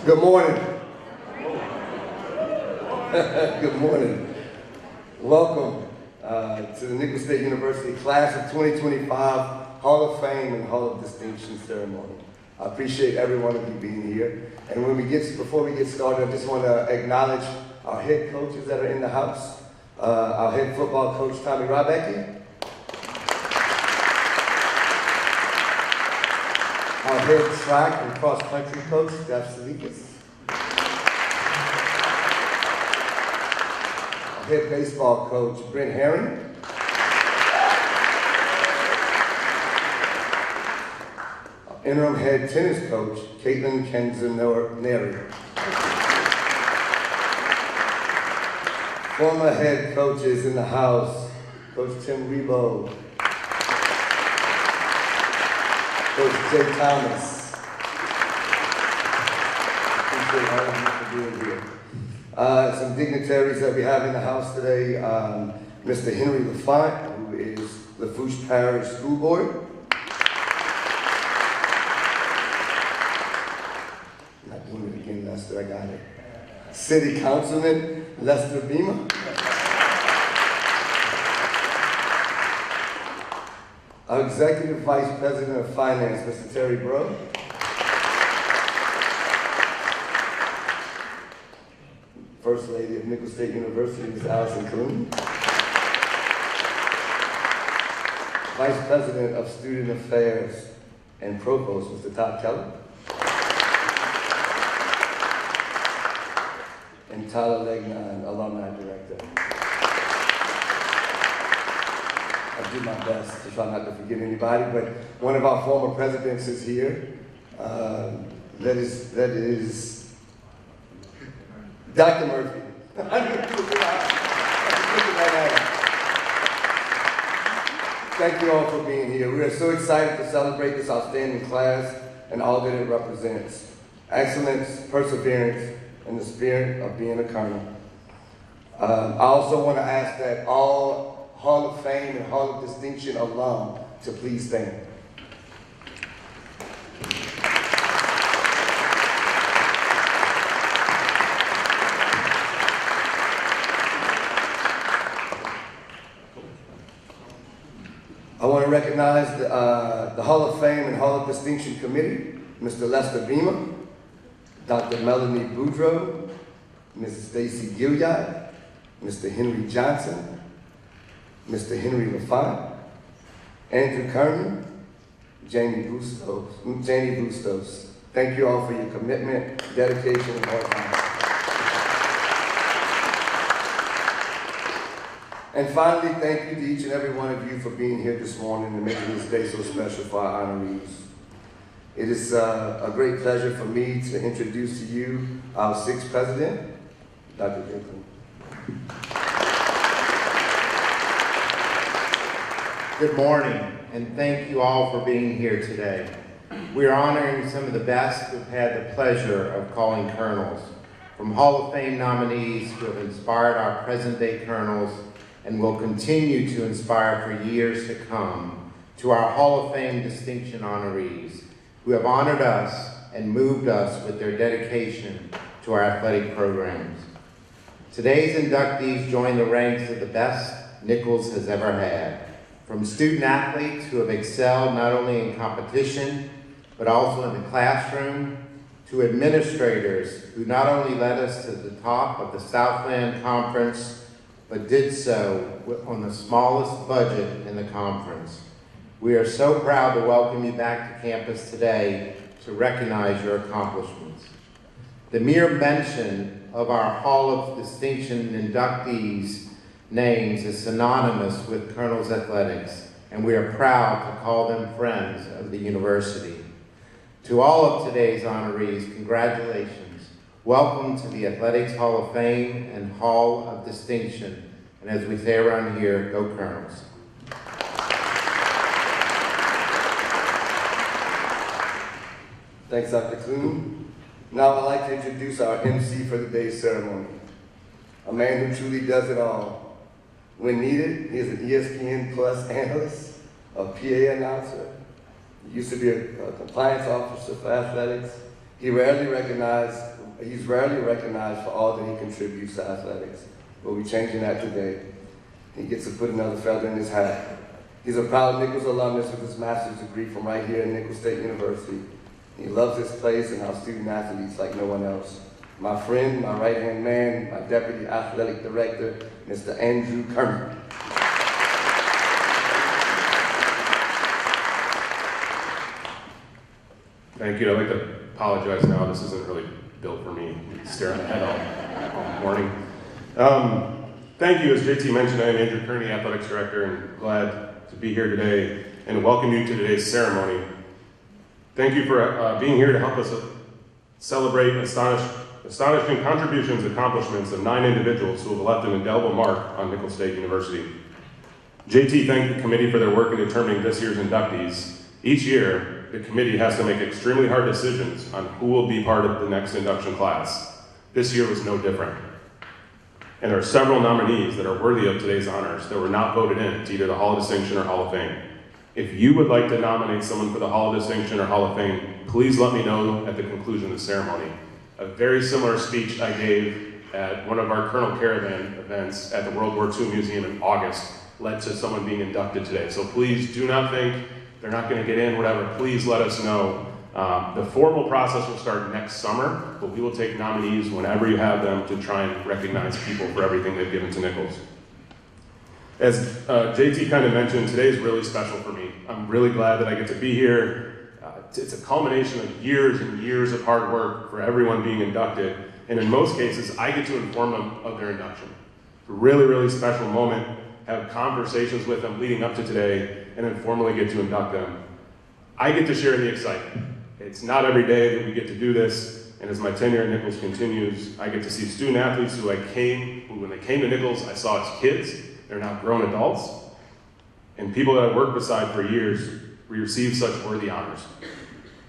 Good morning. Good morning. Welcome to the Nicholls State University Class of 2025 Hall of Fame and Hall of Distinction ceremony. I appreciate every one of you being here. And before we get started, I just want to acknowledge our head coaches that are in the house. Our head football coach, Tommy Robecki. Our head track and cross-country coach, Jeff Salikas. Our head baseball coach, Brent Herring. Our interim head tennis coach, Caitlin Kenzaneri. Former head coaches in the house, Coach Tim Rebo, Coach Jay Thomas. Appreciate all of you for being here. Some dignitaries that we have in the house today, Mr. Henry LaFont, who is the Lafourche Parish School Board. I'm not doing it again, Lester, I got it. City Councilman Lester Beamer. Our Executive Vice President of Finance, Mr. Terry Bro. First Lady of Nicholls State University, Ms. Allison Clooney. Vice President of Student Affairs and Provost, Mr. Todd Keller. And Tyler Legnon, Alumni Director. I'll do my best to try not to forget anybody, but one of our former presidents is here. That is Dr. Murphy. Thank you all for being here. We are so excited to celebrate this outstanding class and all that it represents. Excellence, perseverance, and the spirit of being a colonel. I also want to ask that all Hall of Fame and Hall of Distinction alum to please stand. I want to recognize the Hall of Fame and Hall of Distinction Committee, Mr. Lester Beamer, Dr. Melanie Boudreau, Mrs. Stacy Gilliard, Mr. Henry Johnson, Mr. Henry LaFont, Andrew Kerman, Jamie Bustos. Thank you all for your commitment, dedication, and hard time. And finally, thank you to each and every one of you for being here this morning and making this day so special for our honorees. It is a great pleasure for me to introduce to you our sixth president, Dr. Nicholls. Good morning, and thank you all for being here today. We are honoring some of the best who've had the pleasure of calling colonels, from Hall of Fame nominees who have inspired our present-day colonels and will continue to inspire for years to come, to our Hall of Fame distinction honorees who have honored us and moved us with their dedication to our athletic programs. Today's inductees join the ranks of the best Nicholls has ever had, from student athletes who have excelled not only in competition, but also in the classroom, to administrators who not only led us to the top of the Southland Conference, but did so on the smallest budget in the conference. We are so proud to welcome you back to campus today to recognize your accomplishments. The mere mention of our Hall of Distinction inductees names is synonymous with Colonel's athletics, and we are proud to call them friends of the university. To all of today's honorees, congratulations. Welcome to the Athletics Hall of Fame and Hall of Distinction. And as we say around here, go Colonels. Thanks, Dr. Kloon. Now I'd like to introduce our MC for the day's ceremony, a man who truly does it all. When needed, he is an ESPN Plus analyst, a PA announcer. He used to be a compliance officer for athletics. He's rarely recognized for all that he contributes to athletics, but we're changing that today. He gets to put another feather in his hat. He's a proud Nicholls alumnus with his master's degree from right here at Nicholls State University. He loves his place and our student athletes like no one else. My friend, my right-hand man, my deputy athletic director, Mr. Andrew Kermit. Thank you. I'd like to apologize now. This isn't really built for me. Staring ahead all morning. Thank you. As JT mentioned, I am Andrew Kearney, Athletics Director, and glad to be here today and welcome you to today's ceremony. Thank you for being here to help us celebrate astonishing contributions and accomplishments of 9 individuals who have left an indelible mark on Nicholls State University. JT thanked the committee for their work in determining this year's inductees. Each year, the committee has to make extremely hard decisions on who will be part of the next induction class. This year was no different. And there are several nominees that are worthy of today's honors that were not voted in to either the Hall of Distinction or Hall of Fame. If you would like to nominate someone for the Hall of Distinction or Hall of Fame, please let me know at the conclusion of the ceremony. A very similar speech I gave at one of our Colonel Caravan events at the World War II Museum in August led to someone being inducted today. So please do not think they're not going to get in, whatever. Please let us know. The formal process will start next summer, but we will take nominees whenever you have them to try and recognize people for everything they've given to Nicholls. As JT kind of mentioned, today is really special for me. I'm really glad that I get to be here. It's a culmination of years and years of hard work for everyone being inducted, and in most cases, I get to inform them of their induction. It's a really, really special moment, have conversations with them leading up to today, and then formally get to induct them. I get to share in the excitement. It's not every day that we get to do this, and as my tenure at Nicholls continues, I get to see student athletes who when they came to Nicholls, I saw as kids. They're now grown adults, and people that I worked beside for years receive such worthy honors.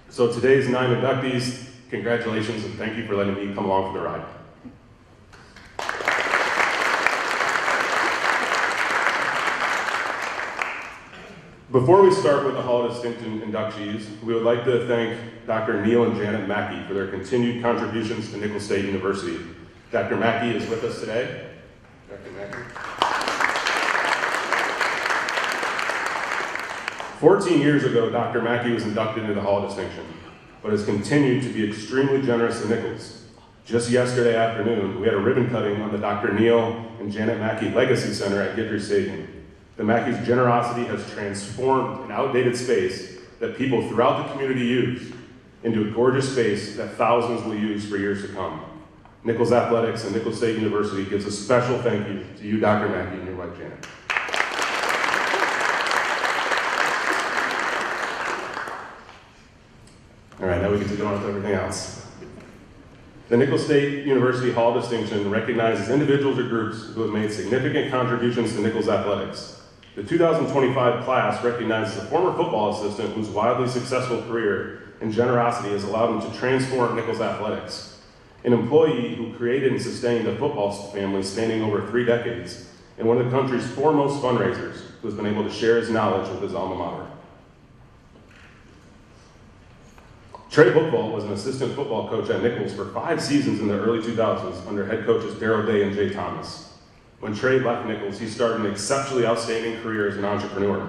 So today's 9 inductees, congratulations, and thank you for letting me come along for the ride. Before we start with the Hall of Distinction inductees, we would like to thank Dr. Neil and Janet Mackey for their continued contributions to Nicholls State University. Dr. Mackey is with us today. Dr. Mackey. 14 years ago, Dr. Mackey was inducted into the Hall of Distinction, but has continued to be extremely generous to Nicholls. Just yesterday afternoon, we had a ribbon cutting on the Dr. Neil and Janet Mackey Legacy Center at Guidry Stadium. The Mackey's generosity has transformed an outdated space that people throughout the community use into a gorgeous space that thousands will use for years to come. Nicholls Athletics and Nicholls State University gives a special thank you to you, Dr. Mackey, and your wife, Janet. All right, now we get to go on with everything else. The Nicholls State University Hall of Distinction recognizes individuals or groups who have made significant contributions to Nicholls athletics. The 2025 class recognizes a former football assistant whose wildly successful career and generosity has allowed him to transform Nicholls athletics. An employee who created and sustained a football family spanning over 3 decades, and one of the country's foremost fundraisers who has been able to share his knowledge with his alma mater. Trey Bookvalt was an assistant football coach at Nicholls for 5 seasons in the early 2000s under head coaches Darryl Day and Jay Thomas. When Trey left Nicholls, he started an exceptionally outstanding career as an entrepreneur.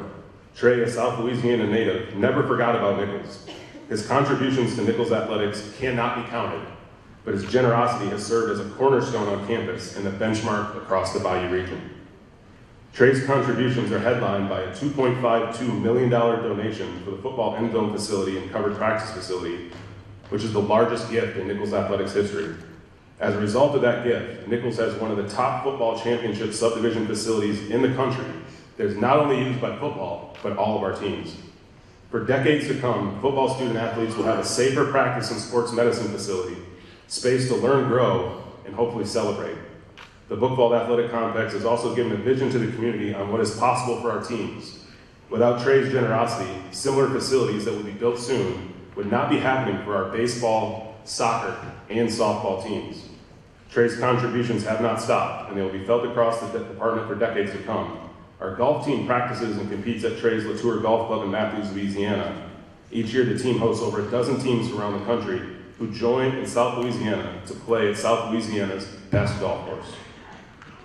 Trey, a South Louisiana native, never forgot about Nicholls. His contributions to Nicholls athletics cannot be counted, but his generosity has served as a cornerstone on campus and a benchmark across the Bayou region. Trey's contributions are headlined by a $2.52 million donation for the football end zone facility and covered practice facility, which is the largest gift in Nicholls athletics history. As a result of that gift, Nicholls has one of the top football championship subdivision facilities in the country that is not only used by football, but all of our teams. For decades to come, football student athletes will have a safer practice and sports medicine facility, space to learn, grow, and hopefully celebrate. The Bookvalt Athletic Complex has also given a vision to the community on what is possible for our teams. Without Trey's generosity, similar facilities that will be built soon would not be happening for our baseball, soccer, and softball teams. Trey's contributions have not stopped, and they will be felt across the department for decades to come. Our golf team practices and competes at Trey's Latour Golf Club in Matthews, Louisiana. Each year, the team hosts over a dozen teams around the country who joined in South Louisiana to play at South Louisiana's best golf course.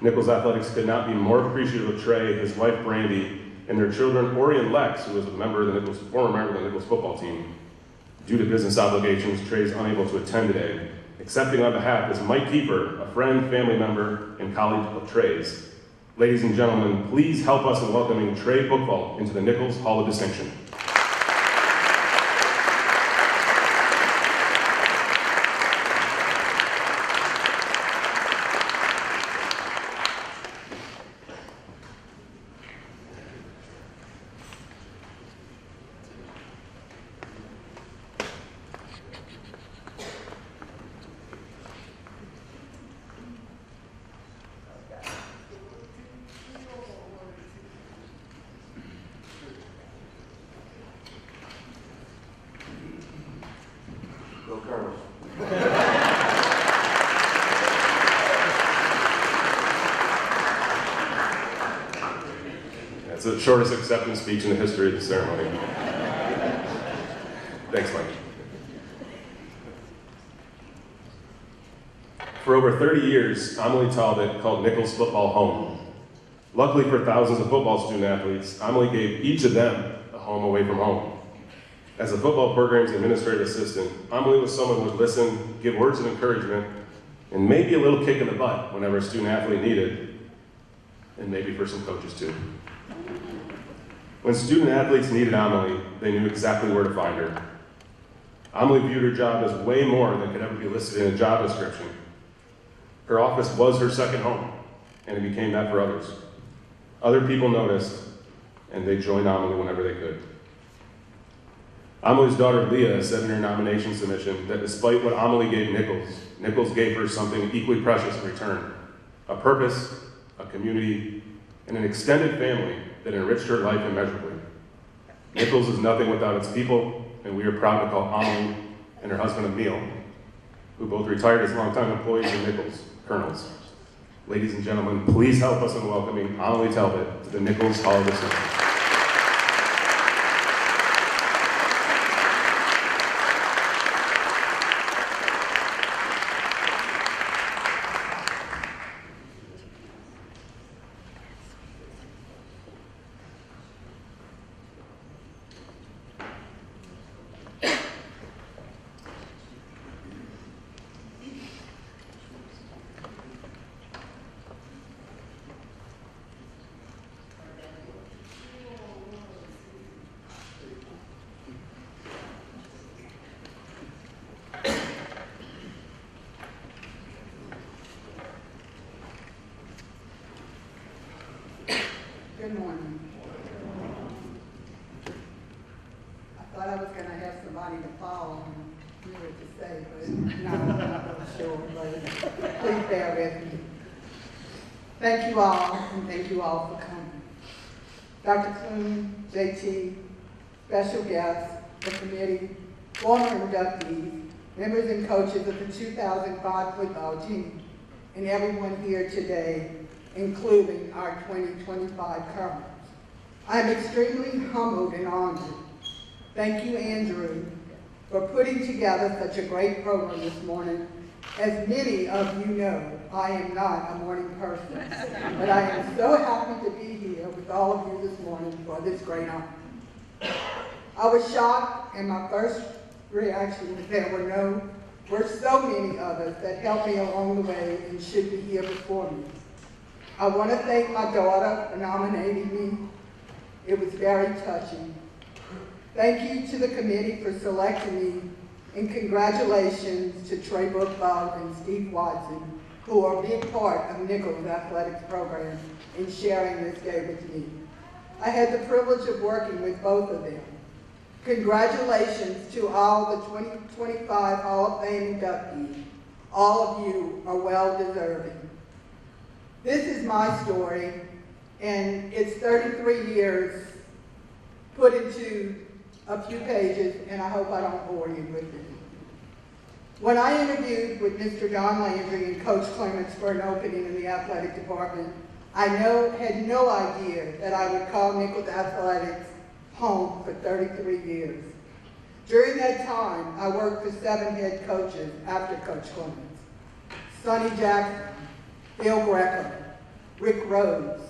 Nicholls Athletics could not be more appreciative of Trey, his wife Brandy, and their children Ori and Lex, who was former member of the Nicholls football team. Due to business obligations, Trey is unable to attend today. Accepting on behalf is Mike Kiefer, a friend, family member, and colleague of Trey's. Ladies and gentlemen, please help us in welcoming Trey Bookvault into the Nicholls Hall of Distinction. Go Colonels. That's the shortest acceptance speech in the history of the ceremony. Thanks, Mike. For over 30 years, Amelie Talbot called Nicholls football home. Luckily for thousands of football student athletes, Amelie gave each of them a home away from home. As a football program's administrative assistant, Amelie was someone who would listen, give words of encouragement, and maybe a little kick in the butt whenever a student athlete needed, and maybe for some coaches too. When student athletes needed Amelie, they knew exactly where to find her. Amelie viewed her job as way more than could ever be listed in a job description. Her office was her second home, and it became that for others. Other people noticed, and they joined Amelie whenever they could. Amelie's daughter Leah said in her nomination submission that despite what Amelie gave Nicholls, Nicholls gave her something equally precious in return: a purpose, a community, and an extended family that enriched her life immeasurably. Nicholls is nothing without its people, and we are proud to call Amelie and her husband Emil, who both retired as longtime employees of Nicholls, colonels. Ladies and gentlemen, please help us in welcoming Amelie Talbot to the Nicholls Hall of Distinction. Good morning. I thought I was going to have somebody to follow and hear what to say, but no, I'm not really sure. But please bear with me. Thank you all, and thank you all for coming. Dr. Clune, JT, special guests, the committee, former inductees, members and coaches of the 2005 football team, and everyone here today, including our 2025 Colonels. I am extremely humbled and honored. Thank you, Andrew, for putting together such a great program this morning. As many of you know, I am not a morning person, but I am so happy to be here with all of you this morning for this great honor. I was shocked, and my first reaction was there were so many others that helped me along the way and should be here before me. I want to thank my daughter for nominating me. It was very touching. Thank you to the committee for selecting me, and congratulations to Trey Bookvault and Steve Watson, who are a big part of Nicholls Athletics program in sharing this day with me. I had the privilege of working with both of them. Congratulations to all the 2025 Hall of Fame inductees. All of you are well deserving. This is my story, and it's 33 years put into a few pages, and I hope I don't bore you with it. When I interviewed with Mr. Don Landry and Coach Clements for an opening in the athletic department, I had no idea that I would call Nicholls Athletics home for 33 years. During that time, I worked for 7 head coaches after Coach Clemens. Sonny Jackson, Phil Greco, Rick Rhodes,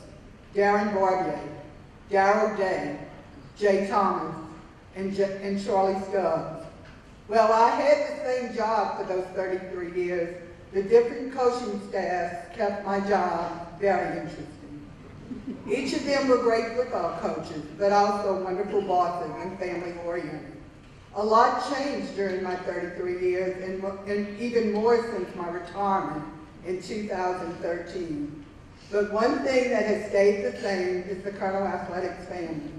Darren Barbier, Darryl Day, Jay Thomas, and Charlie Stubbs. Well, I had the same job for those 33 years. The different coaching staffs kept my job very interesting. Each of them were great football coaches, but also wonderful bosses and family-oriented. A lot changed during my 33 years, and even more since my retirement in 2013. But one thing that has stayed the same is the Colonel Athletics family.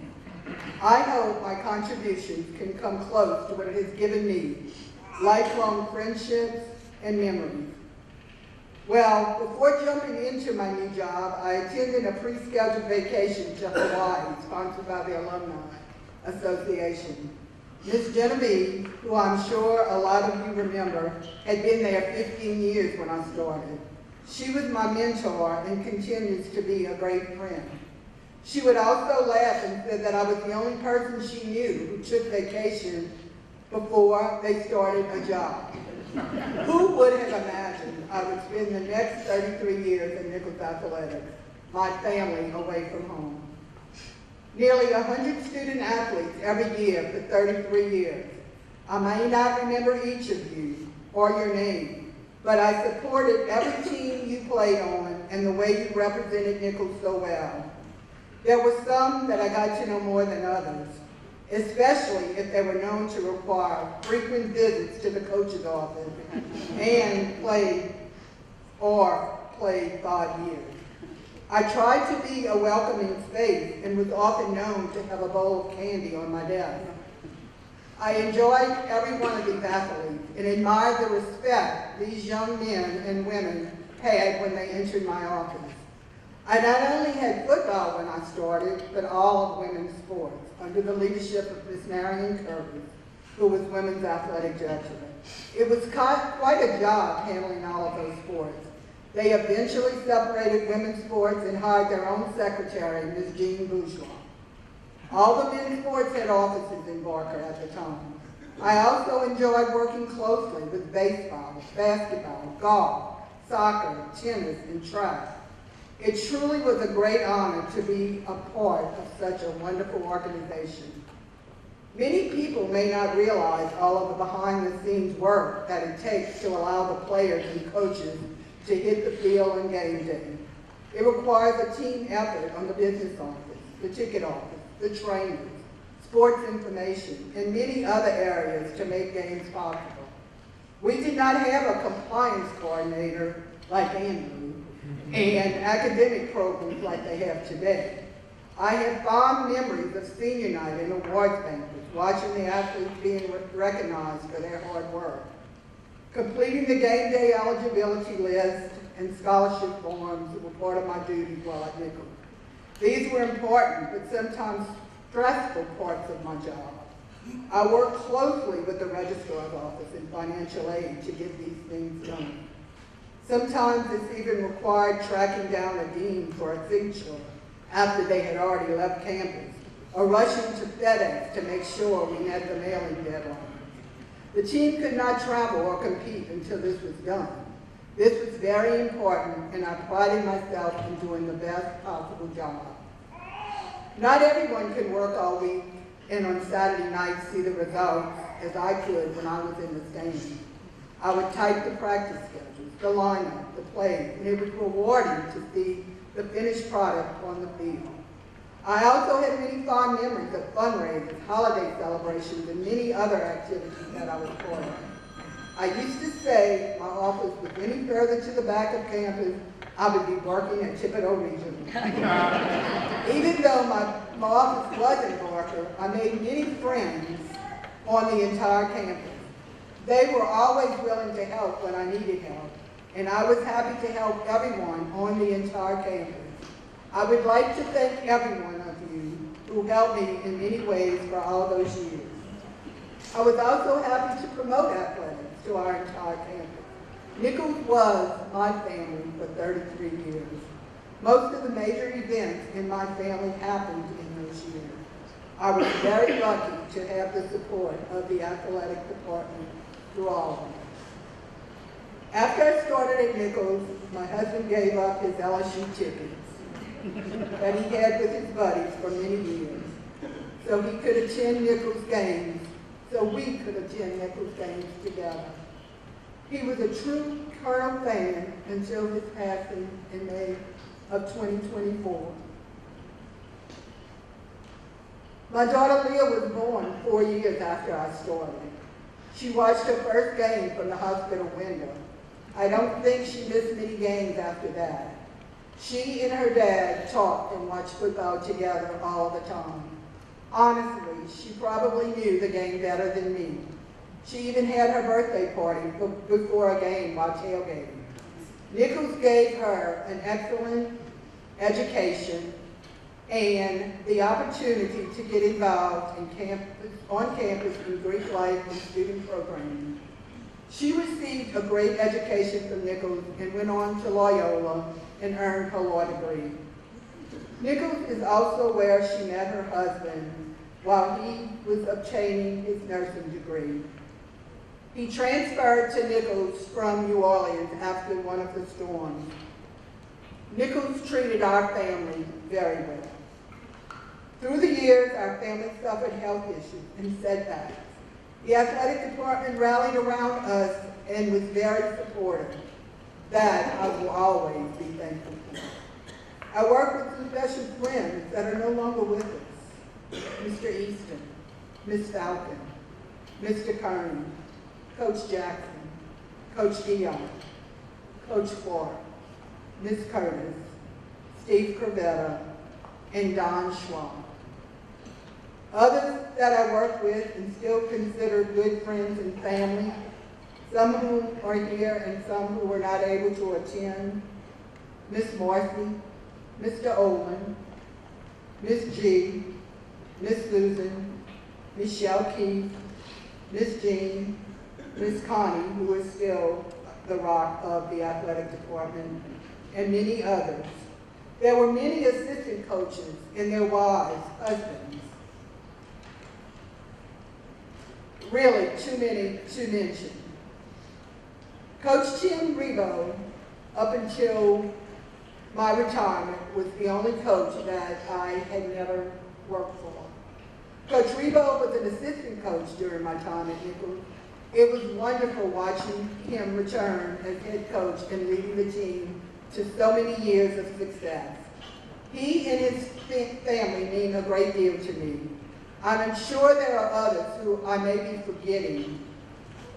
I hope my contributions can come close to what it has given me, lifelong friendships and memories. Well, before jumping into my new job, I attended a pre-scheduled vacation to Hawaii, sponsored by the Alumni Association. Miss Genevieve, who I'm sure a lot of you remember, had been there 15 years when I started. She was my mentor and continues to be a great friend. She would also laugh and said that I was the only person she knew who took vacation before they started a job. Who would have imagined I would spend the next 33 years in Nicholls Athletics, my family away from home? Nearly 100 student athletes every year for 33 years. I may not remember each of you or your name, but I supported every team you played on and the way you represented Nicholls so well. There were some that I got to know more than others, especially if they were known to require frequent visits to the coach's office and played 5 years. I tried to be a welcoming space and was often known to have a bowl of candy on my desk. I enjoyed every one of these athletes and admired the respect these young men and women had when they entered my office. I not only had football when I started, but all of women's sports, under the leadership of Miss Marion Kirby, who was women's athletic director. It was quite a job handling all of those sports. They eventually separated women's sports and hired their own secretary, Ms. Jean Bourgeois. All the men's sports had offices in Barker at the time. I also enjoyed working closely with baseball, basketball, golf, soccer, tennis, and track. It truly was a great honor to be a part of such a wonderful organization. Many people may not realize all of the behind-the-scenes work that it takes to allow the players and coaches to hit the field on game day. It requires a team effort on the business office, the ticket office, the trainers, sports information, and many other areas to make games possible. We did not have a compliance coordinator like Andrew and academic programs like they have today. I have fond memories of senior night and awards banquets, watching the athletes being recognized for their hard work. Completing the game day eligibility list and scholarship forms were part of my duties while at Nicholls. These were important, but sometimes stressful parts of my job. I worked closely with the registrar's office in financial aid to get these things done. Sometimes this even required tracking down a dean for a signature after they had already left campus, or rushing to FedEx to make sure we met the mailing deadline. The team could not travel or compete until this was done. This was very important, and I prided myself in doing the best possible job. Not everyone can work all week and on Saturday night see the results as I could when I was in the stands. I would type the practice schedules, the lineup, the plays, and it was rewarding to see the finished product on the field. I also had many fond memories of fundraisers, holiday celebrations, and many other activities that I was part of. I used to say my office was any further to the back of campus, I would be working at Thibodeau Regional. Even though my office was in Barker, I made many friends on the entire campus. They were always willing to help when I needed help, and I was happy to help everyone on the entire campus. I would like to thank every one of you who helped me in many ways for all those years. I was also happy to promote athletics to our entire campus. Nicholls was my family for 33 years. Most of the major events in my family happened in those years. I was very lucky to have the support of the athletic department through all of it. After I started at Nicholls, my husband gave up his LSU tickets that he had with his buddies for many years, so he could attend Nicholls games, so we could attend Nicholls games together. He was a true Colonel fan until his passing in May of 2024. My daughter Leah was born 4 years after I started. She watched her first game from the hospital window. I don't think she missed many games after that. She and her dad talked and watched football together all the time. Honestly, she probably knew the game better than me. She even had her birthday party before a game while tailgating. Nicholls gave her an excellent education and the opportunity to get involved on campus in Greek life and student programming. She received a great education from Nicholls and went on to Loyola and earned her law degree. Nicholls is also where she met her husband while he was obtaining his nursing degree. He transferred to Nicholls from New Orleans after one of the storms. Nicholls treated our family very well. Through the years, our family suffered health issues and setbacks. The athletic department rallied around us and was very supportive. That I will always be thankful for. I work with some special friends that are no longer with us. Mr. Easton, Ms. Falcon, Mr. Kearney, Coach Jackson, Coach Dion, Coach Clark, Ms. Curtis, Steve Corbetta, and Don Schwab. Others that I work with and still consider good friends and family, some who are here and some who were not able to attend, Miss Marcy, Mr. Olin, Miss G, Miss Susan, Michelle Keith, Miss Jean, Miss Connie, who is still the rock of the athletic department, and many others. There were many assistant coaches and their wives, husbands. Really, too many to mention. Coach Tim Rebo, up until my retirement, was the only coach that I had never worked for. Coach Rebo was an assistant coach during my time at Nicholls. It was wonderful watching him return as head coach and leading the team to so many years of success. He and his family mean a great deal to me. I'm sure there are others who I may be forgetting,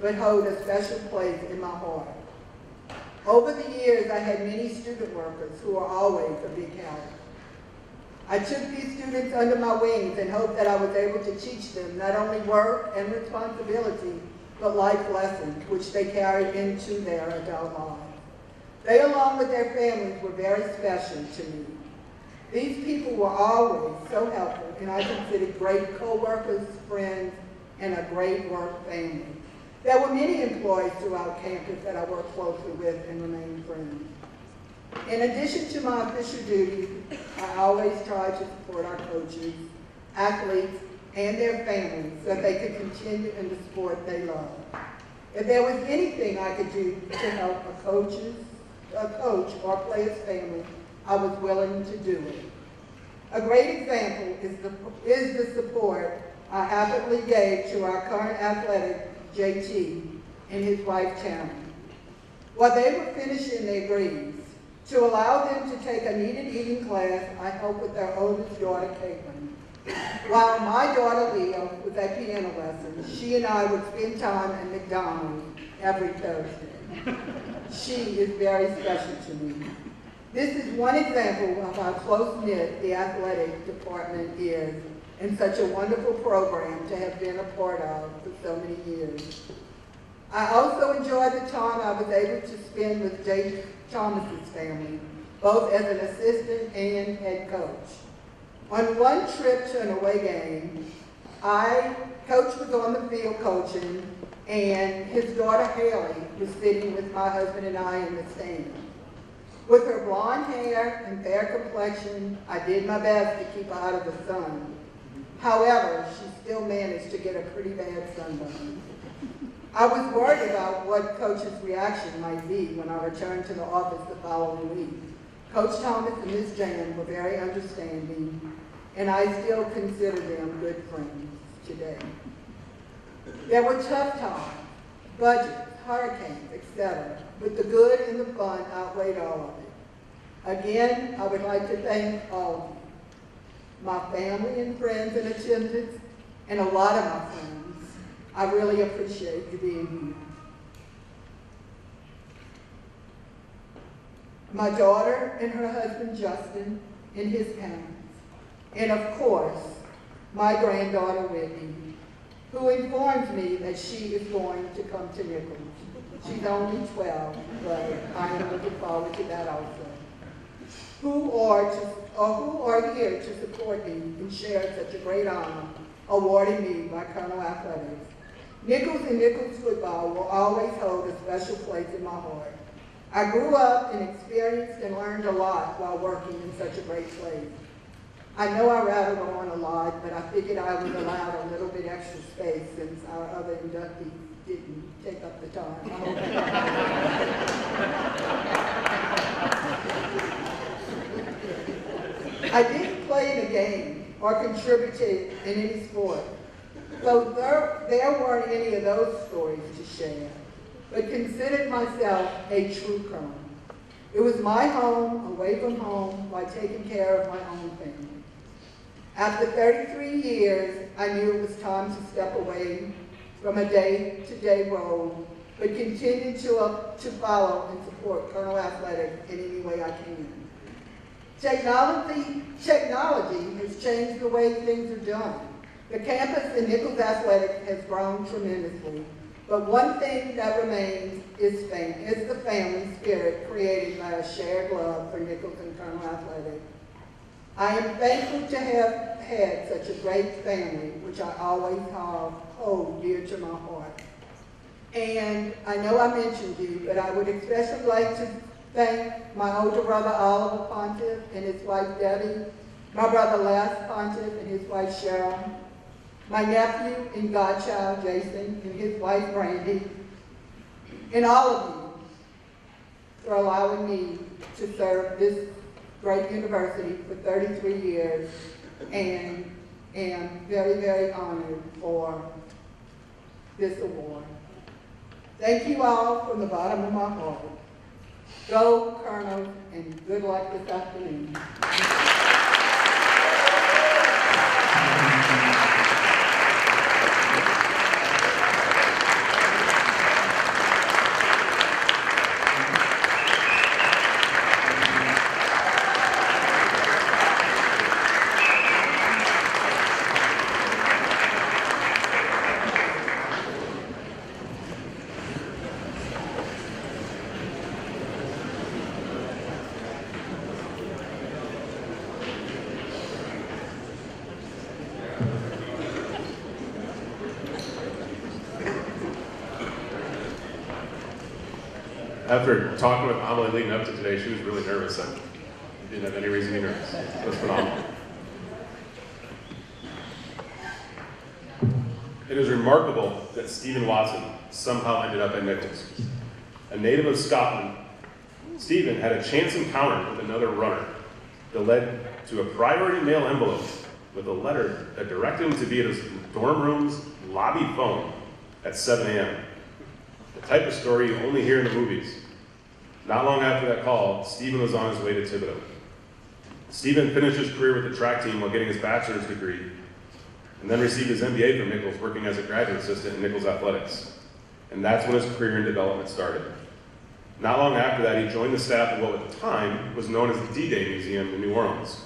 but hold a special place in my heart. Over the years, I had many student workers who are always a big help. I took these students under my wings and hoped that I was able to teach them not only work and responsibility, but life lessons, which they carried into their adult lives. They, along with their families, were very special to me. These people were always so helpful, and I considered great co-workers, friends, and a great work family. There were many employees throughout campus that I worked closely with and remained friends. In addition to my official duties, I always tried to support our coaches, athletes, and their families so that they could continue in the sport they love. If there was anything I could do to help a coach or player's family, I was willing to do it. A great example is the support I happily gave to our current athletic, JT, and his wife, Tammy. While they were finishing their degrees, to allow them to take a needed eating class, I helped with their oldest daughter, Caitlin. While my daughter, Leah, was at piano lessons, she and I would spend time at McDonald's every Thursday. She is very special to me. This is one example of how close-knit the athletic department is, and such a wonderful program to have been a part of for so many years. I also enjoyed the time I was able to spend with Jay Thomas's family, both as an assistant and head coach. On one trip to an away game, Coach was on the field coaching, and his daughter Haley was sitting with my husband and I in the stand. With her blonde hair and fair complexion, I did my best to keep her out of the sun. However, she still managed to get a pretty bad sunburn. I was worried about what Coach's reaction might be when I returned to the office the following week. Coach Thomas and Ms. Jan were very understanding, and I still consider them good friends today. There were tough times, budgets, hurricanes, etc., but the good and the fun outweighed all of it. Again, I would like to thank all of you, my family and friends in attendance, and a lot of my friends. I really appreciate you being here. My daughter and her husband Justin and his parents, and of course, my granddaughter Whitney, who informs me that she is going to come to Nicholls. She's only 12, but I am looking forward to that also. Who are here to support me and share such a great honor awarded me by Colonel Athletics. Nicholls and Nicholls football will always hold a special place in my heart. I grew up and experienced and learned a lot while working in such a great place. I know I rattled on a lot, but I figured I was allowed a little bit extra space since our other inductees didn't take up the time. I didn't play in a game or contributed in any sport, so there weren't any of those stories to share, but considered myself a true colonel. It was my home, away from home, while taking care of my own family. After 33 years, I knew it was time to step away from a day-to-day role, but continue to follow and support Colonel Athletics in any way I can. Technology has changed the way things are done. The campus in Nicholls Athletics has grown tremendously, but one thing that remains is the family spirit created by a shared love for Nicholls and Colonel Athletics. I am thankful to have had such a great family, which I always hold dear to my heart. And I know I mentioned you, but I would especially like to thank my older brother Oliver Pontiff and his wife Debbie, my brother Les Pontiff and his wife Cheryl, my nephew and godchild Jason and his wife Brandy, and all of you for allowing me to serve this great university for 33 years, and am very, very honored for this award. Thank you all from the bottom of my heart. Go, Colonel, and good luck this afternoon. After talking with Amelie leading up to today, she was really nervous. I didn't have any reason to be nervous. It was phenomenal. It is remarkable that Stephen Watson somehow ended up at Nicholls. A native of Scotland, Stephen had a chance encounter with another runner that led to a priority mail envelope with a letter that directed him to be at his dorm room's lobby phone at 7 a.m. The type of story you only hear in the movies. Not long after that call, Stephen was on his way to Thibodeau. Stephen finished his career with the track team while getting his bachelor's degree, and then received his MBA from Nicholls, working as a graduate assistant in Nicholls Athletics. And that's when his career in development started. Not long after that, he joined the staff of what at the time was known as the D-Day Museum in New Orleans.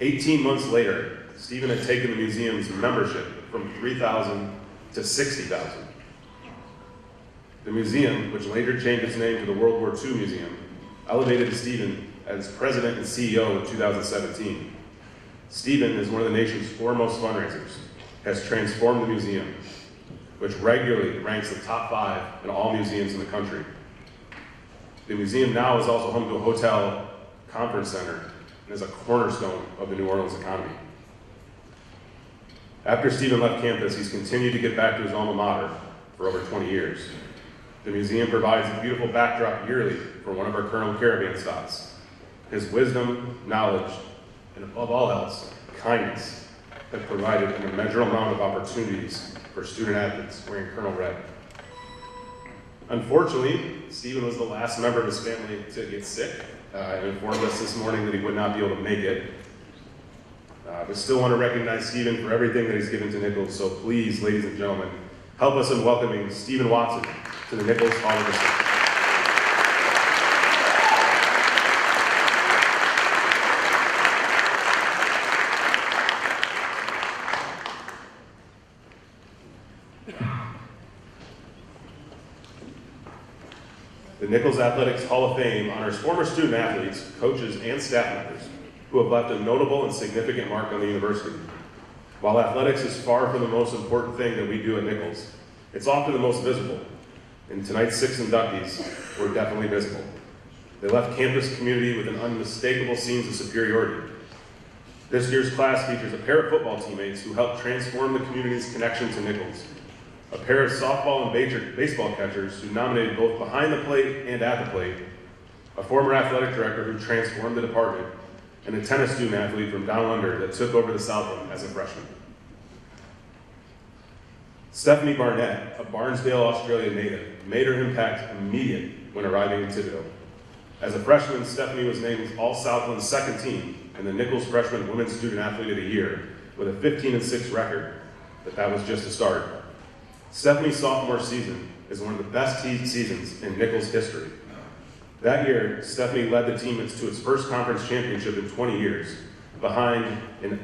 18 months later, Stephen had taken the museum's membership from 3,000 to 60,000. The museum, which later changed its name to the World War II Museum, elevated Stephen as president and CEO in 2017. Stephen is one of the nation's foremost fundraisers, has transformed the museum, which regularly ranks the top 5 in all museums in the country. The museum now is also home to a hotel, conference center, and is a cornerstone of the New Orleans economy. After Stephen left campus, he's continued to give back to his alma mater for over 20 years. The museum provides a beautiful backdrop yearly for one of our Colonel caravan stops. His wisdom, knowledge, and above all else, kindness have provided an immeasurable amount of opportunities for student athletes wearing Colonel red. Unfortunately, Stephen was the last member of his family to get sick. He informed us this morning that he would not be able to make it. We still want to recognize Stephen for everything that he's given to Nicholls, so please, ladies and gentlemen, help us in welcoming Stephen Watson to the Nicholls Hall of Fame. The Nicholls Athletics Hall of Fame honors former student athletes, coaches, and staff members who have left a notable and significant mark on the university. While athletics is far from the most important thing that we do at Nicholls, it's often the most visible. And tonight's 6 inductees were definitely visible. They left campus community with an unmistakable sense of superiority. This year's class features a pair of football teammates who helped transform the community's connection to Nicholls, a pair of softball and baseball catchers who dominated both behind the plate and at the plate, a former athletic director who transformed the department, and a tennis student athlete from down under that took over the Southland as a freshman. Stephanie Barnett, a Barnesdale, Australia native, made her impact immediate when arriving in Thibodeau. As a freshman, Stephanie was named All-Southland's second team and the Nicholls Freshman Women's Student Athlete of the Year with a 15-6 record, but that was just a start. Stephanie's sophomore season is one of the best seasons in Nicholls history. That year, Stephanie led the team to its first conference championship in 20 years, behind an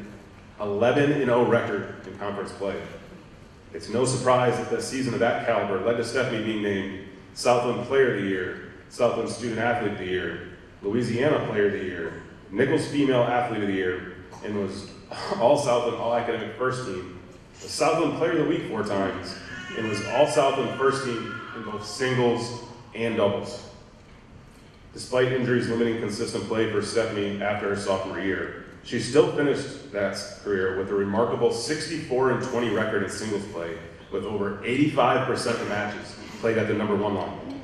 11-0 record in conference play. It's no surprise that a season of that caliber led to Stephanie being named Southland Player of the Year, Southland Student Athlete of the Year, Louisiana Player of the Year, Nicholls Female Athlete of the Year, and was All-Southland All-Academic First Team, the Southland Player of the Week 4 times, and was All-Southland First Team in both singles and doubles. Despite injuries limiting consistent play for Stephanie after her sophomore year, she still finished that career with a remarkable 64-20 record in singles play, with over 85% of matches played at the #1 line.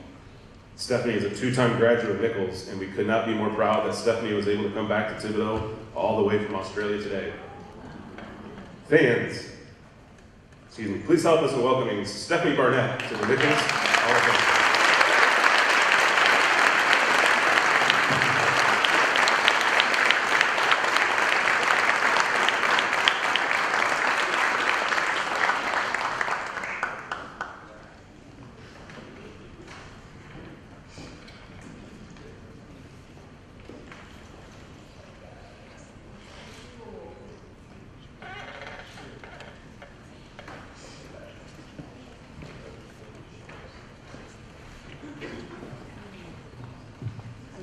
Stephanie is a 2-time graduate of Nicholls, and we could not be more proud that Stephanie was able to come back to Thibodeau all the way from Australia today. Fans, please help us in welcoming Stephanie Barnett to the Nicholls Hall of Fame.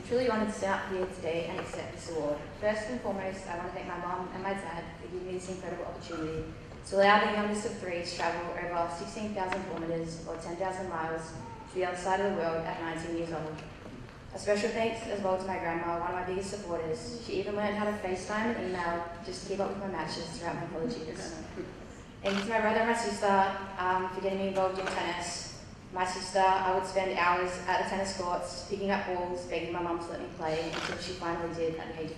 Truly honoured to stand up here today and accept this award. First and foremost, I want to thank my mum and my dad for giving me this incredible opportunity to allow the youngest of 3 to travel over 16,000 kilometres or 10,000 miles to the other side of the world at 19 years old. A special thanks as well to my grandma, one of my biggest supporters. She even learned how to FaceTime and email just to keep up with my matches throughout my college years. And to my brother and my sister for getting me involved in tennis. My sister, I would spend hours at the tennis courts, picking up balls, begging my mum to let me play until she finally did at the age of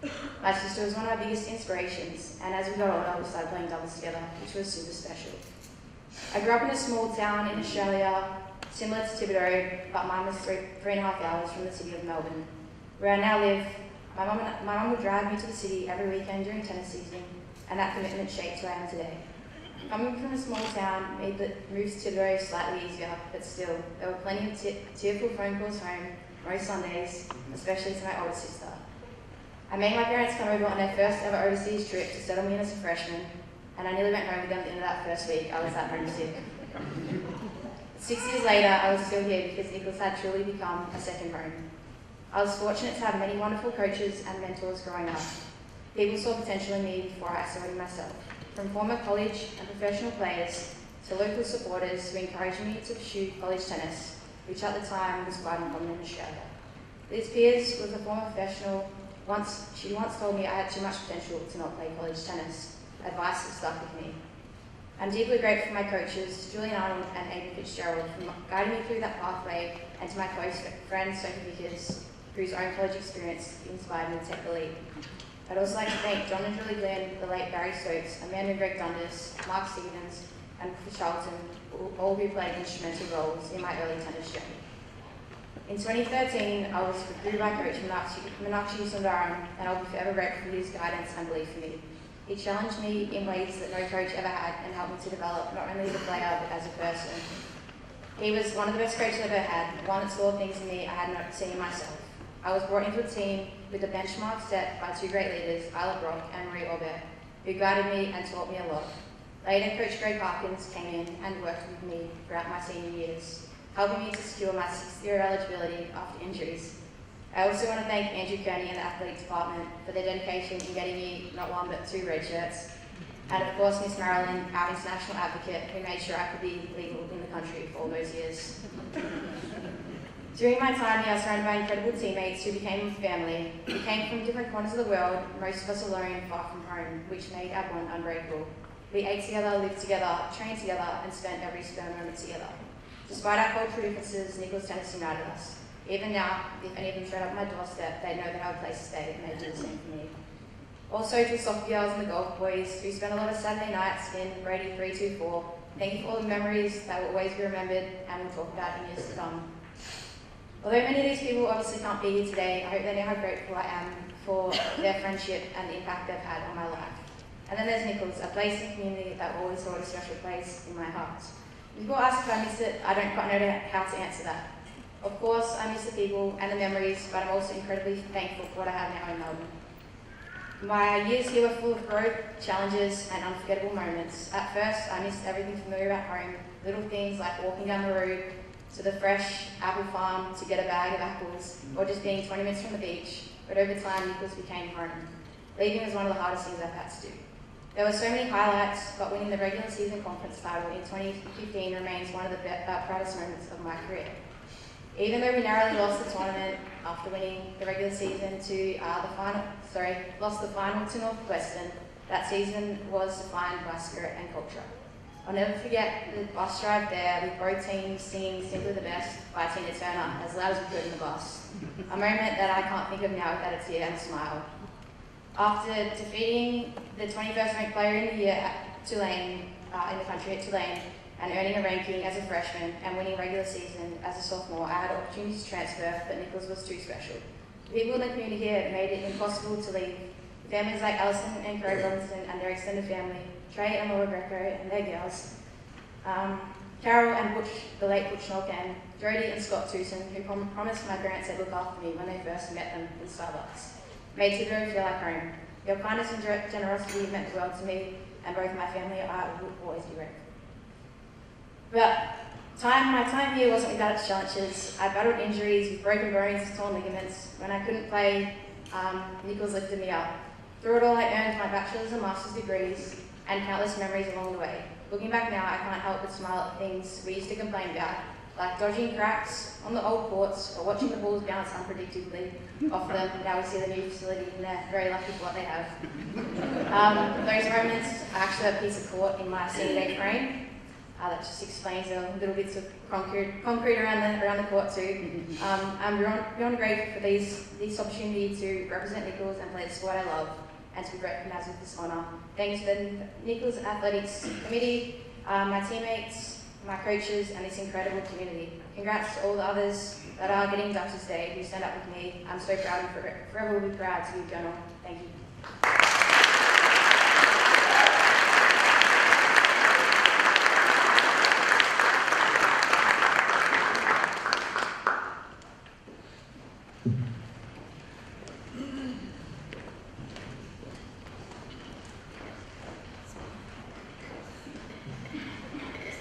5. My sister was one of my biggest inspirations, and as we got older, we started playing doubles together, which was super special. I grew up in a small town in Australia, similar to Thibodeau, but mine was 3.5 hours from the city of Melbourne. Where I now live, my mum would drive me to the city every weekend during tennis season, and that commitment shaped who I am today. Coming from a small town made the move to Thibodeau slightly easier, but still, there were plenty of tearful phone calls home most Sundays, especially to my older sister. I made my parents come over on their first ever overseas trip to settle me in as a freshman, and I nearly went home with them at the end of that first week. I was that homesick. 6 years later, I was still here because Nicholls had truly become a second home. I was fortunate to have many wonderful coaches and mentors growing up. People saw potential in me before I saw it in myself. From former college and professional players to local supporters who encouraged me to pursue college tennis, which at the time was quite uncommon in Australia. Liz Pearce was a former professional. She once told me I had too much potential to not play college tennis. advice that stuck with me. I'm deeply grateful for my coaches, Julian Arnold and Amy Fitzgerald, for guiding me through that pathway, and to my close friend, Sophie Vickers, whose own college experience inspired me to take the leap. I'd also like to thank John and Julie Glenn, the late Barry Stokes, Amanda and Greg Dundas, Mark Stevens, and Clifford Charlton, all who played instrumental roles in my early tennis journey. In 2013, I was recruited by coach Meenakshi Sundaram, and I'll be forever grateful for his guidance and belief in me. He challenged me in ways that no coach ever had and helped me to develop not only as a player but as a person. He was one of the best coaches I've ever had, one that saw things in me I had not seen in myself. I was brought into a team with a benchmark set by two great leaders, Isla Brock and Marie Aubert, who guided me and taught me a lot. Later, Coach Greg Parkins came in and worked with me throughout my senior years, helping me to secure my 6th-year eligibility after injuries. I also want to thank Andrew Kearney and the athletic department for their dedication in getting me not one but 2 red shirts. And of course, Miss Marilyn, our international advocate, who made sure I could be legal in the country for all those years. During my time here, I was surrounded by incredible teammates who became family. We came from different corners of the world, most of us alone, far from home, which made our bond unbreakable. We ate together, lived together, trained together, and spent every spare moment together. Despite our cultural differences, Nicholls tennis united us. Even now, if any of them showed up at my doorstep, they'd know they have a place to stay, and they'd do the same for me. Also to the soccer girls and the golf boys, who spent a lot of Saturday nights in Brady 324. Thank you for all the memories that will always be remembered and we'll talk about in years to come. Although many of these people obviously can't be here today, I hope they know how grateful I am for their friendship and the impact they've had on my life. And then there's Nicholls, a place in the community that always hold a special place in my heart. If people ask if I miss it, I don't quite know how to answer that. Of course, I miss the people and the memories, but I'm also incredibly thankful for what I have now in Melbourne. My years here were full of growth, challenges, and unforgettable moments. At first, I missed everything familiar about home, little things like walking down the road to the fresh apple farm to get a bag of apples, or just being 20 minutes from the beach. But over time, Nicholls became home. Leaving was one of the hardest things I've had to do. There were so many highlights, but winning the regular season conference title in 2015 remains one of the proudest moments of my career. Even though we narrowly lost the tournament after winning the regular season lost the final to Northwestern, that season was defined by spirit and culture. I'll never forget the bus drive there with both teams singing Simply the Best by Tina Turner as loud as we could in the bus. A moment that I can't think of now without a tear and a smile. After defeating the 21st ranked player in the year at Tulane, in the country at Tulane, and earning a ranking as a freshman and winning regular season as a sophomore, I had opportunities to transfer, but Nicholls was too special. The people in the community here made it impossible to leave. Families like Alison and Craig Robinson and their extended family, Trey and Laura Greco and their girls, Carol and Butch, the late Butch Nolcan, Jody and Scott Tooson, who promised my parents they'd look after me when they first met them in Starbucks, made Tidborough feel like home. Your kindness and generosity meant the world to me, and both my family and I will always be grateful. But my time here wasn't without its challenges. I battled injuries with broken bones, torn ligaments. When I couldn't play, Nicholls lifted me up. Through it all, I earned my bachelor's and master's degrees and countless memories along the way. Looking back now, I can't help but smile at things we used to complain about, like dodging cracks on the old courts or watching the balls bounce unpredictably off them. Now we see the new facility and they're very lucky for what they have. Those moments, I actually have a piece of court in my senior day frame. That just explains the little bits of concrete around the court too. I'm beyond grateful for this opportunity to represent Nicholls and play the sport I love, and to be recognised with this honour. Thanks to the Nicholls Athletics Committee, my teammates, my coaches, and this incredible community. Congrats to all the others that are getting inducted today who stand up with me. I'm so proud and forever will be proud to be a general. Thank you.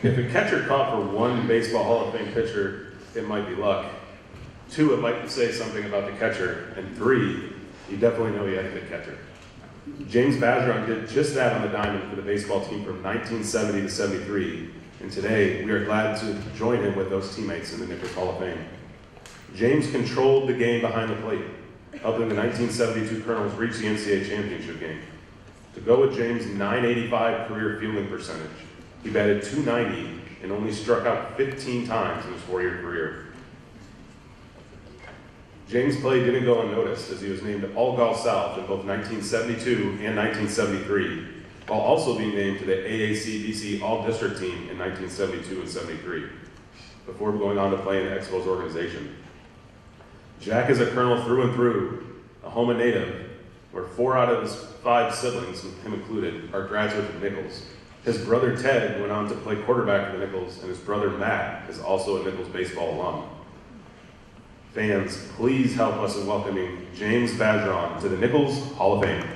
If a catcher caught for one Baseball Hall of Fame pitcher, it might be luck. 2, it might say something about the catcher. And 3, you definitely know he had a good catcher. James Bazeron did just that on the diamond for the baseball team from 1970 to 73. And today, we are glad to join him with those teammates in the Nicholls Hall of Fame. James controlled the game behind the plate, helping the 1972 Colonels reach the NCAA championship game. To go with James' .985 career fielding percentage, he batted .290 and only struck out 15 times in his 4-year career. James' play didn't go unnoticed as he was named All-Gulf South in both 1972 and 1973, while also being named to the AAC-BC All-District team in 1972 and 73, before going on to play in the Expos organization. Jack is a Colonel through and through, a Houma native, where 4 out of his 5 siblings, him included, are graduates of Nicholls. His brother Ted went on to play quarterback for the Nicholls, and his brother Matt is also a Nicholls baseball alum. Fans, please help us in welcoming James Badron to the Nicholls Hall of Fame.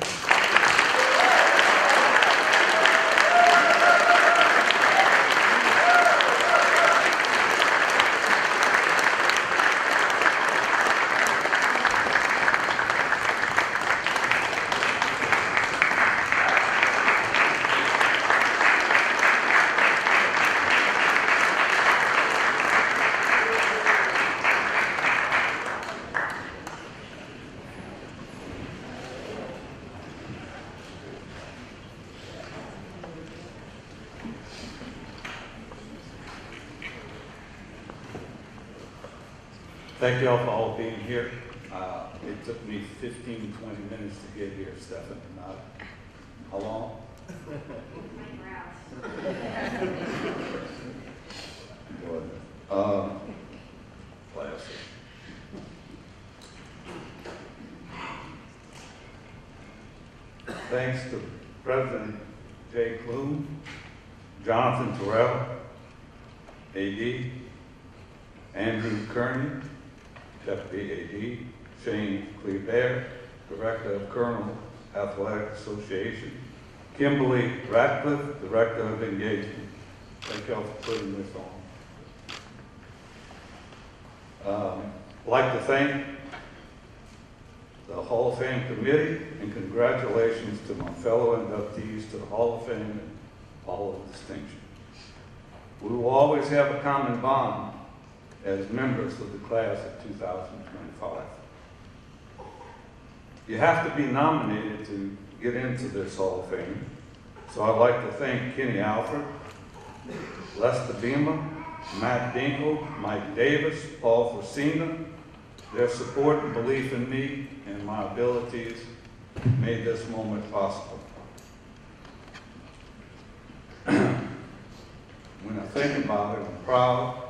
Thank you all for all being here. It took me 15, 20 minutes to get here, Stephen. Not how long? Classic. Thanks to President Jay Clune, Jonathan Terrell, AD, Andrew Kearney, Deputy AD, Shane Cleaver, Director of Colonel Athletic Association, Kimberly Ratcliffe, Director of Engagement. Thank y'all for putting this on. I'd like to thank the Hall of Fame Committee and congratulations to my fellow inductees to the Hall of Fame and Hall of Distinction. We will always have a common bond as members of the class of 2025. You have to be nominated to get into this Hall of Fame. So I'd like to thank Kenny Alford, Lester Beamer, Matt Dinkle, Mike Davis, Paul Forcina. Their support and belief in me and my abilities made this moment possible. When I think about it, I'm proud,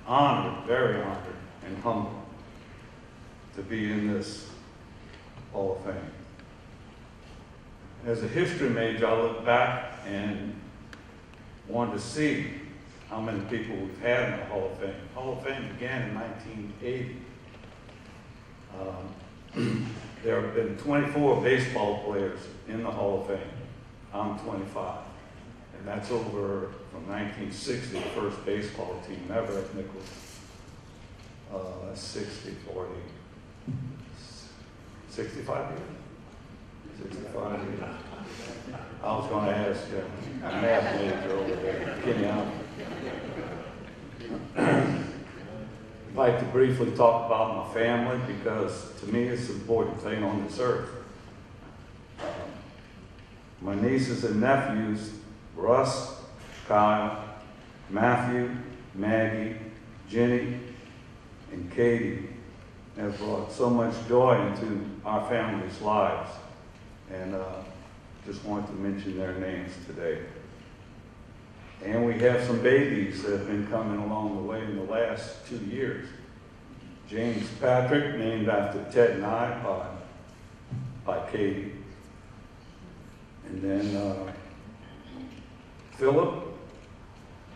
honored, very honored, and humbled to be in this Hall of Fame. As a history major, I look back and wanted to see how many people we've had in the Hall of Fame. The Hall of Fame began in 1980. There have been 24 baseball players in the Hall of Fame. I'm 25. And that's over from 1960, the first baseball team ever at Nicholls. 60, 40, 65 years? 65 years. I was going to ask a math major over there, Kenny Allen. I'd like to briefly talk about my family because to me it's an important thing on this earth. My nieces and nephews, Russ, Kyle, Matthew, Maggie, Jenny, and Katie have brought so much joy into our family's lives. And just wanted to mention their names today. And we have some babies that have been coming along the way in the last 2 years. James Patrick, named after Ted and I by Katie. And then Philip,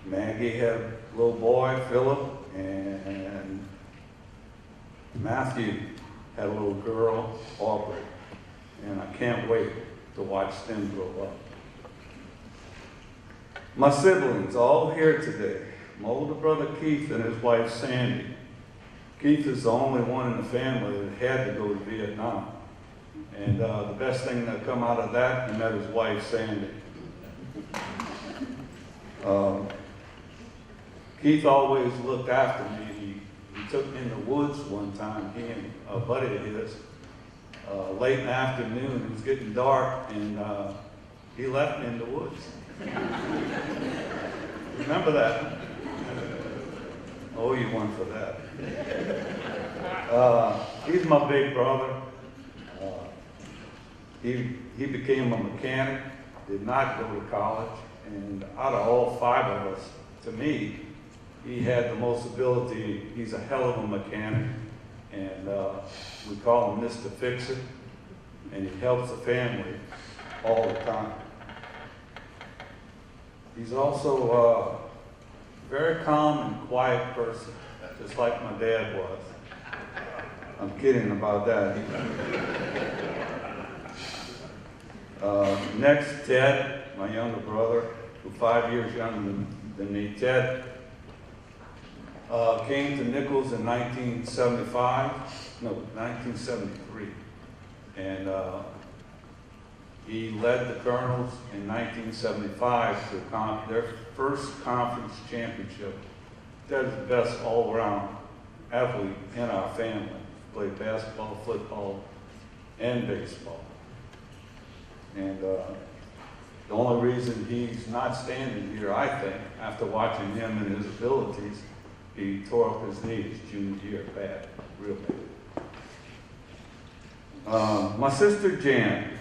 Maggie had a little boy, Philip, and Matthew had a little girl, Aubrey. And I can't wait to watch them grow up. My siblings, all here today. My older brother Keith and his wife Sandy. Keith is the only one in the family that had to go to Vietnam. And the best thing that come out of that, he met his wife Sandy. Keith always looked after me. He took me in the woods one time, he and a buddy of his. late in the afternoon. It was getting dark, and he left me in the woods. Remember that? I owe you one for that. He's my big brother. He became a mechanic, did not go to college, and out of all 5 of us, to me, he had the most ability. He's a hell of a mechanic, and we call him Mr. Fix-It, and he helps the family all the time. He's also a very calm and quiet person, just like my dad was. I'm kidding about that. Next, Ted, my younger brother, who's 5 years younger than me. Ted came to Nicholls in 1973. And he led the Colonels in 1975 to their first conference championship. Ted's the best all-around athlete in our family. Played basketball, football, and baseball. And the only reason he's not standing here, I think, after watching him and his abilities, he tore up his knee his junior year, bad, real bad. My sister Jan,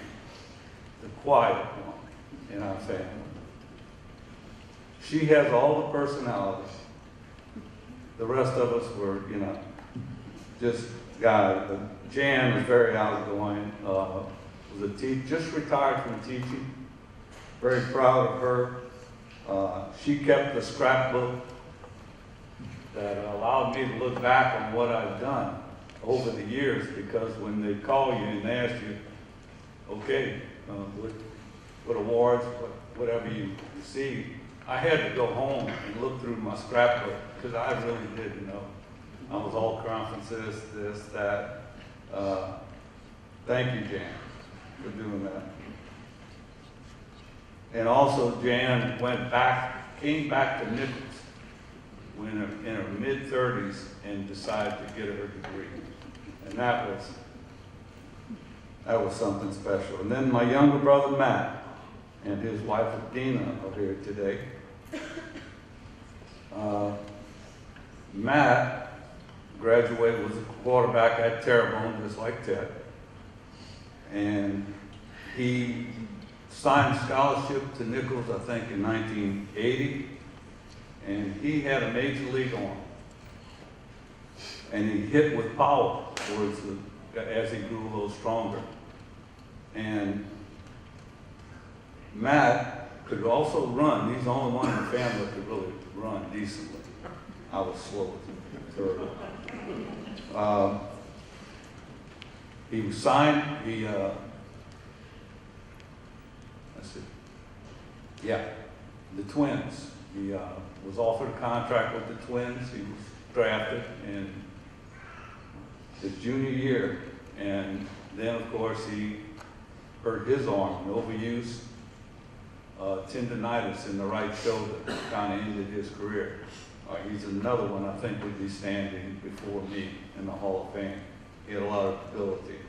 the quiet one in our family. She has all the personality. The rest of us were, just guys. But Jan was very outgoing. Was a just retired from teaching. Very proud of her. She kept the scrapbook that allowed me to look back on what I've done over the years, because when they call you and they ask you, okay, what awards, whatever you received, I had to go home and look through my scrapbook, because I really didn't know. I was all conferences, this, that. Thank you, Jan, for doing that. And also, Jan came back to Nicholls when in her mid-30s and decided to get her degree. And that was something special. And then my younger brother, Matt, and his wife, Dina, are here today. Matt graduated, was a quarterback at Terrebonne, just like Ted. And he signed scholarship to Nicholls, I think, in 1980. And he had a major league arm. And he hit with power as he grew a little stronger. And Matt could also run. He's the only one in the family that could really run decently. I was slow, terrible. He was signed. The Twins. He was offered a contract with the Twins. He was drafted in his junior year, and then of course he hurt his arm, an overuse, tendonitis in the right shoulder, kind of ended his career. He's another one I think would be standing before me in the Hall of Fame. He had a lot of ability,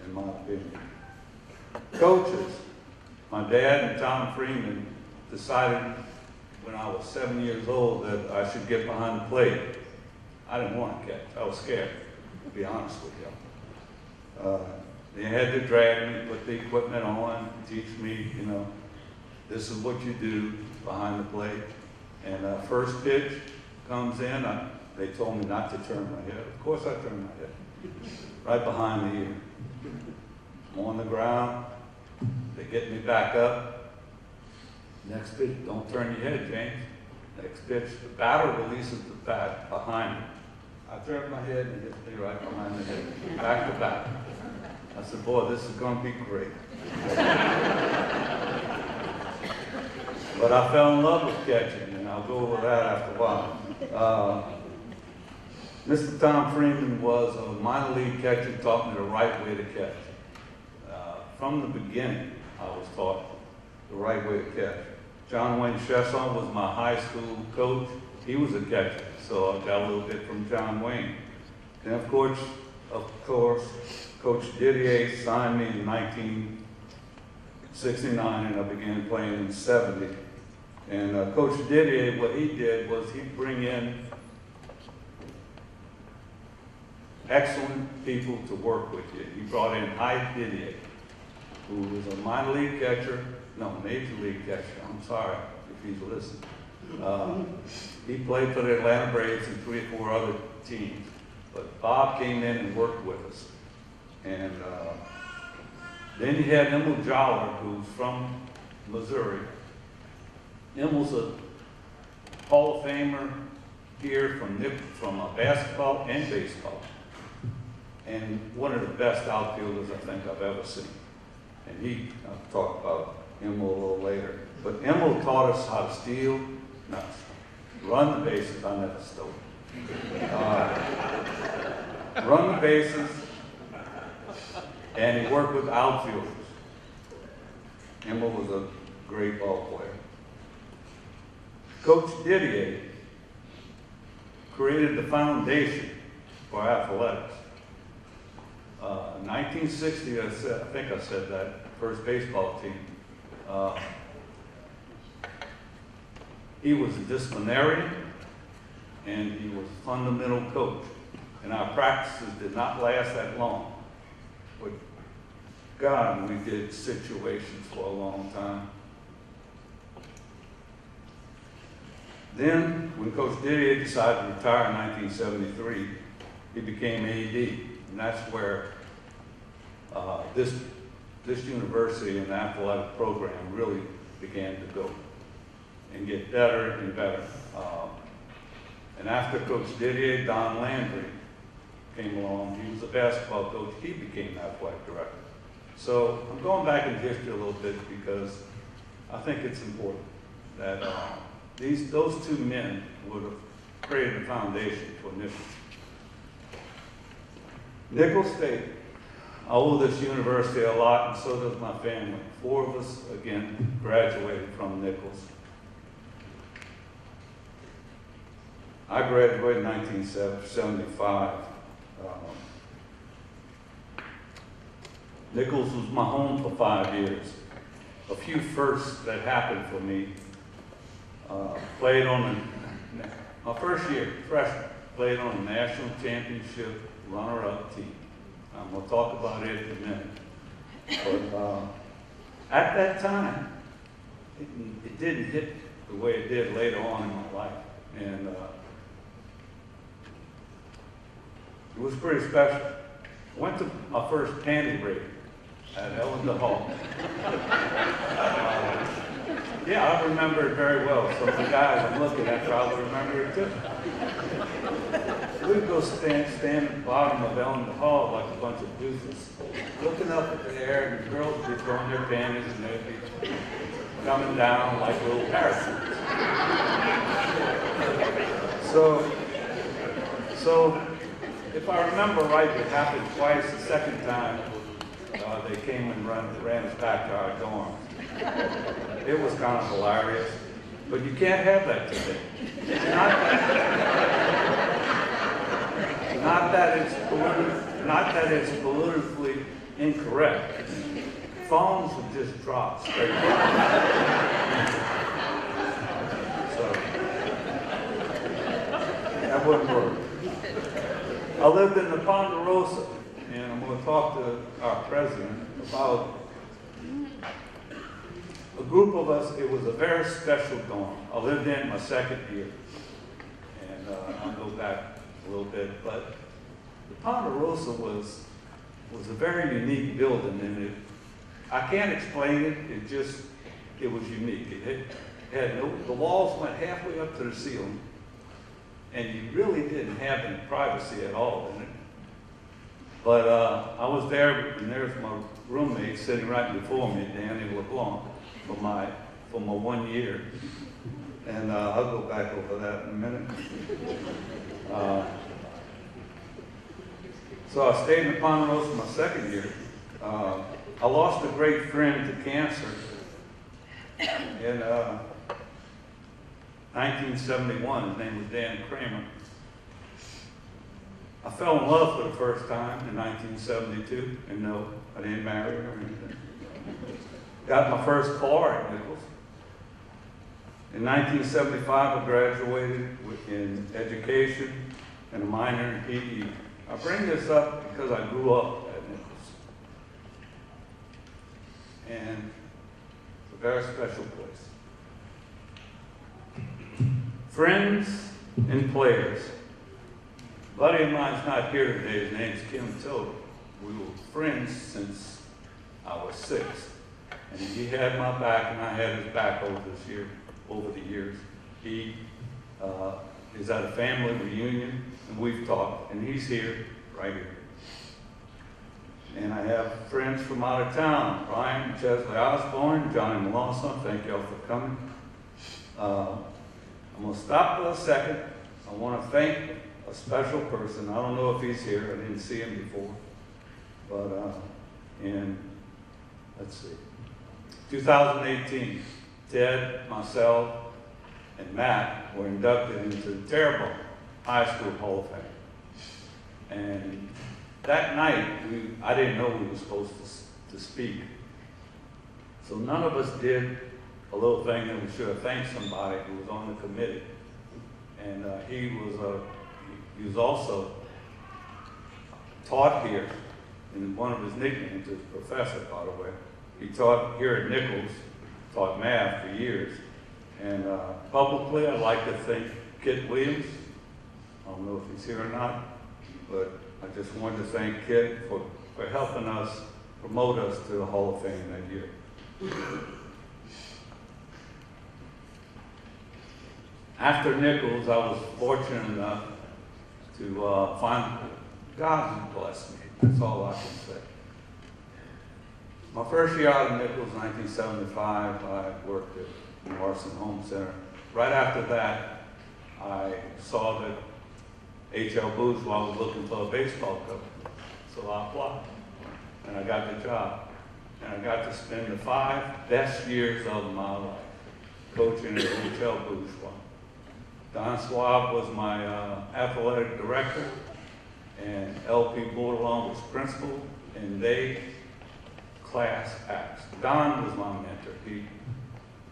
in my opinion. Coaches, my dad and Tom Freeman decided when I was 7 years old that I should get behind the plate. I didn't want to catch. I was scared, to be honest with you. They had to drag me, put the equipment on, teach me, this is what you do behind the plate. And first pitch comes in, they told me not to turn my head. Of course I turned my head, right behind the ear. I'm on the ground, they get me back up. Next pitch, don't turn your head, James. Next pitch, the batter releases the bat behind me. I turned my head and hit me right behind the head, back to back. I said, boy, this is going to be great. But I fell in love with catching, and I'll go over that after a while. Mr. Tom Freeman was a minor league catcher, taught me the right way to catch. From the beginning, I was taught the right way to catch. John Wayne Chesson was my high school coach. He was a catcher, so I got a little bit from John Wayne. And of course, Coach Coach Didier signed me in 1969, and I began playing in '70. And Coach Didier, what he did was he'd bring in excellent people to work with you. He brought in Hyde Didier, who was a minor league catcher, no, major league catcher, I'm sorry if he's listening. He played for the Atlanta Braves and 3 or 4 other teams. But Bob came in and worked with us. And then you had Emil Joller, who's from Missouri. Emil's a Hall of Famer here from basketball and baseball. And one of the best outfielders I think I've ever seen. And I'll talk about Emil a little later. But Emil taught us how to steal, run the bases. I never stole. Run the bases, and he worked with outfielders. Emil was a great ball player. Coach Didier created the foundation for athletics. In 1960, I think I said that, first baseball team. He was a disciplinarian, and he was a fundamental coach. And our practices did not last that long. But God, we did situations for a long time. Then, when Coach Didier decided to retire in 1973, he became AD. And that's where this university and the athletic program really began to go and get better and better. And after Coach Didier, Don Landry came along. He was a basketball coach. He became athletic director. So I'm going back in history a little bit because I think it's important that those 2 men would have created a foundation for Nicholls. Nicholls State. I owe this university a lot, and so does my family. 4 of us, again, graduated from Nicholls. I graduated in 1975. Nicholls was my home for 5 years. A few firsts that happened for me. Played on my first year, freshman, played on a national championship runner-up team. I'm going to talk about it in a minute. But at that time, it didn't hit the way it did later on in my life. And it was pretty special. I went to my first panty raid at Ellen Hall. Yeah, I remember it very well. Some of the guys I'm looking at probably remember it too. We'd go stand at the bottom of Ellen Hall like a bunch of doofus, looking up at the air, and the girls would be throwing their panties, and they'd be coming down like little parachutes. So if I remember right, it happened twice. The second time, they came and ran us back to our dorms. It was kind of hilarious, but you can't have that today. Not that it's politically incorrect. Phones would just drop straight down. So that wouldn't work. I lived in the Ponderosa, and I'm going to talk to our president about a group of us. It was a very special dorm. I lived in my second year, and I'll go back a little bit, but the Ponderosa was a very unique building, and I can't explain it. It was unique. The walls went halfway up to the ceiling, and you really didn't have any privacy at all in it. But I was there, and there's my roommate sitting right before me, Danny LeBlanc, for my 1 year. And I'll go back over that in a minute. So I stayed in the Ponderosa my second year. I lost a great friend to cancer in 1971. His name was Dan Kramer. I fell in love for the first time in 1972, and no, I didn't marry her or anything. Got my first car at Nicholls. In 1975, I graduated in education and a minor in PE. I bring this up because I grew up at Nicholls. And it's a very special place. Friends and players. A buddy of mine's not here today. His name's Kim Tiller. We were friends since I was 6. And he had my back and I had his back over the years. He is at a family reunion and we've talked, and he's here, right here. And I have friends from out of town, Brian and Chesley Osborne, Johnny Malonson, thank y'all for coming. I'm gonna stop for a second. I wanna thank a special person. I don't know if he's here, I didn't see him before. But, let's see. 2018, Ted, myself, and Matt were inducted into the Terrebonne High School Hall of Fame. And that night, I didn't know we were supposed to speak. So none of us did a little thing that we should have thanked somebody who was on the committee. And he was also taught here, and one of his nicknames is professor, by the way. He taught here at Nicholls, taught math for years. And publicly, I'd like to thank Kit Williams. I don't know if he's here or not, but I just wanted to thank Kit for helping us promote us to the Hall of Fame that year. After Nicholls, I was fortunate enough to find God who blessed me. That's all I can say. My first year out of Nicholls, 1975, I worked at Morrison Home Center. Right after that, I saw that H.L. Bourgeois was looking for a baseball coach. So I applied, and I got the job. And I got to spend the 5 best years of my life coaching at H.L. Bourgeois. Don Swab was my athletic director, and L.P. Bourdelon was principal, and they class acts. Don was my mentor.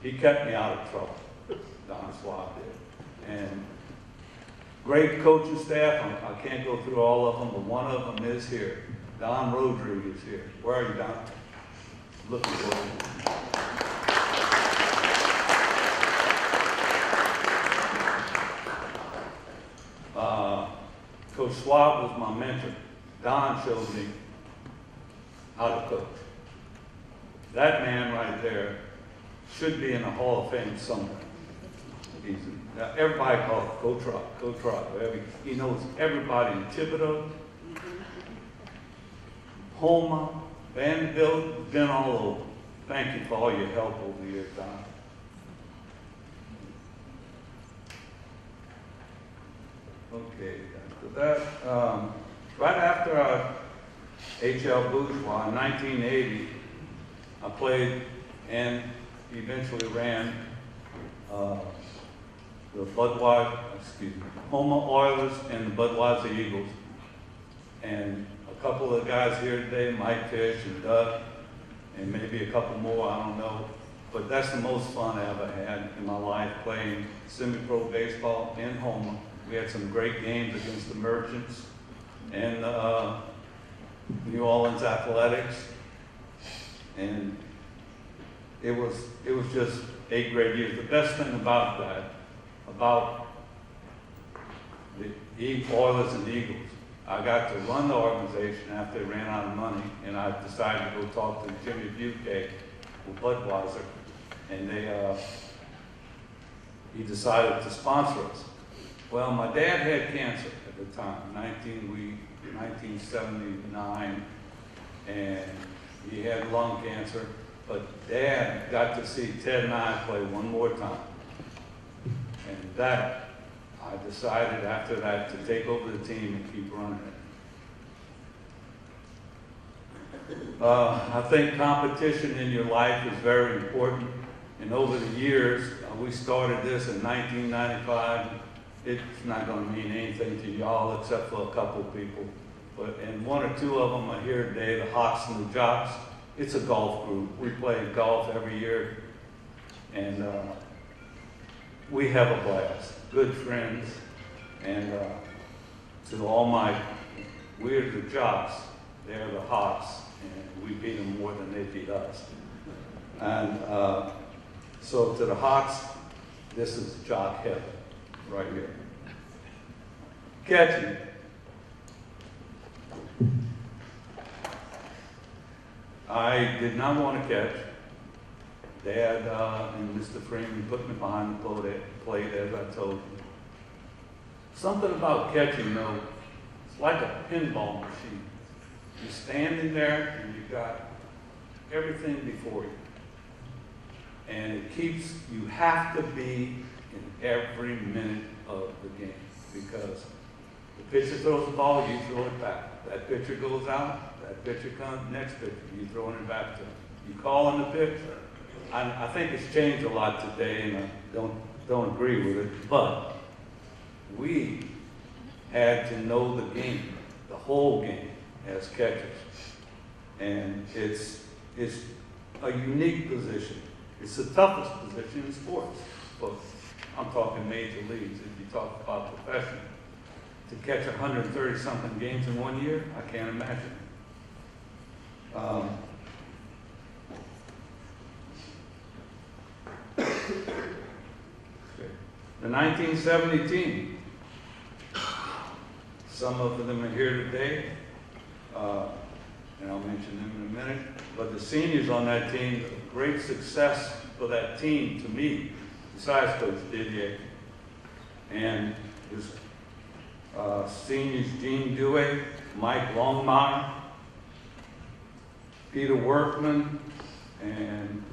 He kept me out of trouble. Don Swab did. And great coaching staff. I can't go through all of them, but one of them is here. Don Rodriguez is here. Where are you, Don? Looking for you. Coach Swab was my mentor. Don showed me how to coach. That man right there should be in the Hall of Fame somewhere. Now everybody calls it Coach Rock, Coach Rock. He knows everybody in Thibodeau, Houma, Vanderbilt, been all over. Thank you for all your help over the years, Don. Okay, after that, right after H.L. Bourgeois in 1980, I played and eventually ran the Houma Oilers and the Budweiser Eagles. And a couple of guys here today, Mike Fish and Doug, and maybe a couple more, I don't know. But that's the most fun I ever had in my life, playing semi-pro baseball in Houma. We had some great games against the Merchants and New Orleans Athletics. And it was just 8 great years. The best thing about that, about the Oilers and Eagles, I got to run the organization after they ran out of money, and I decided to go talk to Jimmy Buquet with Budweiser, and he decided to sponsor us. Well, my dad had cancer at the time, 1979, and he had lung cancer, but Dad got to see Ted and I play one more time. And that, I decided after that to take over the team and keep running it. I think competition in your life is very important. And over the years, we started this in 1995. it's not going to mean anything to y'all except for a couple of people. And one or two of them are here today, the Hawks and the Jocks. It's a golf group. We play golf every year, and we have a blast. Good friends, and to all we're the Jocks, they're the Hawks, and we beat them more than they beat us. And so to the Hawks, this is Jock heaven, right here. Catching. I did not want to catch. Dad and Mr. Freeman put me behind the plate, as I told you. Something about catching, though, it's like a pinball machine. You're standing there and you've got everything before you. And it keeps, you have to be in every minute of the game, because the pitcher throws the ball, you throw it back. That pitcher goes out, that pitcher comes, next pitcher, you throwing it back to him. You call on the pitch. I think it's changed a lot today, and I don't agree with it, but we had to know the game, the whole game, as catchers. And it's a unique position. It's the toughest position in sports, but I'm talking major leagues. If you talk about professional, to catch 130-something games in 1 year, I can't imagine. The 1970 team, some of them are here today, and I'll mention them in a minute, but the seniors on that team, a great success for that team to me, besides Coach Didier, and his seniors, Gene Dewey, Mike Longmire, Peter Workman, and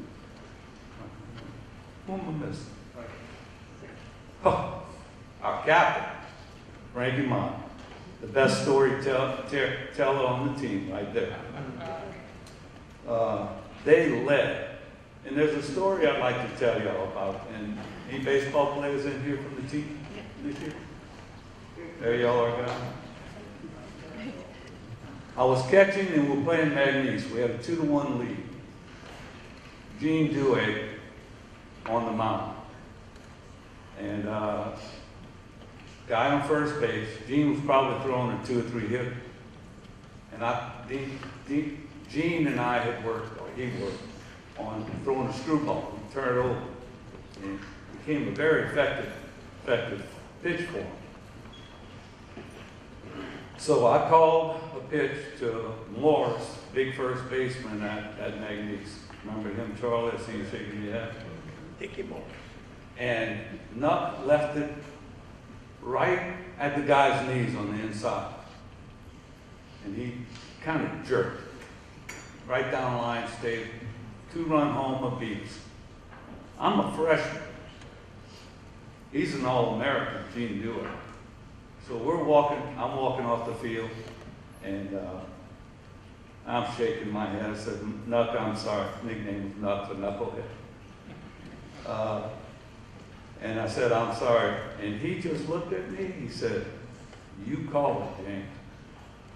who am I missing? Oh, our captain, Frankie Mott, the best storyteller on the team right there. They led. And there's a story I'd like to tell y'all about. And any baseball players in here from the team this year? There y'all are, guys. I was catching and we're playing Magnesia. We had a 2-1 lead. Gene Dewey on the mound. And guy on first base, Gene was probably throwing a 2 or 3 hitter. And Gene and I had worked, or he worked, on throwing a screwball and turn it over. And it became a very effective pitch for him. So I called a pitch to Morris, big first baseman at Magnesia. Remember him, Charlie? I see you shaking your head. Dickie Morris. And Nuck left it right at the guy's knees on the inside. And he kind of jerked right down the line, stayed 2-run home apiece. I'm a freshman. He's an All-American, Gene Dewey. So I'm walking off the field, and I'm shaking my head. I said, Nuck, I'm sorry. Nickname was Nuck, the knucklehead. And I said, I'm sorry. And he just looked at me. He said, you call it, James.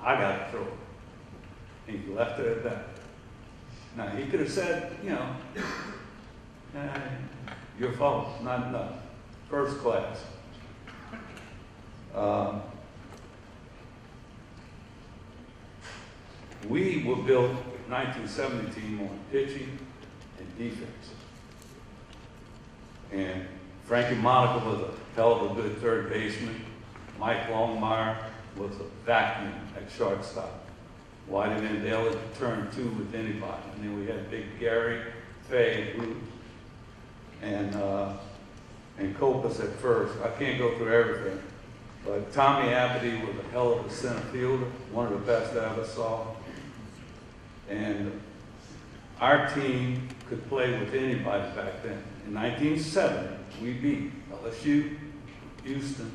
I got to throw it. And he left it at that. Now, he could have said, your fault, not enough. First class. We were built, 1970 team, on pitching and defense. And Frankie Monica was a hell of a good third baseman. Mike Longmire was a vacuum at shortstop. Whitey Mandela could turn 2 with anybody. And then we had Big Gary, Fay, and Copas at first. I can't go through everything. But Tommy Abity was a hell of a center fielder, one of the best I ever saw. And our team could play with anybody back then. In 1970, we beat LSU, Houston,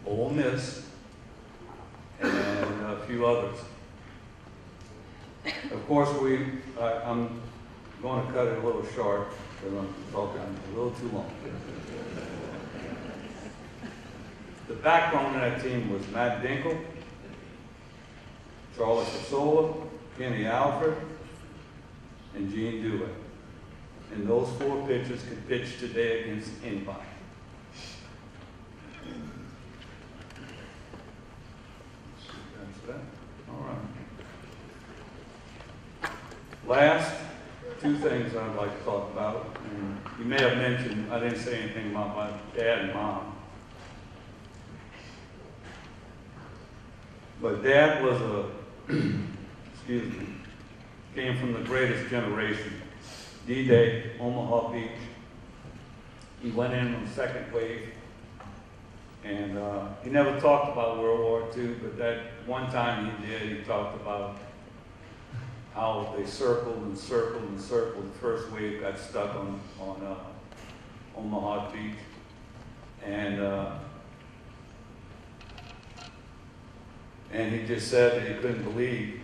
Ole Miss, and a few others. Of course, I'm going to cut it a little short because I'm talking a little too long. The backbone of that team was Matt Dinkle, Charlie Fasola, Kenny Alford, and Gene Dewey. And those 4 pitchers could pitch today against anybody. That's that. All right. Last 2 things I'd like to talk about. And you may have mentioned, I didn't say anything about my dad and mom. But Dad was excuse me, came from the greatest generation. D-Day, Omaha Beach. He went in on the second wave, and he never talked about World War II, but that one time he did, he talked about how they circled and circled and circled. The first wave got stuck on Omaha Beach, and he just said that he couldn't believe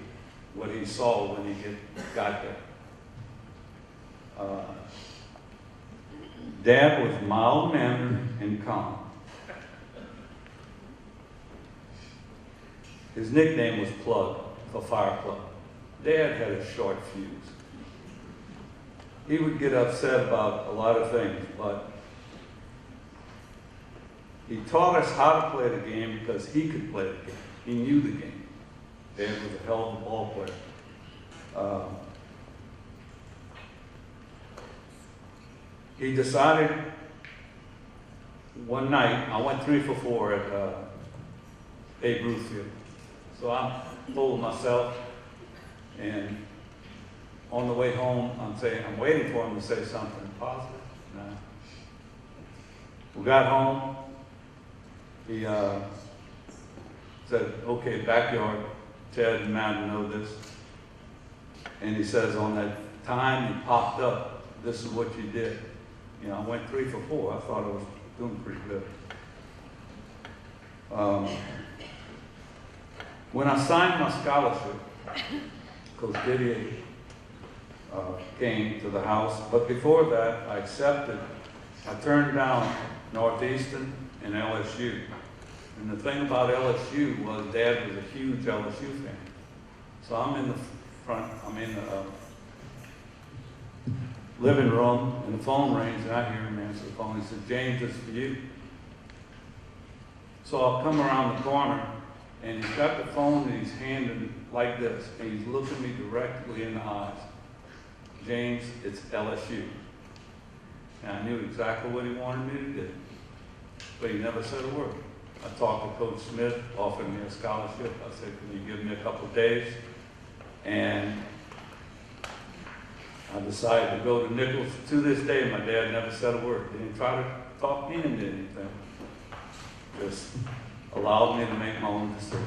what he saw when he got there. Dad was mild-mannered and calm. His nickname was Plug, for Fire Plug. Dad had a short fuse. He would get upset about a lot of things, but he taught us how to play the game because he could play the game. He knew the game. Dad was a hell of a ball player. He decided one night, I went 3 for 4 at Babe Ruth Field. So I'm full of myself, and on the way home, I'm waiting for him to say something positive. No. We got home, he said, okay, backyard, Ted and Matt know this. And he says, on that time you popped up, this is what you did. You know, I went 3 for 4. I thought I was doing pretty good. When I signed my scholarship, Coach Didier came to the house. But before that, I turned down Northeastern and LSU. And the thing about LSU was Dad was a huge LSU fan. So I'm in the living room, and the phone rings, and I hear him answer the phone. He said, James, it's for you. So I'll come around the corner, and he's got the phone in his hand and like this, and he's looking me directly in the eyes. James, it's LSU. And I knew exactly what he wanted me to do, but he never said a word. I talked to Coach Smith, offered me a scholarship. I said, can you give me a couple of days? And I decided to go to Nicholls. To this day, my dad never said a word. He didn't try to talk me into anything. Just allowed me to make my own decision.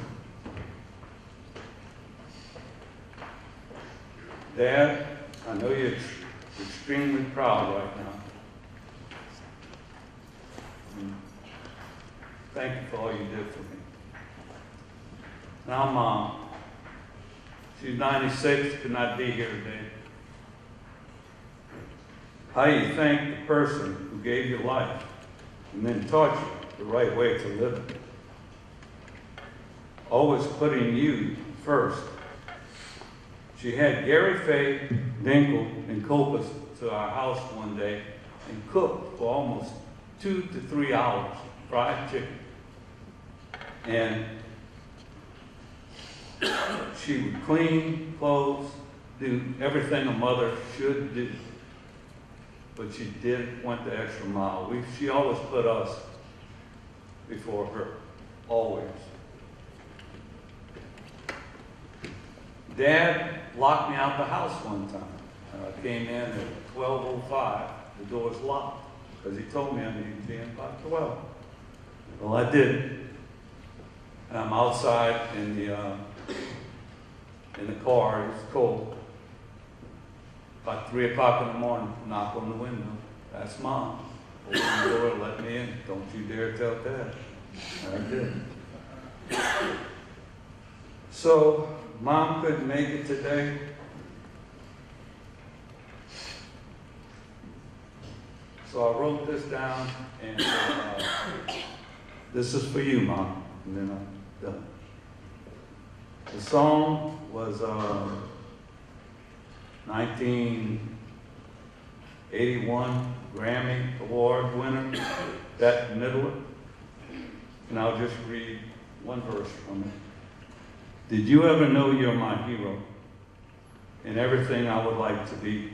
Dad, I know you're extremely proud right now. Thank you for all you did for me. Now, Mom, she's 96, could not be here today. How do you thank the person who gave you life and then taught you the right way to live it? Always putting you first. She had Gary Fay, Dinkle, and Copas to our house one day and cooked for almost 2 to 3 hours fried chicken. And she would clean clothes, do everything a mother should do. But she went the extra mile. She always put us before her, always. Dad locked me out the house one time. I came in at 12:05. The door's locked because he told me I needed to be in by 12. Well, I did. And I'm outside in the car. It's cold. About 3 o'clock in the morning, knock on the window. That's Mom. Open the door, let me in. Don't you dare tell Dad. And I did. So, Mom couldn't make it today. So I wrote this down, and This is for you, Mom, and then I'm done. The song was 1981 Grammy Award winner, Bette Midler. And I'll just read one verse from it. Did you ever know you're my hero and everything I would like to be?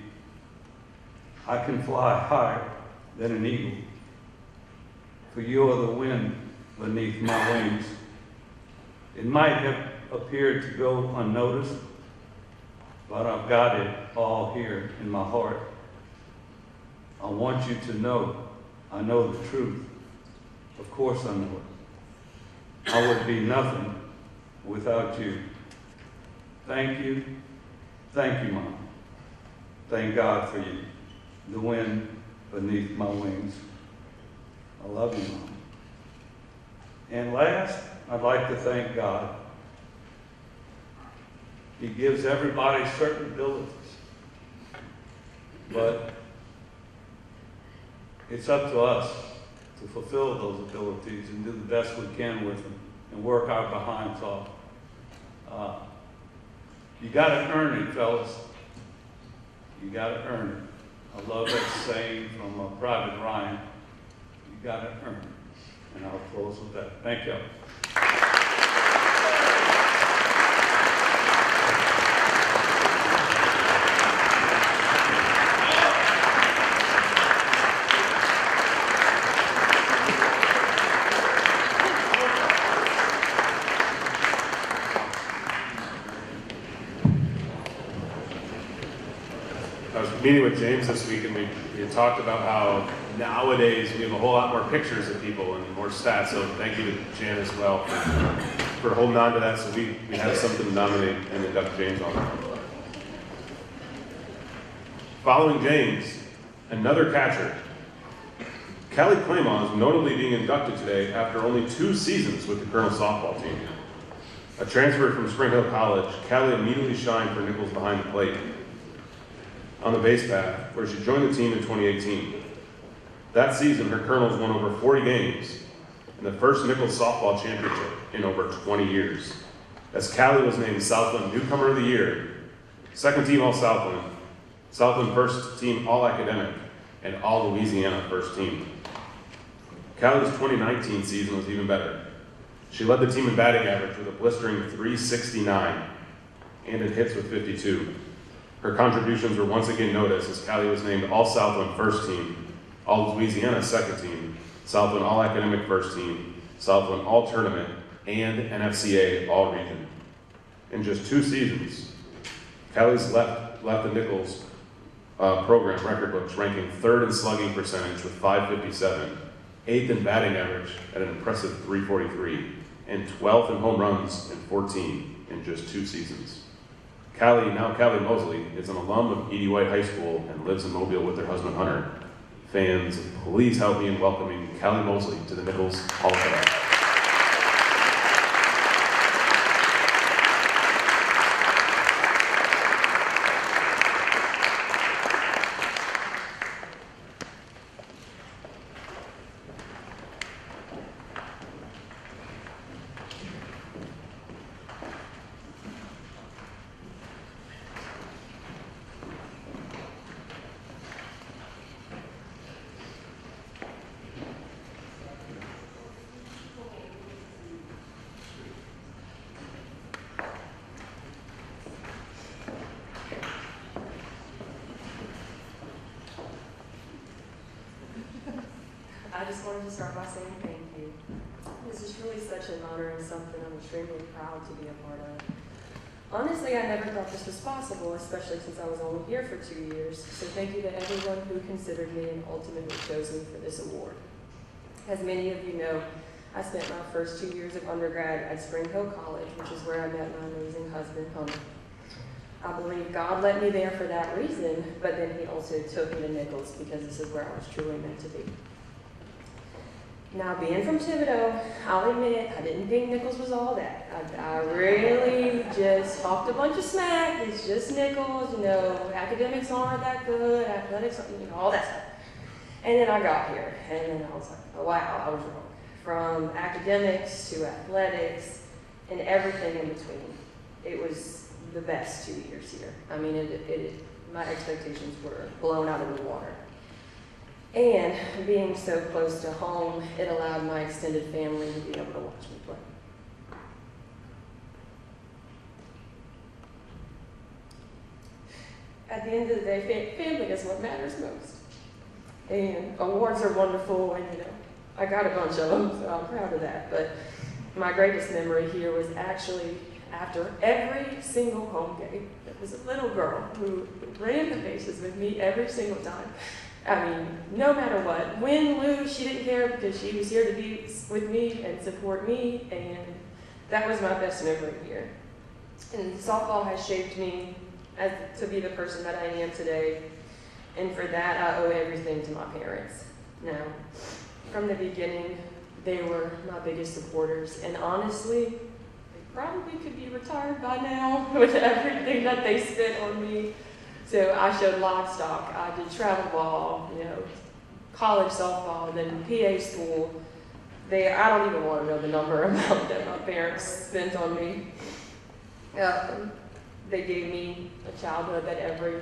I can fly higher than an eagle, for you are the wind beneath my wings. It might have appeared to go unnoticed, but I've got it all here in my heart. I want you to know I know the truth. Of course I know it. I would be nothing without you. Thank you, Mom. Thank God for you, the wind beneath my wings. I love you, Mom. And last, I'd like to thank God. He gives everybody certain abilities, but it's up to us to fulfill those abilities and do the best we can with them and work our behinds off. You got to earn it, fellas. You got to earn it. I love that saying from Private Ryan. You got to earn it. And I'll close with that. Thank you. I was meeting with James this week, and we had talked about how nowadays we have a whole lot more pictures of people and more stats. So thank you to Jan as well for holding on to that, so we have something to nominate and induct James on. Following James, another catcher. Callie Claymont is notably being inducted today after only 2 seasons with the Colonel softball team. A transfer from Spring Hill College, Callie immediately shined for Nicholls behind the plate on the base path, where she joined the team in 2018. That season, her Colonels won over 40 games and the first Nicholls softball championship in over 20 years, as Callie was named Southland Newcomer of the Year, second team All-Southland, Southland first team All-Academic, and All-Louisiana first team. Callie's 2019 season was even better. She led the team in batting average with a blistering .369 and in hits with 52. Her contributions were once again noticed, as Callie was named All-Southland first team, All-Louisiana second team, Southland All-Academic first team, Southland All-Tournament, and NFCA All-Region. In just 2 seasons, Callie's left the Nicholls program record books, ranking 3rd in slugging percentage with .557, 8th in batting average at an impressive .343, and 12th in home runs in 14 in just 2 seasons. Callie Mosley, is an alum of E.D. White High School and lives in Mobile with her husband Hunter. Fans, please help me in welcoming Callie Mosley to the Nicholls Hall of Fame. I just wanted to start by saying thank you. This is really such an honor and something I'm extremely proud to be a part of. Honestly, I never thought this was possible, especially since I was only here for 2 years. So thank you to everyone who considered me and ultimately chose me for this award. As many of you know, I spent my first 2 years of undergrad at Spring Hill College, which is where I met my amazing husband, Hunter. I believe God let me there for that reason, but then he also took me to Nicholls because this is where I was truly meant to be. Now, being from Thibodeau, I'll admit, I didn't think Nicholls was all that. I really just talked a bunch of smack. It's just Nicholls, you know, academics aren't that good, athletics, you know, all that stuff. And then I got here, and then I was like, oh wow, I was wrong. from academics to athletics and everything in between. It was the best 2 years here. I mean, my expectations were blown out of the water. And being so close to home, it allowed my extended family to be able to watch me play. At the end of the day, family is what matters most. And awards are wonderful, and I got a bunch of them, so I'm proud of that. But my greatest memory here was actually after every single home game. There was a little girl who ran the bases with me every single time. I mean, no matter what, win, lose, she didn't care because she was here to be with me and support me, and that was my best memory here. And softball has shaped me to be the person that I am today, and for that I owe everything to my parents. Now, from the beginning, they were my biggest supporters, and honestly, they probably could be retired by now with everything that they spent on me. So I showed livestock, I did travel ball, college softball, then PA school. I don't even want to know the amount that my parents spent on me. They gave me a childhood that every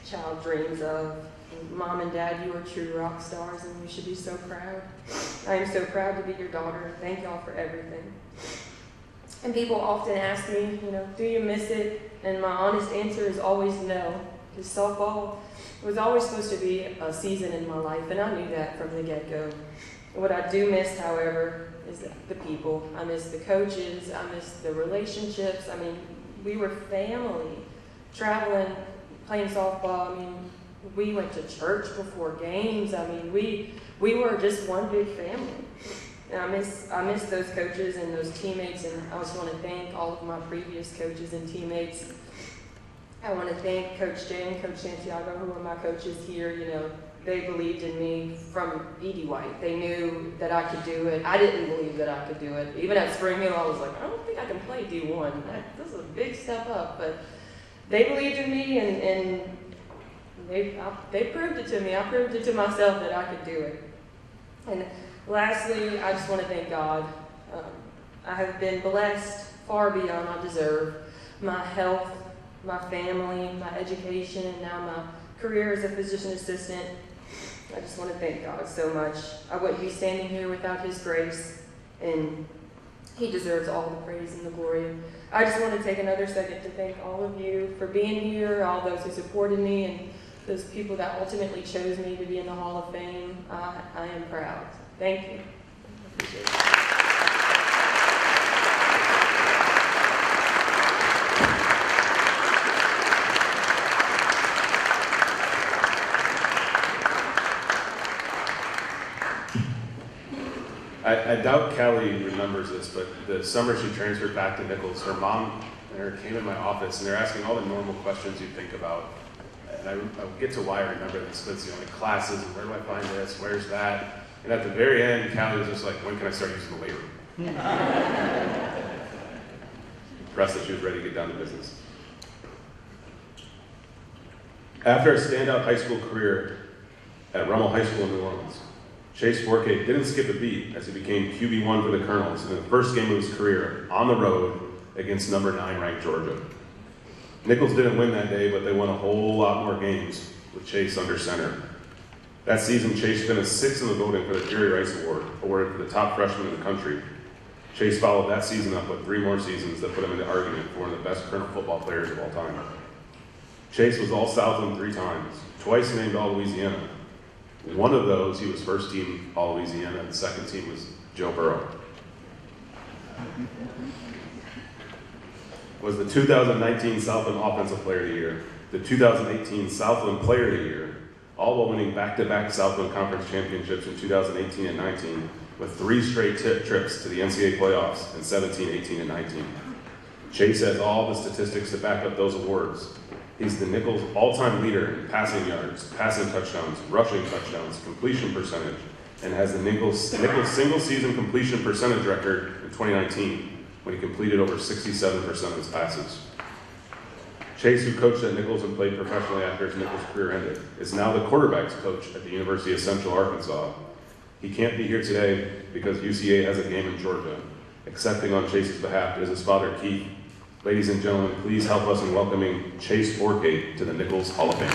child dreams of. Mom and Dad, you are true rock stars, and you should be so proud. I am so proud to be your daughter. Thank y'all for everything. And people often ask me, do you miss it? And my honest answer is always no. Because softball was always supposed to be a season in my life, and I knew that from the get-go. What I do miss, however, is the people. I miss the coaches. I miss the relationships. I mean, we were family, traveling, playing softball. I mean, we went to church before games. I mean, we were just one big family. And I miss those coaches and those teammates, and I just want to thank all of my previous coaches and teammates. I want to thank Coach Jay and Coach Santiago, who are my coaches here. They believed in me from Edie White. They knew that I could do it. I didn't believe that I could do it. Even at Spring Hill, I was like, I don't think I can play D1. This is a big step up. But they believed in me, and they proved it to me. I proved it to myself that I could do it. And lastly, I just want to thank God. I have been blessed far beyond I deserve. My health, my family, my education, and now my career as a physician assistant. I just want to thank God so much. I wouldn't be standing here without His grace, and He deserves all the praise and the glory. I just want to take another second to thank all of you for being here, all those who supported me, and those people that ultimately chose me to be in the Hall of Fame. I am proud. Thank you. I appreciate it. I doubt Kelly remembers this, but the summer she transferred back to Nicholls, her mom and her came in my office, and they're asking all the normal questions you think about. And I'll get to why I remember this, but it's classes, and where do I find this, where's that? And at the very end, Callie was just like, when can I start using the weight room? Impressed that she was ready to get down to business. After a standout high school career at Rummel High School in New Orleans, Chase Forkade didn't skip a beat as he became QB1 for the Colonels in the first game of his career on the road against number 9 ranked Georgia. Nicholls didn't win that day, but they won a whole lot more games with Chase under center. That season, Chase finished 6th in the voting for the Jerry Rice Award, awarded for the top freshman in the country. Chase followed that season up with 3 more seasons that put him in the argument for one of the best Colonel football players of all time. Chase was All-Southland 3 times, twice named All-Louisiana. One of those, he was first team All-Louisiana, and the second team was Joe Burrow. Was the 2019 Southland Offensive Player of the Year, the 2018 Southland Player of the Year, all while winning back-to-back Southland Conference championships in 2018 and 19, with 3 straight trips to the NCAA playoffs in 17, 18, and 19. Chase has all the statistics to back up those awards. He's the Nicholls all-time leader in passing yards, passing touchdowns, rushing touchdowns, completion percentage, and has the Nicholls single-season completion percentage record in 2019, when he completed over 67% of his passes. Chase, who coached at Nicholls and played professionally after his Nicholls career ended, is now the quarterback's coach at the University of Central Arkansas. He can't be here today because UCA has a game in Georgia. Accepting on Chase's behalf is his father, Keith. Ladies and gentlemen, please help us in welcoming Chase Forgate to the Nicholls Hall of Fame.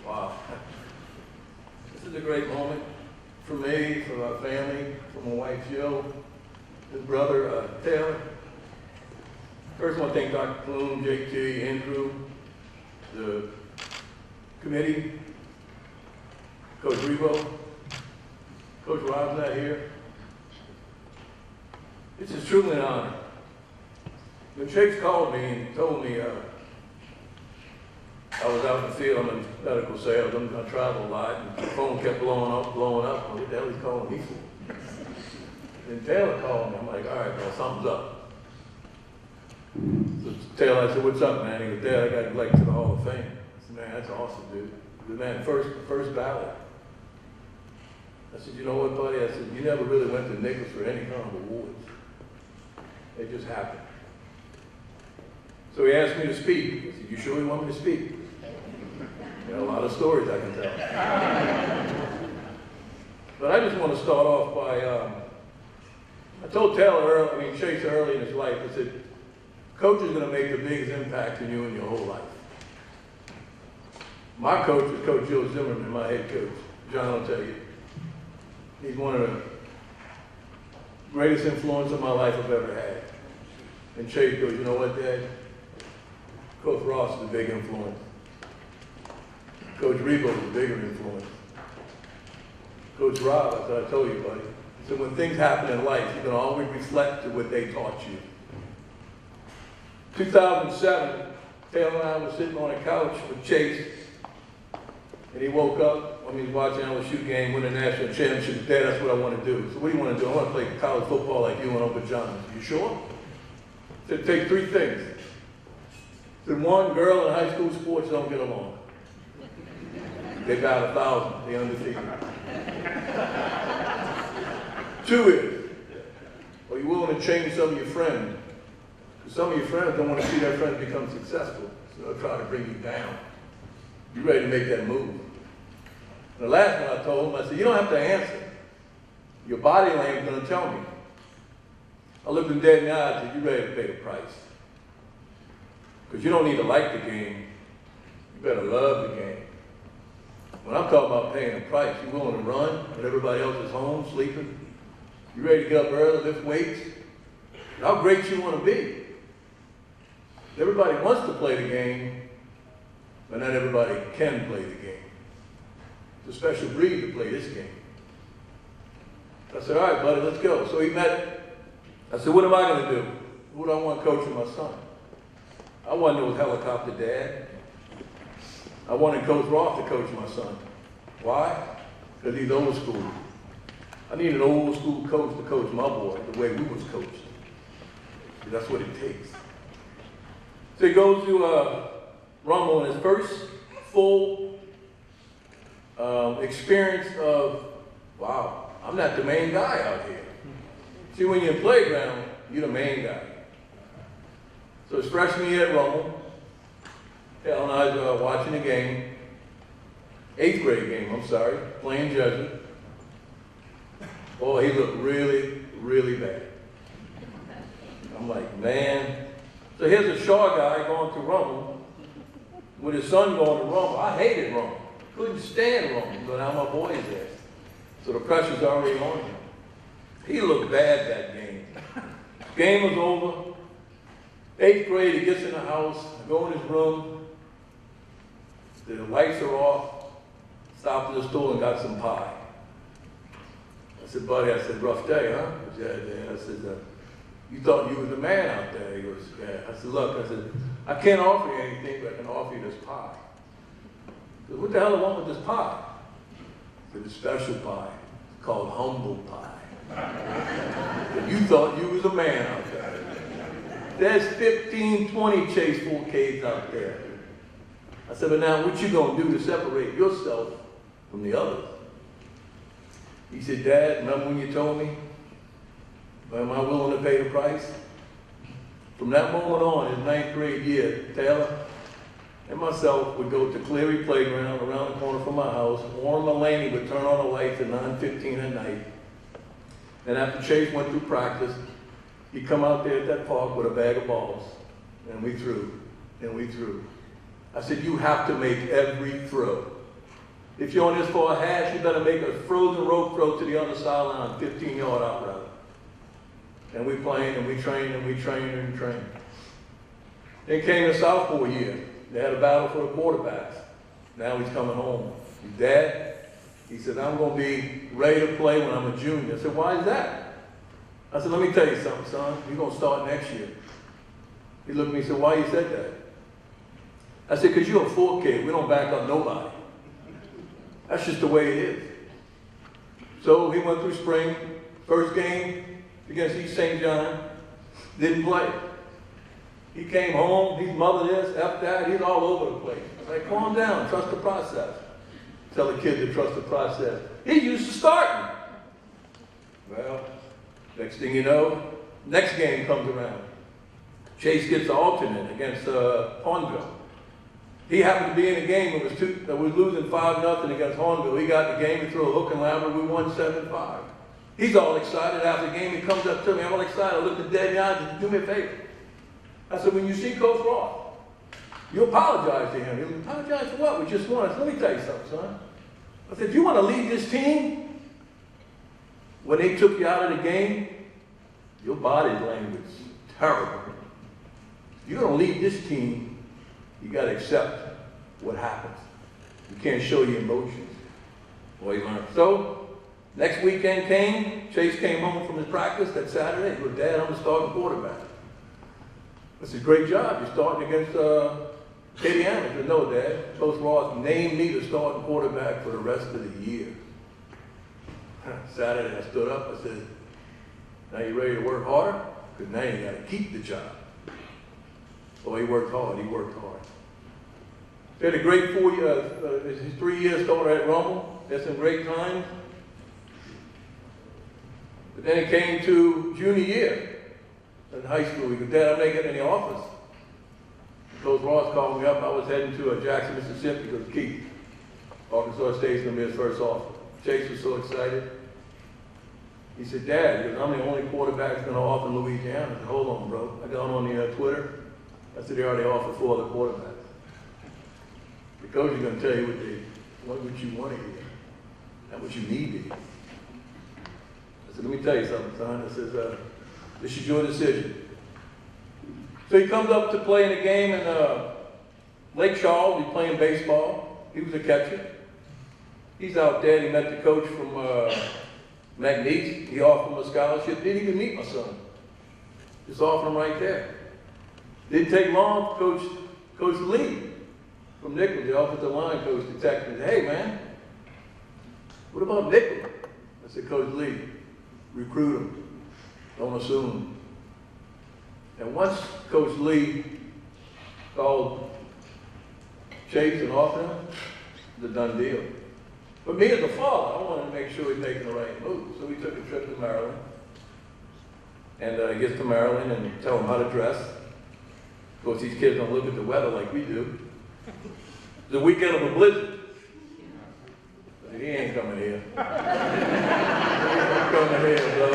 Wow. This is a great moment for me, for my family, for my wife Jill, his brother Taylor. First, I want to thank Dr. Plume, JT, Andrew, the committee, Coach Rebo, Coach Rob's not here. This is truly an honor. When Chase called me and told me I was out in the field, I'm in medical sales, I travel a lot, and the phone kept blowing up. What the hell is he calling me for? Then Taylor called me, I'm like, all right, man, something's up. So Taylor, I said, what's up, man? He goes, Dad, I got elected to the Hall of Fame. I said, man, that's awesome, dude. He said, man, first ballot. I said, you know what, buddy? I said, you never really went to Nicholls for any kind of awards. They just happened. So he asked me to speak. I said, you sure you want me to speak? Got a lot of stories I can tell. But I just want to start off by, I told Chase early in his life, I said, coach is going to make the biggest impact on you in your whole life. My coach is Coach Joe Zimmerman, my head coach. John will tell you. He's one of the greatest influences of my life I've ever had. And Chase goes, you know what, Dad? Coach Ross is a big influence. Coach Rebo is a bigger influence. Coach Rob, I thought I told you, buddy. So when things happen in life, you're going to always reflect to what they taught you. 2007, Taylor and I were sitting on a couch with Chase, and he woke up when he was watching LSU game, win a national championship. Dad, that's what I want to do. So what do you want to do? I want to play college football like you in open pajamas. You sure? I said, take three things. I said, one, girl in high school sports don't get along. They got 1,000, they undefeated. Two is, are you willing to change some of your friends? Because some of your friends don't want to see their friends become successful, so they'll try to bring you down. You ready to make that move? And the last one I told him, I said, you don't have to answer. Your body language is going to tell me. I looked him dead in the eye and said, you ready to pay the price? Because you don't need to like the game. You better love the game. When I'm talking about paying the price, you willing to run when everybody else is home, sleeping? You ready to get up early, lift weights? How great you want to be. Everybody wants to play the game, but not everybody can play the game. It's a special breed to play this game. I said, all right, buddy, let's go. So he met. I said, what am I going to do? What do I want coaching my son? I wanted to know helicopter dad. I wanted Coach Roth to coach my son. Why? Because he's old school. I need an old school coach to coach my boy the way we was coached. That's what it takes. So he goes to Rumble in his first full experience of, wow, I'm not the main guy out here. See, when you're in playground, you're the main guy. So his freshman year at Rumble, Hal and I was watching a game, 8th grade game, I'm sorry, playing Jesuit. Oh, he looked really, really bad. I'm like, man. So here's a short guy going to Rumble with his son going to Rumble. I hated Rumble. Couldn't stand Rumble, but now my boy's there. So the pressure's already on him. He looked bad that game. Game was over. 8th grade, he gets in the house, I go in his room. The lights are off. Stopped at the store and got some pie. I said, buddy, I said, rough day, huh? Yeah, Dad. I said, you thought you was the man out there. He goes, yeah. I said, look, I said, I can't offer you anything, but I can offer you this pie. He goes, what the hell do I want with this pie? I said, it's special pie. It's called humble pie. You thought you was a man out there. There's 15, 20 Chase full kids out there. I said, but now what you gonna do to separate yourself from the others? He said, Dad, remember when you told me, am I willing to pay the price? From that moment on, his 9th grade year, Taylor and myself would go to Cleary Playground around the corner from my house. Warren Mulaney would turn on the lights at 9:15 at night. And after Chase went through practice, he'd come out there at that park with a bag of balls. And we threw, and we threw. I said, you have to make every throw. If you're on this for a hash, you better make a frozen rope throw to the other sideline, 15-yard out route. And we played, and we trained, and we trained, and we trained. Then came the sophomore year. They had a battle for the quarterbacks. Now he's coming home. His dad, he said, I'm going to be ready to play when I'm a junior. I said, why is that? I said, let me tell you something, son. You're going to start next year. He looked at me and said, why you said that? I said, because you're a 4 kid. We don't back up nobody. That's just the way it is. So he went through spring. First game against East St. John. Didn't play. He came home, he's mother this, F that, he's all over the place. I was like, calm down, trust the process. Tell the kid to trust the process. He used to starting. Well, next thing you know, next game comes around. Chase gets the alternate against Hornville. He happened to be in the game, it was losing 5-0 against Hornville. He got the game, he threw a hook and ladder, we won 7-5. He's all excited after the game, he comes up to me, I'm all excited, I looked at Dad in the eyes and said, do me a favor. I said, when you see Coach Ross, you apologize to him. He said, apologize for what? We just won. I said, let me tell you something, son. I said, if you want to lead this team, when they took you out of the game, your body language, terrible. If you're going to lead this team, you got to accept what happens. You can't show your emotions. Boy, he learned. So, next weekend came, Chase came home from his practice that Saturday. He goes, Dad, I'm the starting quarterback. I said, great job. You're starting against Katie Allen. I said, no, Dad. Coach Ross named me the starting quarterback for the rest of the year. Saturday, I stood up. I said, now you ready to work harder? Because now you got to keep the job. Oh, he worked hard. He worked hard. He had a great his 3 years started at Rummel. Had some great times. But then it came to junior year. In high school, he goes, Dad, I'm not getting in the office. Coach Ross called me up. I was heading to Jackson, Mississippi, because Keith, Arkansas State's going to be his first offer. Chase was so excited. He said, Dad, he goes, I'm the only quarterback that's going to offer Louisiana. I said, hold on, bro. I got on the Twitter. I said, they already offered 4 other quarterbacks. The coach is going to tell you what you want to hear, not what you need to hear. I said, let me tell you something, son. I says, this is your decision. So he comes up to play in a game in Lake Charles. He's playing baseball. He was a catcher. He's out there. He met the coach from McNeese. He offered him a scholarship. Didn't even meet my son. Just offered him right there. Didn't take long. Coach Lee from Nicholls, the offensive line coach, to text me. Hey, man, what about Nicholls? I said, Coach Lee, recruit him. Don't assume. And once Coach Lee called Chase and offered him, it's a done deal. But me as a father, I wanted to make sure he's making the right move. So we took a trip to Maryland. And he gets to Maryland and tell him how to dress. Of course, these kids don't look at the weather like we do. It's the weekend of a blizzard. I said, he ain't coming here. He ain't coming here, bro.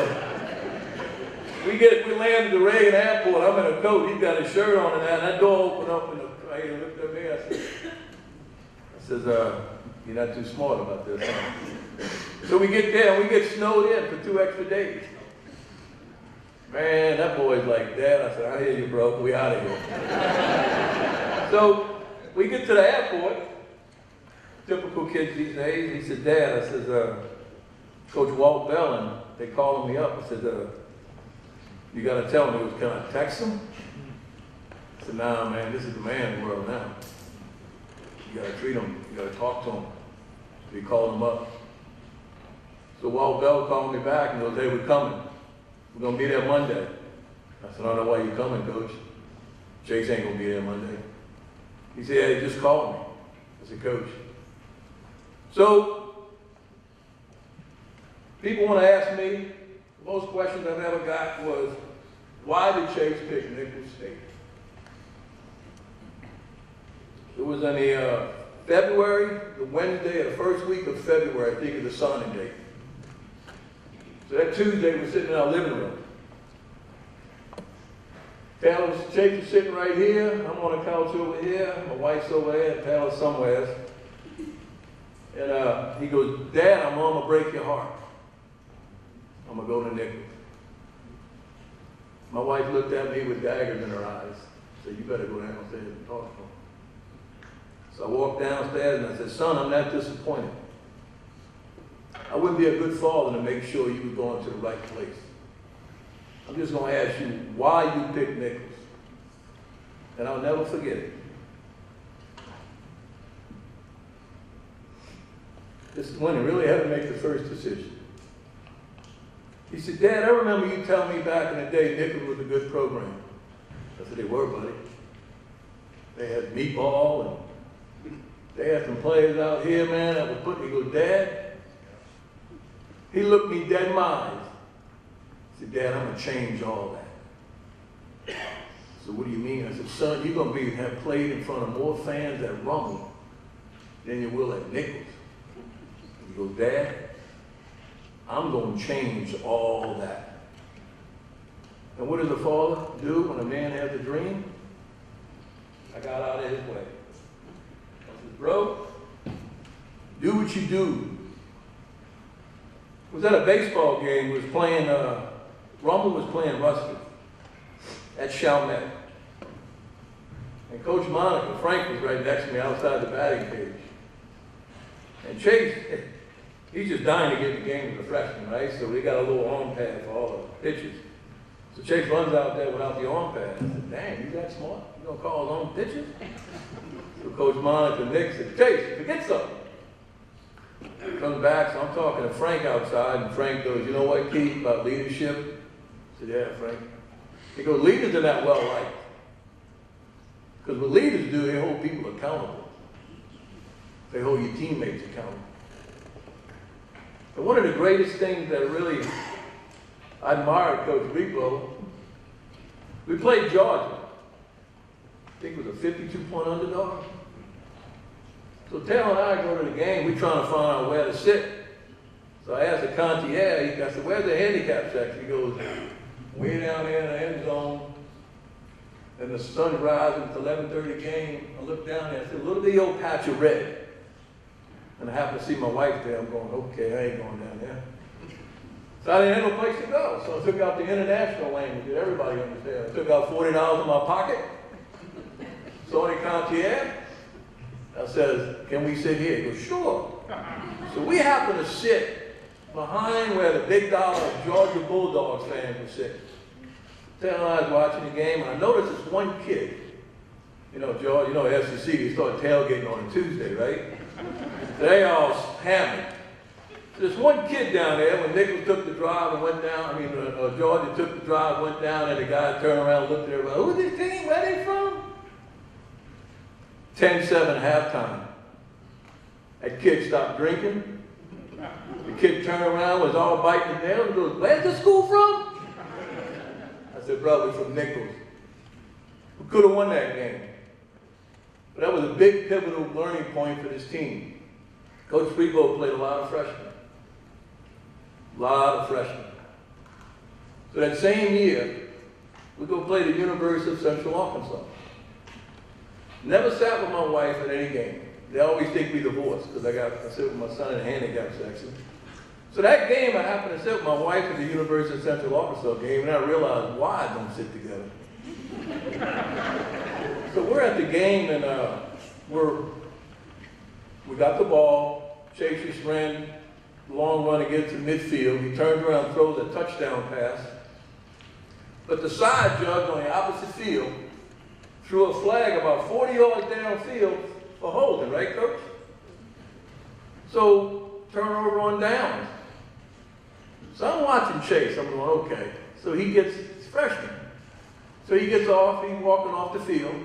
We land at the Reagan Airport. I'm in a coat. He's got his shirt on and that door opened up and he looked at me. I says, you're not too smart about this, huh? So we get there and we get snowed in for 2 extra days. Man, that boy's like, Dad. I said, I hear you, bro. We out of here. So we get to the airport. Typical kids these days. He said, Dad, I says, Coach Walt Bell, and they calling me up. I said, you got to tell him. Can I text him? I said, nah, man, this is the man's world now. You got to treat him. You got to talk to him. So he called him up. So Walt Bell called me back and goes, hey, we're coming. We're gonna be there Monday. I said, I don't know why you're coming, Coach. Chase ain't gonna be there Monday. He said, hey, just call me. I said, Coach. So, people want to ask me, the most questions I've ever got was, why did Chase pick Nicholls State? It was on the February, the Wednesday of the first week of February, I think is the signing date. So that Tuesday, we're sitting in our living room. Chase is sitting right here. I'm on a couch over here. My wife's over there, and Taylor's somewhere. And he goes, Dad, I'm gonna break your heart. I'm gonna go to Nicholls. My wife looked at me with daggers in her eyes. Said, you better go downstairs and talk to him. So I walked downstairs and I said, son, I'm not disappointed. I wouldn't be a good father to make sure you were going to the right place. I'm just going to ask you why you picked Nicholls. And I'll never forget it. This is when he really had to make the first decision. He said, Dad, I remember you telling me back in the day Nicholls was a good program. I said, they were, buddy. They had meatball and they had some players out here, man, that was putting, he goes, Dad, he looked me dead in my eyes. He said, Dad, I'm going to change all that. So what do you mean? I said, son, you're going to have played in front of more fans at Rummel than you will at Nicholls. He goes, Dad, I'm going to change all that. And what does a father do when a man has a dream? I got out of his way. I said, bro, do what you do. I was at a baseball game, was playing, Rummel was playing Ruskin at Chalmette. And Coach Monica, Frank was right next to me outside the batting cage. And Chase, he's just dying to get in the game as a freshman, right? So we got a little arm pad for all the pitches. So Chase runs out there without the arm pad. I said, dang, you that smart? You gonna call his own pitches? So Coach Monica and Nick said, Chase, forget something. He comes back, so I'm talking to Frank outside, and Frank goes, you know what, Keith, about leadership? I said, yeah, Frank. He goes, leaders are not well liked. Because what leaders do, they hold people accountable. They hold your teammates accountable. And one of the greatest things that really I admired Coach Repo, we played Georgia. I think it was a 52-point underdog. So Taylor and I go to the game, we're trying to find out where to sit. So I asked the concierge, I said, where's the handicap section? He goes, way down there in the end zone. And the sun rises, it's 11:30 game. I look down there, I said, a little bitty old patch of red. And I happen to see my wife there. I'm going, okay, I ain't going down there. So I didn't have no place to go. So I took out the international language that everybody understands. I took out $40 in my pocket. Saw the concierge. I says, can we sit here? He goes, sure. So we happen to sit behind where the big dollar Georgia Bulldogs fans would sit. Taylor and I was watching the game, and I noticed this one kid. You know, George, you know, SEC, they started tailgating on a Tuesday, right? They all hammered. So this one kid down there, when Nicholls took the drive and went down, Georgia took the drive, went down, and the guy turned around and looked at everybody, who's this team? Where they from? 10-7 halftime. That kid stopped drinking. The kid turned around, was all biting his nails, and goes, where's the school from? I said, brother, we're from Nicholls. We could have won that game. But that was a big pivotal learning point for this team. Coach Freebo played a lot of freshmen. A lot of freshmen. So that same year, we go play the University of Central Arkansas. Never sat with my wife at any game. They always think we divorced because I sit with my son in the handicap section. So that game, I happened to sit with my wife at the University of Central Arkansas game, and I realized why I don't sit together. So we're at the game, and we got the ball. Chase just ran long run against the midfield. He turns around, throws a touchdown pass. But the side judge on the opposite field threw a flag about 40 yards downfield for holding, right, Coach? So turnover on downs. So I'm watching Chase. I'm going, okay. So he's freshman. So he gets off, he's walking off the field.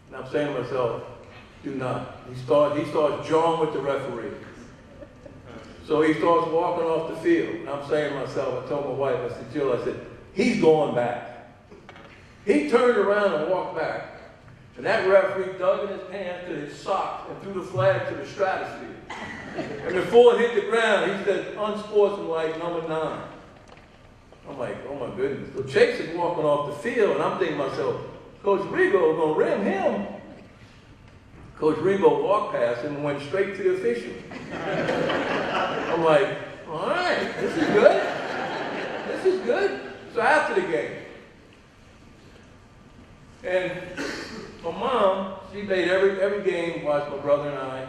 And I'm saying to myself, do not. He starts jawing with the referee. So he starts walking off the field. And I'm saying to myself, I told my wife, I said, Jill, I said, he's going back. He turned around and walked back. And that referee dug in his pants to his socks and threw the flag to the stratosphere. And before it hit the ground, he said, unsportsmanlike number 9. I'm like, oh my goodness. So Chase is walking off the field, and I'm thinking to myself, Coach Rebo is going to rim him. Coach Rebo walked past him and went straight to the official. I'm like, all right, this is good. This is good. So after the game, and my mom, she made every game, watched my brother and I,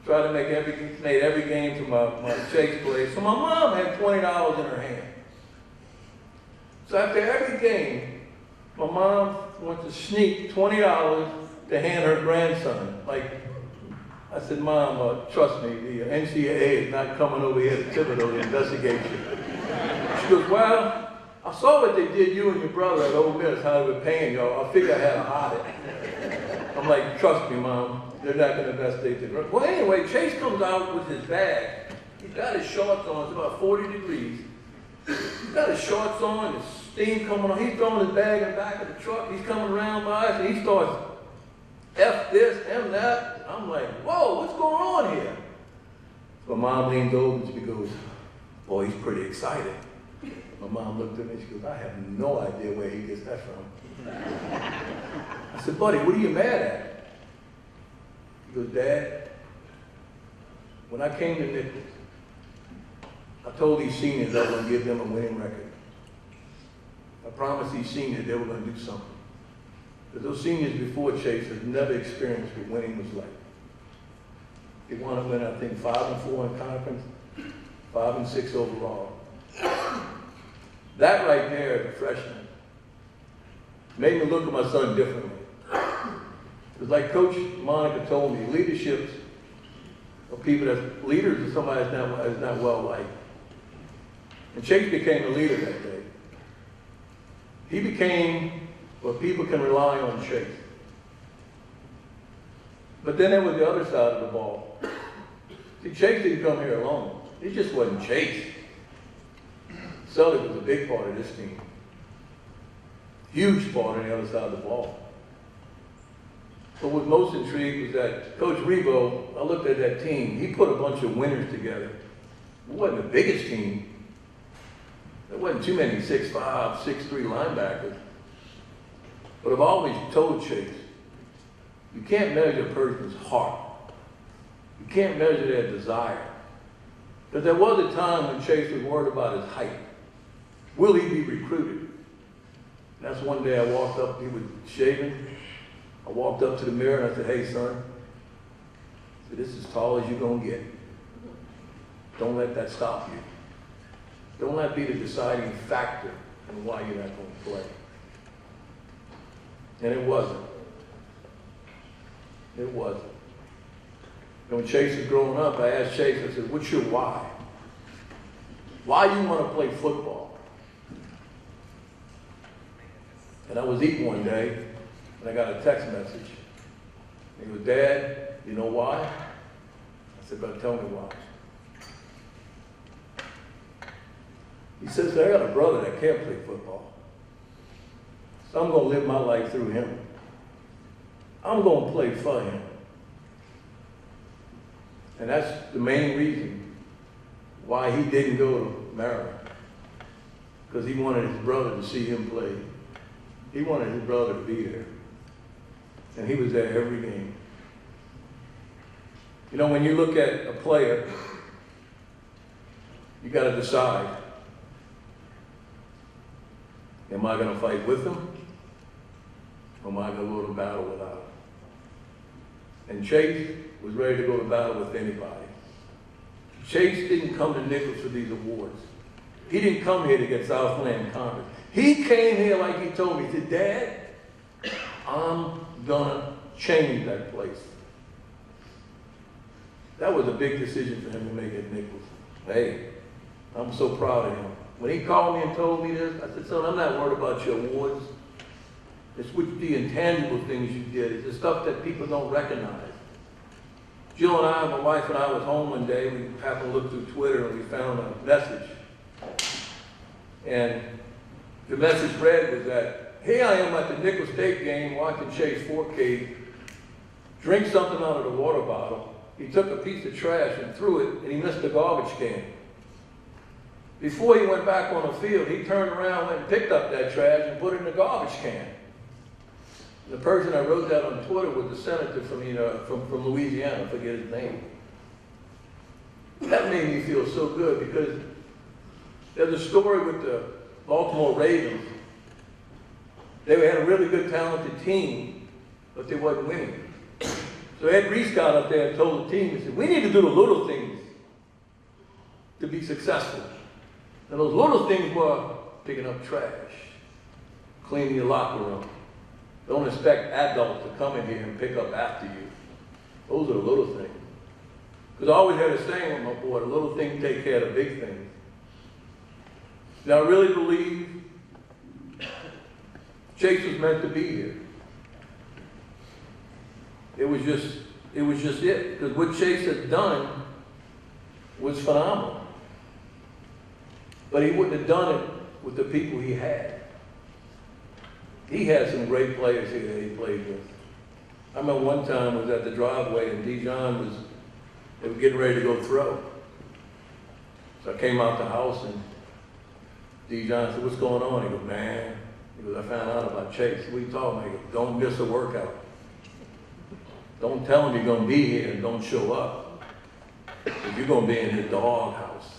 tried to made every game to my Chase place. So my mom had $20 in her hand. So after every game, my mom went to sneak $20 to hand her grandson. Like, I said, Mom, trust me, the NCAA is not coming over here to Thibodeau to investigate you. She goes, well, I saw what they did you and your brother at Ole Miss, how they were paying y'all. I figured I had to hide it. I'm like, trust me, Mom, they're not going to investigate the grandson. Well, anyway, Chase comes out with his bag. He's got his shorts on. It's about 40 degrees. He's got his shorts on, his steam coming on. He's throwing his bag in the back of the truck. He's coming around by us, and he starts, F this, M that. I'm like, whoa, what's going on here? So my mom leans over and she goes, boy, he's pretty excited. My mom looked at me and she goes, I have no idea where he gets that from. I said, buddy, what are you mad at? He goes, Dad, when I came to Nicholls, I told these seniors I was going to give them a winning record. I promised these seniors they were going to do something. Because those seniors before Chase had never experienced what winning was like. They wound up winning, I think, 5-4 in conference, 5-6 overall. That right there as a freshman made me look at my son differently. Because like Coach Monica told me, leaderships are people that, leaders are somebody that's not well liked. And Chase became a leader that day. He became what people can rely on Chase. But then there was the other side of the ball. See, Chase didn't come here alone. He just wasn't Chase. Sully was a big part of this team. Huge part on the other side of the ball. But what most intrigued was that Coach Rebo, I looked at that team, he put a bunch of winners together. It wasn't the biggest team. There wasn't too many 6'5", 6'3" linebackers. But I've always told Chase, you can't measure a person's heart. You can't measure their desire. Because there was a time when Chase was worried about his height. Will he be recruited? And that's one day I walked up, he was shaving. I walked up to the mirror and I said, hey son, this is as tall as you're going to get. Don't let that stop you. Don't let that be the deciding factor in why you're not going to play. And it wasn't. It wasn't. And when Chase was growing up, I asked Chase, I said, what's your why? Why you want to play football? And I was eating one day, and I got a text message. He goes, Dad, you know why? I said, but tell me why. He says, I got a brother that can't play football. So I'm going to live my life through him. I'm going to play for him. And that's the main reason why he didn't go to Maryland. Because he wanted his brother to see him play. He wanted his brother to be there. And he was there every game. You know, when you look at a player, you got to decide. Am I going to fight with him? Or am I going to go to battle without him? And Chase was ready to go to battle with anybody. Chase didn't come to Nicholls for these awards. He didn't come here to get Southland Conference. He came here like he told me. He said, Dad, I'm going to change that place. That was a big decision for him to make at Nicholls. Hey, I'm so proud of him. When he called me and told me this, I said, son, I'm not worried about your awards. It's with the intangible things you did. It's the stuff that people don't recognize. Jill and I, my wife and I, was home one day. We happened to look through Twitter and we found a message. And the message read was that, here I am at the Nicholls State game watching Chase Forkade drink something out of the water bottle. He took a piece of trash and threw it, and he missed the garbage can. Before he went back on the field, he turned around, went and picked up that trash and put it in the garbage can. The person that wrote that on Twitter was the senator from Louisiana, I forget his name. That made me feel so good because there's a story with the Baltimore Ravens. They had a really good, talented team, but they wasn't winning. So Ed Reese got up there and told the team, he said, we need to do the little things to be successful. And those little things were picking up trash, cleaning your locker room. Don't expect adults to come in here and pick up after you. Those are the little things. Because I always had a saying with my boy, the little things take care of the big things. Now I really believe Chase was meant to be here. It was just it. Because what Chase had done was phenomenal. But he wouldn't have done it with the people he had. He had some great players here that he played with. I remember one time I was at the driveway and they were getting ready to go throw. So I came out the house and Dijon said, what's going on? He goes, man. He goes, I found out about Chase. What are you talking about? He goes, don't miss a workout. Don't tell him you're going to be here and don't show up. Because you're going to be in his doghouse.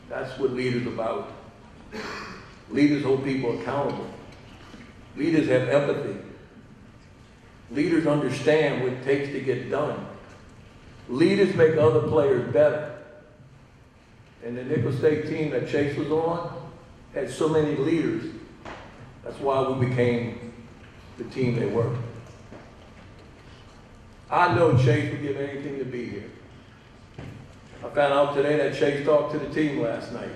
That's what leaders are about. Leaders hold people accountable. Leaders have empathy. Leaders understand what it takes to get done. Leaders make other players better. And the Nicholls State team that Chase was on had so many leaders. That's why we became the team they were. I know Chase would give anything to be here. I found out today that Chase talked to the team last night.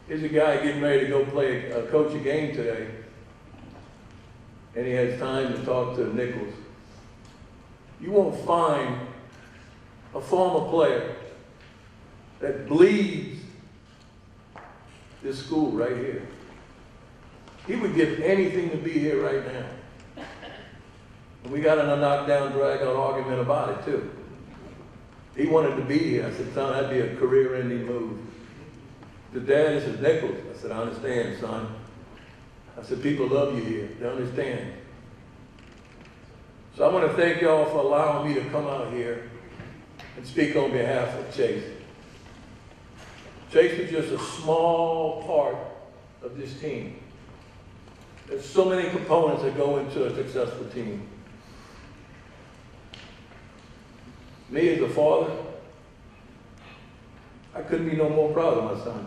Here's a guy getting ready to go coach a game today. And he has time to talk to Nicholls. You won't find a former player that bleeds this school right here. He would give anything to be here right now. And we got in a knockdown, drag-out argument about it too. He wanted to be here. I said, son, that'd be a career-ending move. The dad, this is Nicholls. I said, I understand, son. I said, people love you here. They understand. So I want to thank y'all for allowing me to come out here and speak on behalf of Chase. Chase is just a small part of this team. There's so many components that go into a successful team. Me as a father, I couldn't be no more proud of my son.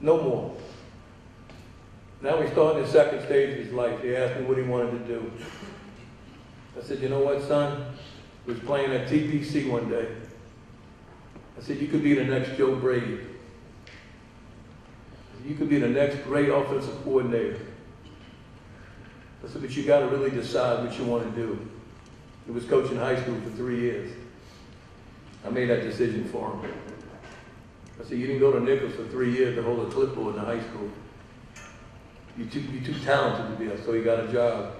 No more. Now he's starting the second stage of his life. He asked me what he wanted to do. I said, you know what, son? He was playing at TPC one day. I said, you could be the next Joe Brady. You could be the next great offensive coordinator. I said, but you got to really decide what you want to do. He was coaching high school for 3 years. I made that decision for him. I said, you didn't go to Nicholls for 3 years to hold a clipboard in high school. You're too talented to be there, so he got a job.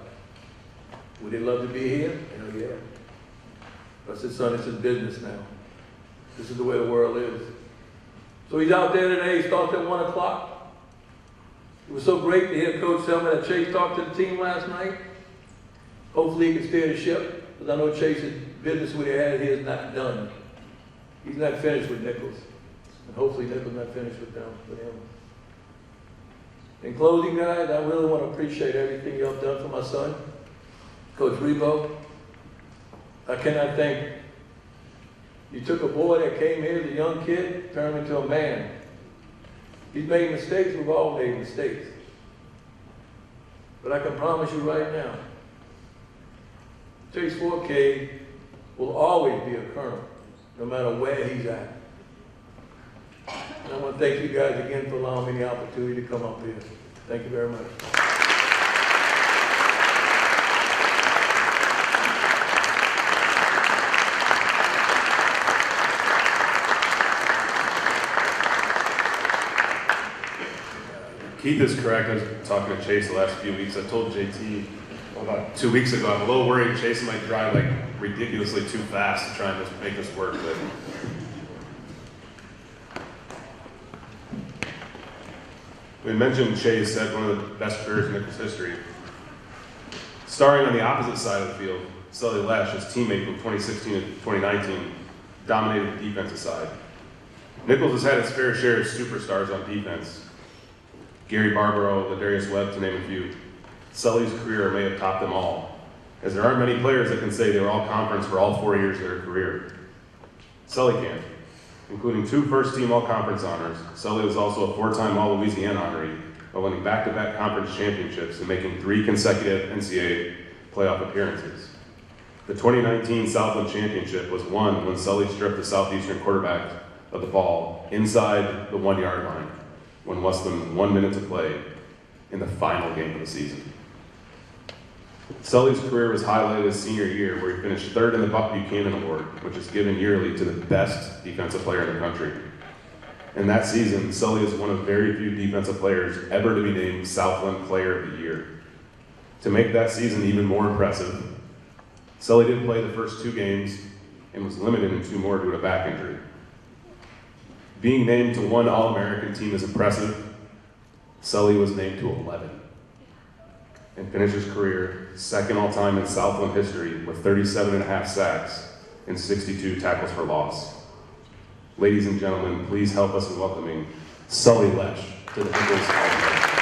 Would he love to be here? Hell yeah. I said, son, it's his business now. This is the way the world is. So he's out there today. He starts at 1 o'clock. It was so great to hear Coach tell me that Chase talked to the team last night. Hopefully he can steer the ship, because I know Chase's business with he had here is not done. He's not finished with Nicholls. And hopefully Nicholls not finished with them, with him. In closing, guys, I really want to appreciate everything y'all have done for my son, Coach Rebo. I cannot thank you. You took a boy that came here as a young kid, turned him into a man. He's made mistakes, we've all made mistakes. But I can promise you right now, Chase Forkade will always be a colonel, no matter where he's at. I want to thank you guys again for allowing me the opportunity to come up here. Thank you very much. Keith is correct. I was talking to Chase the last few weeks. I told JT about 2 weeks ago, I'm a little worried Chase might drive like ridiculously too fast to try and just make this work. But we mentioned Chase had one of the best careers in Nicholls history. Starring on the opposite side of the field, Sully Lesh, his teammate from 2016 to 2019, dominated the defensive side. Nicholls has had its fair share of superstars on defense. Gary Barbaro, Ladarius Webb, to name a few. Sully's career may have topped them all, as there aren't many players that can say they were all conference for all 4 years of their career. Sully can, including 2 first-team all-conference honors. Sully was also a 4-time All-Louisiana honoree, while winning back-to-back conference championships and making 3 consecutive NCAA playoff appearances. The 2019 Southland Championship was won when Sully stripped the Southeastern quarterback of the ball inside the 1-yard line, when less than 1 minute to play in the final game of the season. Sully's career was highlighted his senior year, where he finished 3rd in the Buck Buchanan Award, which is given yearly to the best defensive player in the country. In that season, Sully is one of very few defensive players ever to be named Southland Player of the Year. To make that season even more impressive, Sully didn't play the first 2 games and was limited in 2 more due to back injury. Being named to 1 All-American team is impressive. Sully was named to 11 and finished his career 2nd all-time in Southland history with 37.5 sacks and 62 tackles for loss. Ladies and gentlemen, please help us in welcoming Sully Lesh to the Nicholls All-American.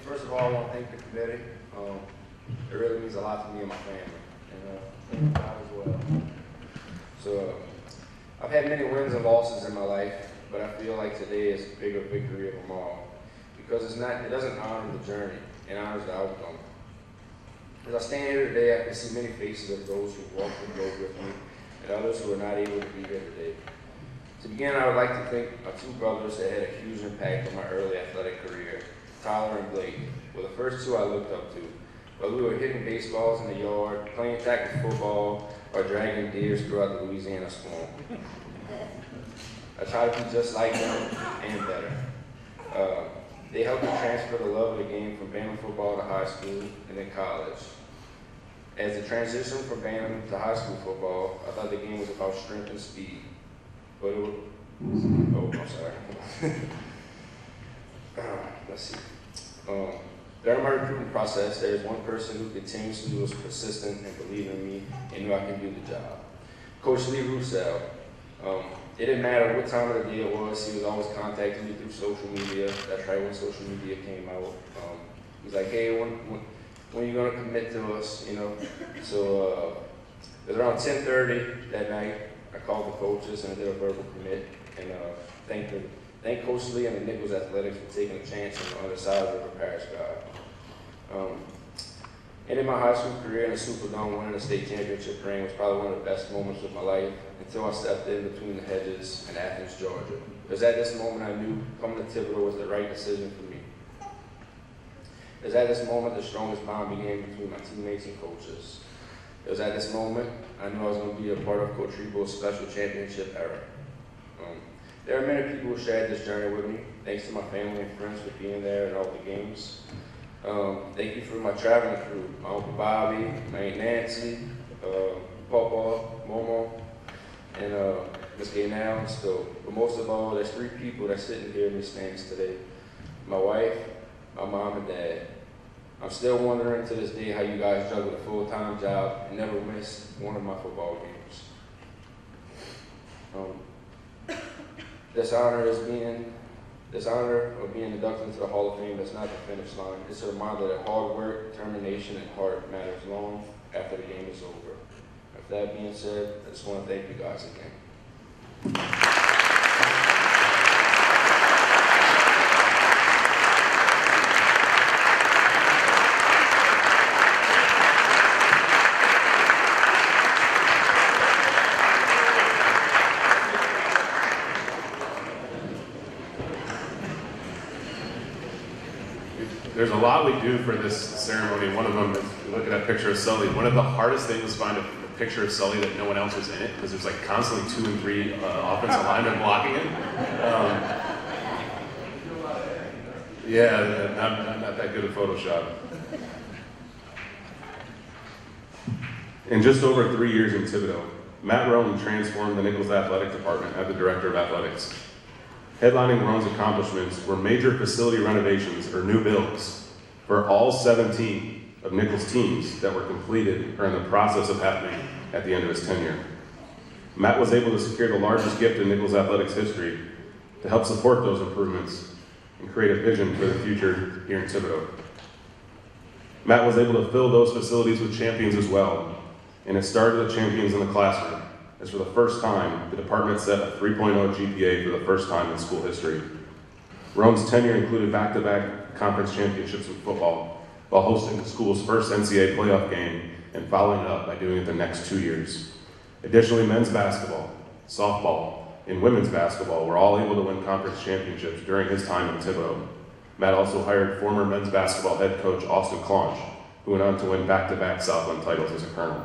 First of all, I want to thank the committee. It really means a lot to me and my family, and God as well. So, I've had many wins and losses in my life, but I feel like today is a bigger victory of them all, because it doesn't honor the journey, it honors the outcome. As I stand here today, I can see many faces of those who walked the road with me, and others who are not able to be here today. To begin, I would like to thank my 2 brothers that had a huge impact on my early athletic career. Tyler and Blake were the first 2 I looked up to. Whether we were hitting baseballs in the yard, playing tackle football, or dragging deers throughout the Louisiana swamp. I tried to be just like them and better. They helped me transfer the love of the game from Bama football to high school and then college. As the transition from Bama to high school football, I thought the game was about strength and speed. But it was, oh, I'm sorry. Let's see. During my recruiting process, there is one person who continuously was persistent and believed in me and knew I could do the job. Coach Lee Roussel. It didn't matter what time of the day it was, he was always contacting me through social media. That's right when social media came out. He's like, hey, when are you going to commit to us, you know? So it was around 10:30 that night. I called the coaches and I did a verbal commit, and thank Coach Lee and the Nicholls Athletics for taking a chance on the other side of the River Parish guy. And in my high school career in the Superdome, winning the state championship ring was probably one of the best moments of my life until I stepped in between the hedges in Athens, Georgia. Because at this moment I knew coming to Thibodeau was the right decision for me. It was at this moment the strongest bond began between my teammates and coaches. It was at this moment I knew I was going to be a part of Coach Rebo's special championship era. There are many people who shared this journey with me. Thanks to my family and friends for being there at all the games. Thank you for my traveling crew, my Uncle Bobby, my Aunt Nancy, Papa, Momo, and Miss Gaynell and Stowe. But most of all, there's 3 people that sitting here in these stands today. My wife, my mom, and dad. I'm still wondering to this day how you guys juggle a full-time job and never missed one of my football games. This honor of being inducted into the Hall of Fame is not the finish line. It's a reminder that hard work, determination, and heart matters long after the game is over. With that being said, I just want to thank you guys again. There's a lot we do for this ceremony. One of them is, look at that picture of Sully. One of the hardest things was find a picture of Sully that no one else was in it, because there's like constantly 2 and 3 offensive linemen blocking it. Yeah, I'm not that good at Photoshop. In just over 3 years in Thibodeau, Matt Roan transformed the Nicholls Athletic Department as the Director of Athletics. Headlining Roan's accomplishments were major facility renovations or new builds for all 17 of Nicholls' teams that were completed or in the process of happening at the end of his tenure. Matt was able to secure the largest gift in Nicholls athletics history to help support those improvements and create a vision for the future here in Thibodeau. Matt was able to fill those facilities with champions as well, and it started with champions in the classroom, as for the first time, the department set a 3.0 GPA for the first time in school history. Roan's tenure included back-to-back conference championships in football, while hosting the school's first NCAA playoff game and following it up by doing it the next 2 years. Additionally, men's basketball, softball, and women's basketball were all able to win conference championships during his time in Thibodeau. Matt also hired former men's basketball head coach Austin Claunch, who went on to win back-to-back Southland titles as a colonel.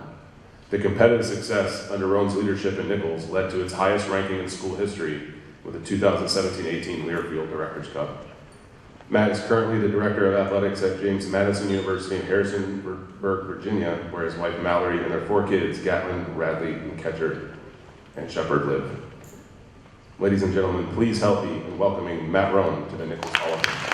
The competitive success under Roan's leadership in Nicholls led to its highest ranking in school history with the 2017-18 Learfield Directors Cup. Matt is currently the Director of Athletics at James Madison University in Harrisonburg, Virginia, where his wife Mallory and their 4 kids, Gatlin, Radley, and Ketcher, and Shepherd live. Ladies and gentlemen, please help me in welcoming Matt Roan to the Nicholls Hall of Fame.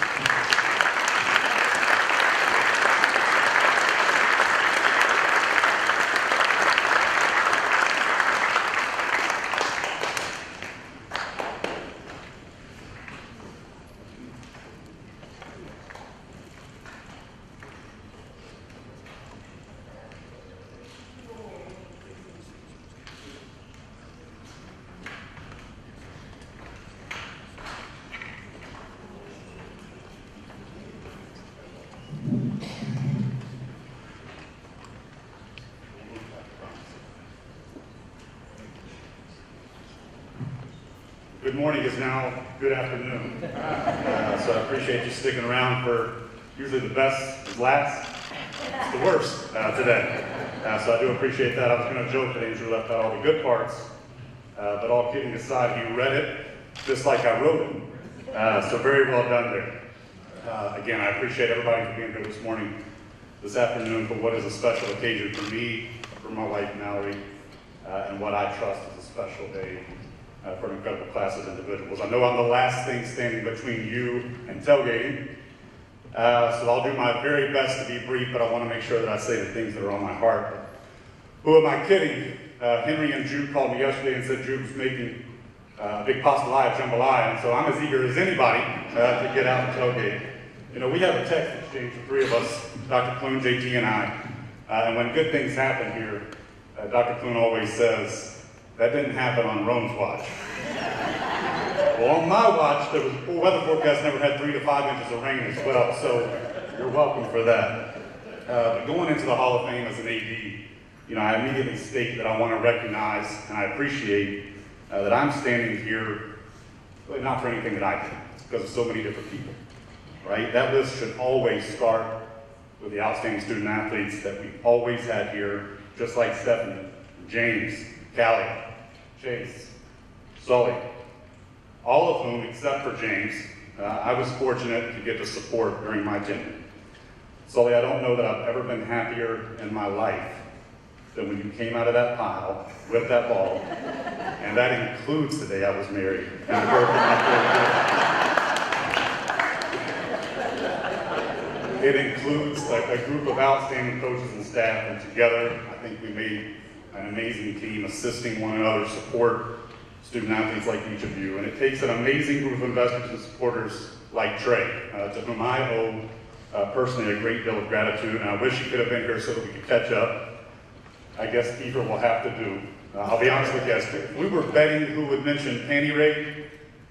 Good morning is now good afternoon. So I appreciate you sticking around for usually the best is last. It's the worst today. So I do appreciate that. I was going to joke that Andrew left out all the good parts, but all kidding aside, he read it just like I wrote it. So very well done there. Again, I appreciate everybody for being here this morning, this afternoon, for what is a special occasion for me, for my wife Mallory, and what I trust is a special day for an incredible class of individuals. I know I'm the last thing standing between you and tailgating, so I'll do my very best to be brief, but I want to make sure that I say the things that are on my heart. Who am I kidding? Henry and Jude called me yesterday and said Jude was making a big pastelaya jambalaya, and so I'm as eager as anybody to get out and tailgate. You know, we have a text exchange, the 3 of us, Dr. Clune, JT, and I, and when good things happen here, Dr. Clune always says, that didn't happen on Roan's watch. Well, on my watch, the weather forecast never had 3 to 5 inches of rain as well, so you're welcome for that. But going into the Hall of Fame as an AD, you know, I immediately state that I want to recognize and I appreciate that I'm standing here, really not for anything that I did, it's because of so many different people, right? That list should always start with the outstanding student athletes that we've always had here, just like Stephanie, James, Callie, Chase, Sully, all of whom, except for James, I was fortunate to get to support during my tenure. Sully, I don't know that I've ever been happier in my life than when you came out of that pile with that ball, and that includes the day I was married and the birth of my 4th kid. It includes a group of outstanding coaches and staff, and together, I think we made an amazing team, assisting one another, student athletes like each of you, and it takes an amazing group of investors and supporters like Trey, to whom I owe personally a great deal of gratitude, and I wish he could have been here so that we could catch up. I guess Kiefer will have to do. I'll be honest with you, if we were betting who would mention panty raid,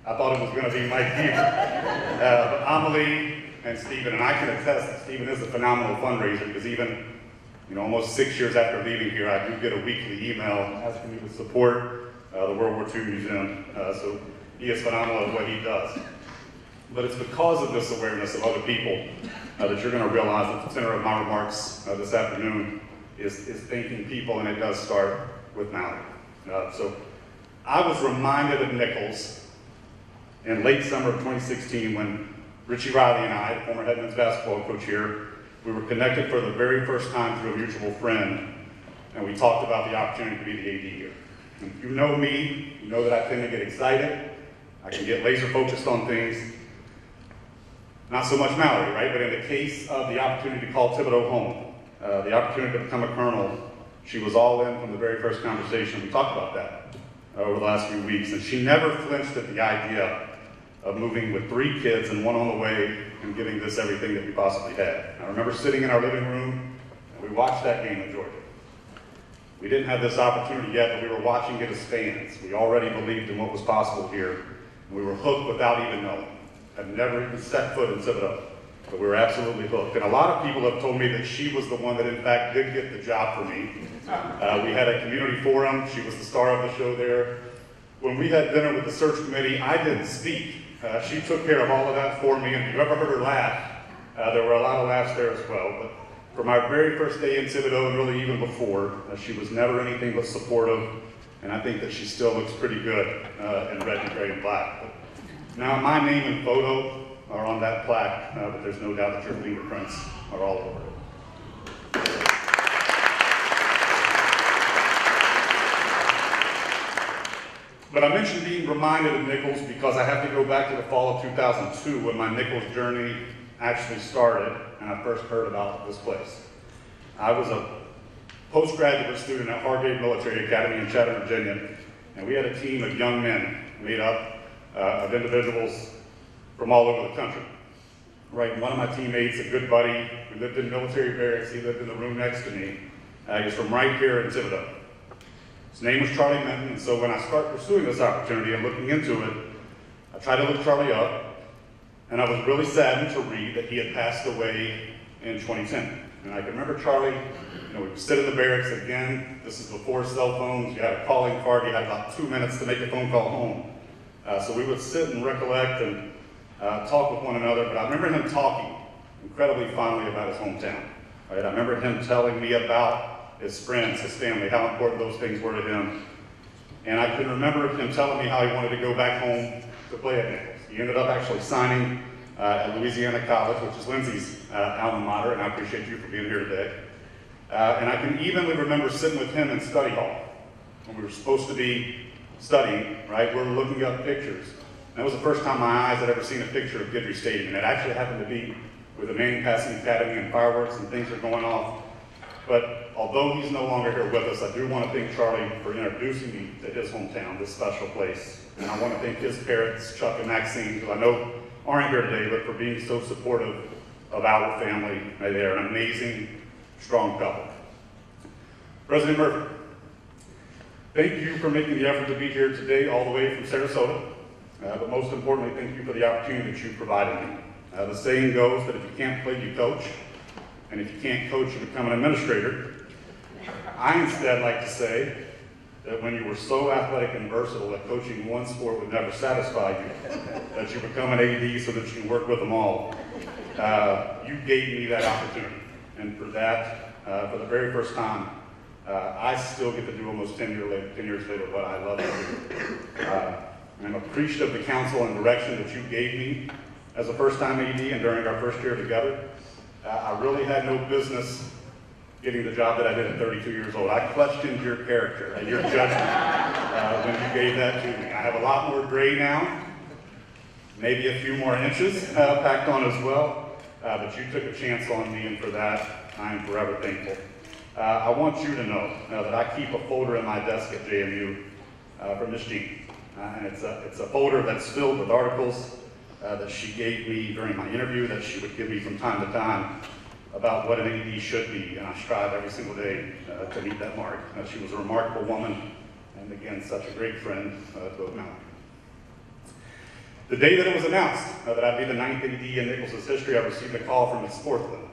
I thought it was going to be Mike Kiefer. But Amelie and Stephen, and I can attest that Stephen is a phenomenal fundraiser, because even almost 6 years after leaving here, I do get a weekly email asking me to support the World War II Museum. So he is phenomenal at what he does. But it's because of this awareness of other people that you're going to realize that the center of my remarks this afternoon is thanking people, and it does start with Mallory. So I was reminded of Nicholls in late summer of 2016 when Richie Riley and I, former head men's basketball coach here, we were connected for the very first time through a mutual friend, and we talked about the opportunity to be the AD here. And if you know me, you know that I tend to get excited. I can get laser focused on things. Not so much Mallory, right? But in the case of the opportunity to call Thibodeau home, the opportunity to become a colonel, she was all in from the very first conversation. We talked about that over the last few weeks, and she never flinched at the idea of moving with 3 kids and 1 on the way and giving this everything that we possibly had. I remember sitting in our living room, and we watched that game in Georgia. We didn't have this opportunity yet, but we were watching it as fans. We already believed in what was possible here, and we were hooked without even knowing. I've never even set foot in Thibodeau, but we were absolutely hooked. And a lot of people have told me that she was the one that in fact did get the job for me. We had a community forum. She was the star of the show there. When we had dinner with the search committee, I didn't speak. She took care of all of that for me, and if you ever heard her laugh, there were a lot of laughs there as well. But from our very first day in Thibodeau, and really even before, she was never anything but supportive, and I think that she still looks pretty good in red and gray and black. But now my name and photo are on that plaque, but there's no doubt that your fingerprints are all over it. But I mentioned being reminded of Nicholls because I have to go back to the fall of 2002 when my Nicholls journey actually started and I first heard about this place. I was a postgraduate student at Hargate Military Academy in Chatham, Virginia, and we had a team of young men made up of individuals from all over the country. Right, one of my teammates, a good buddy, who lived in military barracks, he lived in the room next to me. He was from right here in Thibodeau. His name was Charlie Minton, and so when I started pursuing this opportunity and looking into it, I tried to look Charlie up, and I was really saddened to read that he had passed away in 2010. And I can remember Charlie, we would sit in the barracks again. This is before cell phones. You had a calling card. You had about 2 minutes to make a phone call home. So we would sit and recollect and talk with one another, but I remember him talking incredibly fondly about his hometown. Right? I remember him telling me about his friends, his family, how important those things were to him. And I can remember him telling me how he wanted to go back home to play at Nicholls. He ended up actually signing at Louisiana College, which is Lindsay's alma mater, and I appreciate you for being here today. And I can evenly remember sitting with him in study hall when we were supposed to be studying, right? We're looking up pictures. And that was the first time my eyes had ever seen a picture of Guidry Stadium. And it actually happened to be with the Manning Passing Academy and fireworks and things are going off. But although he's no longer here with us, I do want to thank Charlie for introducing me to his hometown, this special place. And I want to thank his parents, Chuck and Maxine, who I know aren't here today, but for being so supportive of our family. They're an amazing, strong couple. President Murphy, thank you for making the effort to be here today all the way from Sarasota. But most importantly, thank you for the opportunity that you provided me. The saying goes that if you can't play, you coach. And if you can't coach, you become an administrator. I instead like to say that when you were so athletic and versatile that coaching one sport would never satisfy you, that you become an AD so that you can work with them all. You gave me that opportunity. And for that, for the very first time, I still get to do almost 10 years later what I love to do. I'm appreciative of the counsel and direction that you gave me as a first-time AD and during our first year together. I really had no business getting the job that I did at 32 years old. I questioned your character and your judgment when you gave that to me. I have a lot more gray now, maybe a few more inches packed on as well, but you took a chance on me, and for that, I am forever thankful. I want you to know that I keep a folder in my desk at JMU from Miss Jean. And it's a folder that's filled with articles that she gave me during my interview, that she would give me from time to time, about what an AD should be, and I strive every single day to meet that mark. She was a remarkable woman, and again, such a great friend to both Mallory. The day that it was announced that I'd be the 9th AD in Nicholls' history, I received a call from Ms. Forthland.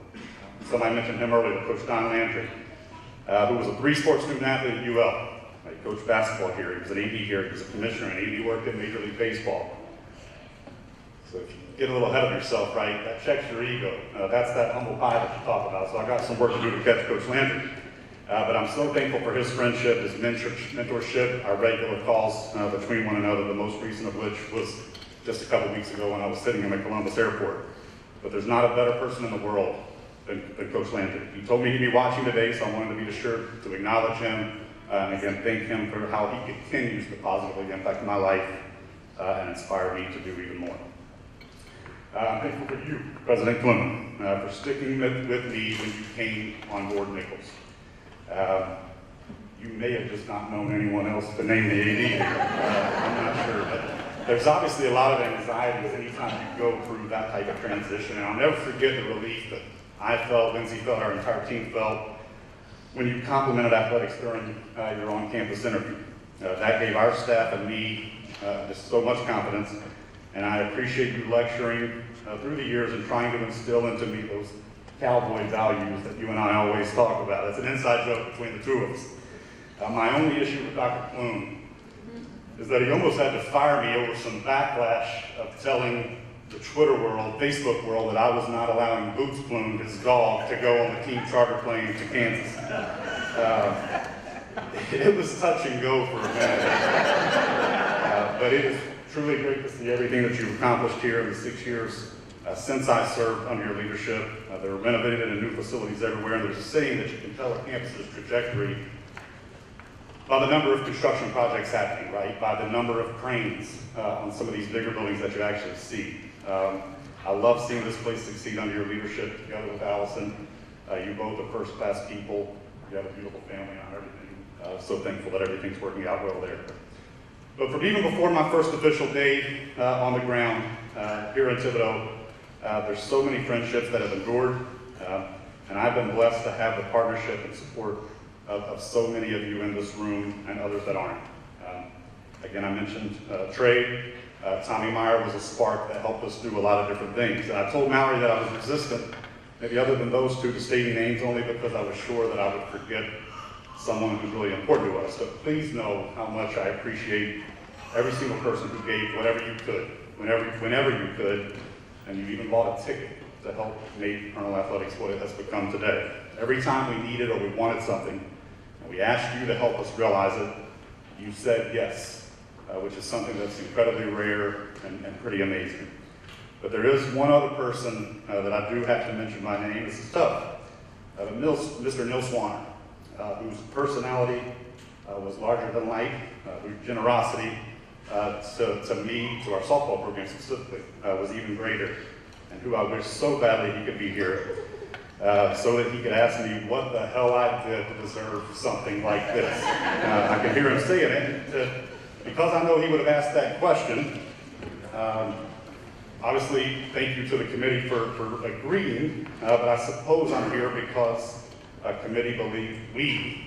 Somebody mentioned him earlier, Coach Don Landry, who was a 3-sport student athlete at UL. He coached basketball here, he was an AD here, he was a commissioner, and AD worked in Major League Baseball. So if you get a little ahead of yourself, right, that checks your ego. That's that humble pie that you talk about. So I got some work to do to catch Coach Landry. But I'm so thankful for his friendship, his mentorship, our regular calls between one another, the most recent of which was just a couple weeks ago when I was sitting in the Columbus airport. But there's not a better person in the world than Coach Landry. He told me he'd be watching today, so I wanted to be sure to acknowledge him and again thank him for how he continues to positively impact my life and inspire me to do even more. I'm thankful for you, President Clement, for sticking with me when you came on board Nicholls. You may have just not known anyone else to name the AD. I'm not sure, but there's obviously a lot of anxieties anytime you go through that type of transition. And I'll never forget the relief that I felt, Lindsay felt, our entire team felt, when you complimented athletics during your on-campus interview. That gave our staff and me just so much confidence. And I appreciate you lecturing through the years and trying to instill into me those cowboy values that you and I always talk about. It's an inside joke between the two of us. My only issue with Dr. Plume is that he almost had to fire me over some backlash of telling the Twitter world, Facebook world, that I was not allowing Boots Plume, his dog, to go on the team charter plane to Kansas. It was touch and go for a minute. But it is truly great to see everything that you've accomplished here in the 6 years since I served under your leadership. There are renovated and new facilities everywhere, and there's a saying that you can tell a campus's trajectory by the number of construction projects happening, right? By the number of cranes on some of these bigger buildings that you actually see. I love seeing this place succeed under your leadership together with Allison. You both are first-class people. You have a beautiful family on everything. So thankful that everything's working out well there. But from even before my first official day on the ground here in Thibodaux, there's so many friendships that have endured, and I've been blessed to have the partnership and support of so many of you in this room and others that aren't. Again, I mentioned Trey. Tommy Meyer was a spark that helped us do a lot of different things. And I told Mallory that I was resistant, maybe other than those two, to stating names, only because I was sure that I would forget someone who's really important to us. But please know how much I appreciate every single person who gave whatever you could, whenever you could, and you even bought a ticket to help make Colonel Athletics what it has become today. Every time we needed or we wanted something, and we asked you to help us realize it, you said yes, which is something that's incredibly rare and pretty amazing. But there is one other person that I do have to mention by name. This is tough. Mr. Nils Swanner, whose personality was larger than life, whose generosity to me, to our softball program specifically, was even greater, and who I wish so badly he could be here so that he could ask me what the hell I did to deserve something like this. I can hear him saying it. Because I know he would have asked that question, obviously, thank you to the committee for agreeing, but I suppose I'm here because a committee believed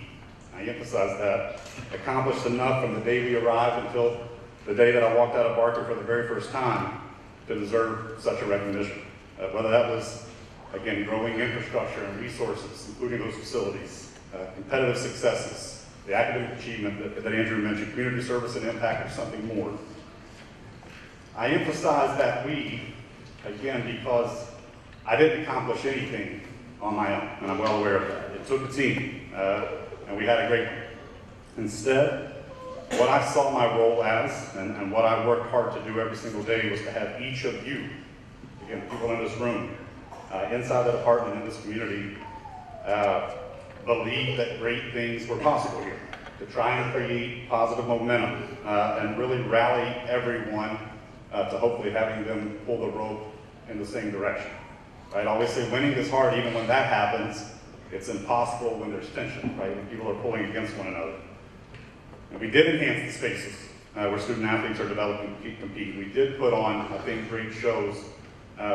I emphasize that, accomplished enough from the day we arrived until the day that I walked out of Barker for the very first time to deserve such a recognition. Whether that was, again, growing infrastructure and resources, including those facilities, competitive successes, the academic achievement that Andrew mentioned, community service and impact, or something more. I emphasize that again, because I didn't accomplish anything on my own, and I'm well aware of that. It took a team, and we had a great one. Instead, what I saw my role as, and what I worked hard to do every single day, was to have each of you, again, people in this room, inside the department, in this community, believe that great things were possible here, to try and create positive momentum and really rally everyone to hopefully having them pull the rope in the same direction. Right? I always say winning is hard even when that happens. It's impossible when there's tension, right? When people are pulling against one another. And we did enhance the spaces where student athletes are developing to compete. We did put on, I think, great shows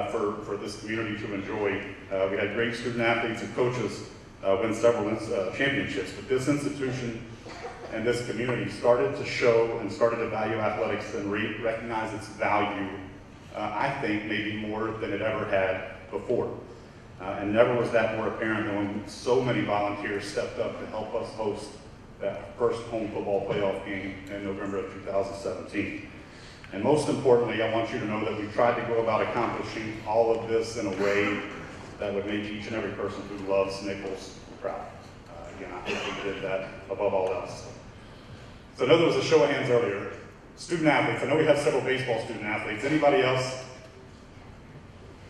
for this community to enjoy. We had great student athletes and coaches win several championships, but this institution and this community started to show and started to value athletics and recognize its value, I think, maybe more than it ever had before. And never was that more apparent than when so many volunteers stepped up to help us host that first home football playoff game in November of 2017. And most importantly, I want you to know that we tried to go about accomplishing all of this in a way that would make each and every person who loves Nicholls proud. Again, I think we did that above all else. So I know there was a show of hands earlier. Student athletes, I know we have several baseball student athletes. Anybody else?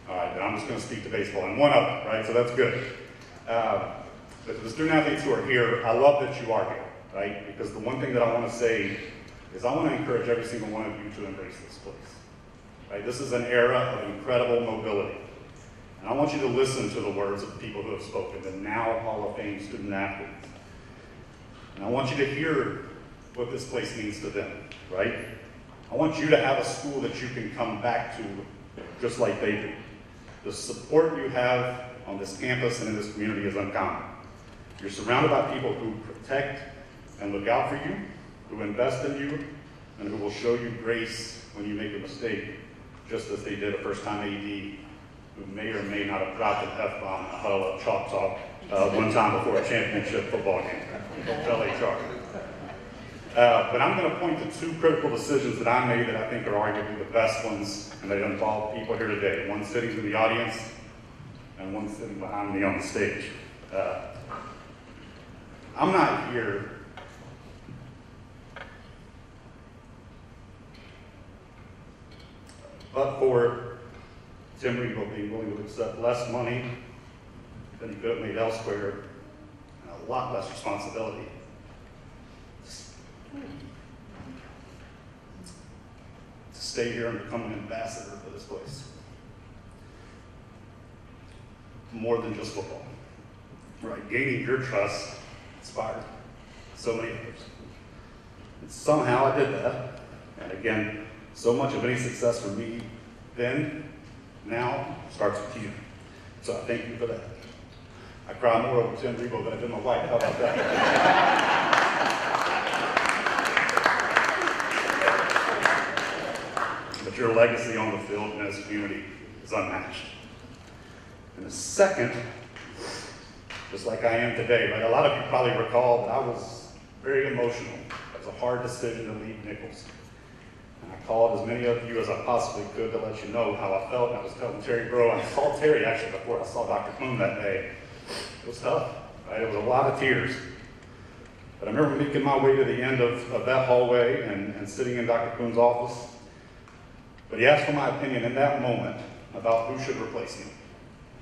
All right, then I'm just going to speak to baseball and one other, right? So that's good. But for the student athletes who are here, I love that you are here, right? Because the one thing that I want to say is I want to encourage every single one of you to embrace this place, right? This is an era of incredible mobility. And I want you to listen to the words of the people who have spoken, the now Hall of Fame student athletes. And I want you to hear what this place means to them, right? I want you to have a school that you can come back to just like they do. The support you have on this campus and in this community is uncommon. You're surrounded by people who protect and look out for you, who invest in you, and who will show you grace when you make a mistake, just as they did a first-time AD who may or may not have dropped an F-bomb in a huddle of chalk talk one time before a championship football game. Tell HR. But I'm going to point to two critical decisions that I made that I think are arguably the best ones, and they involve people here today. One sitting in the audience, and one sitting behind me on the stage. I'm not here but for Tim Rebo being willing to accept less money than he could have made elsewhere, and a lot less responsibility. To stay here and become an ambassador for this place. More than just football. Right, gaining your trust inspired so many others. And somehow I did that. And again, so much of any success for me then, now, starts with you. So I thank you for that. I cry more over Tim Rebo than I did my wife. How about that? But your legacy on the field and this community is unmatched. And the second, just like I am today, right? A lot of you probably recall that I was very emotional. It was a hard decision to leave Nicholls. And I called as many of you as I possibly could to let you know how I felt. And I was telling Terry Bro, I saw Terry actually before I saw Dr. Kuhn that day. It was tough, right? It was a lot of tears. But I remember making my way to the end of that hallway and sitting in Dr. Kuhn's office. But he asked for my opinion in that moment about who should replace me,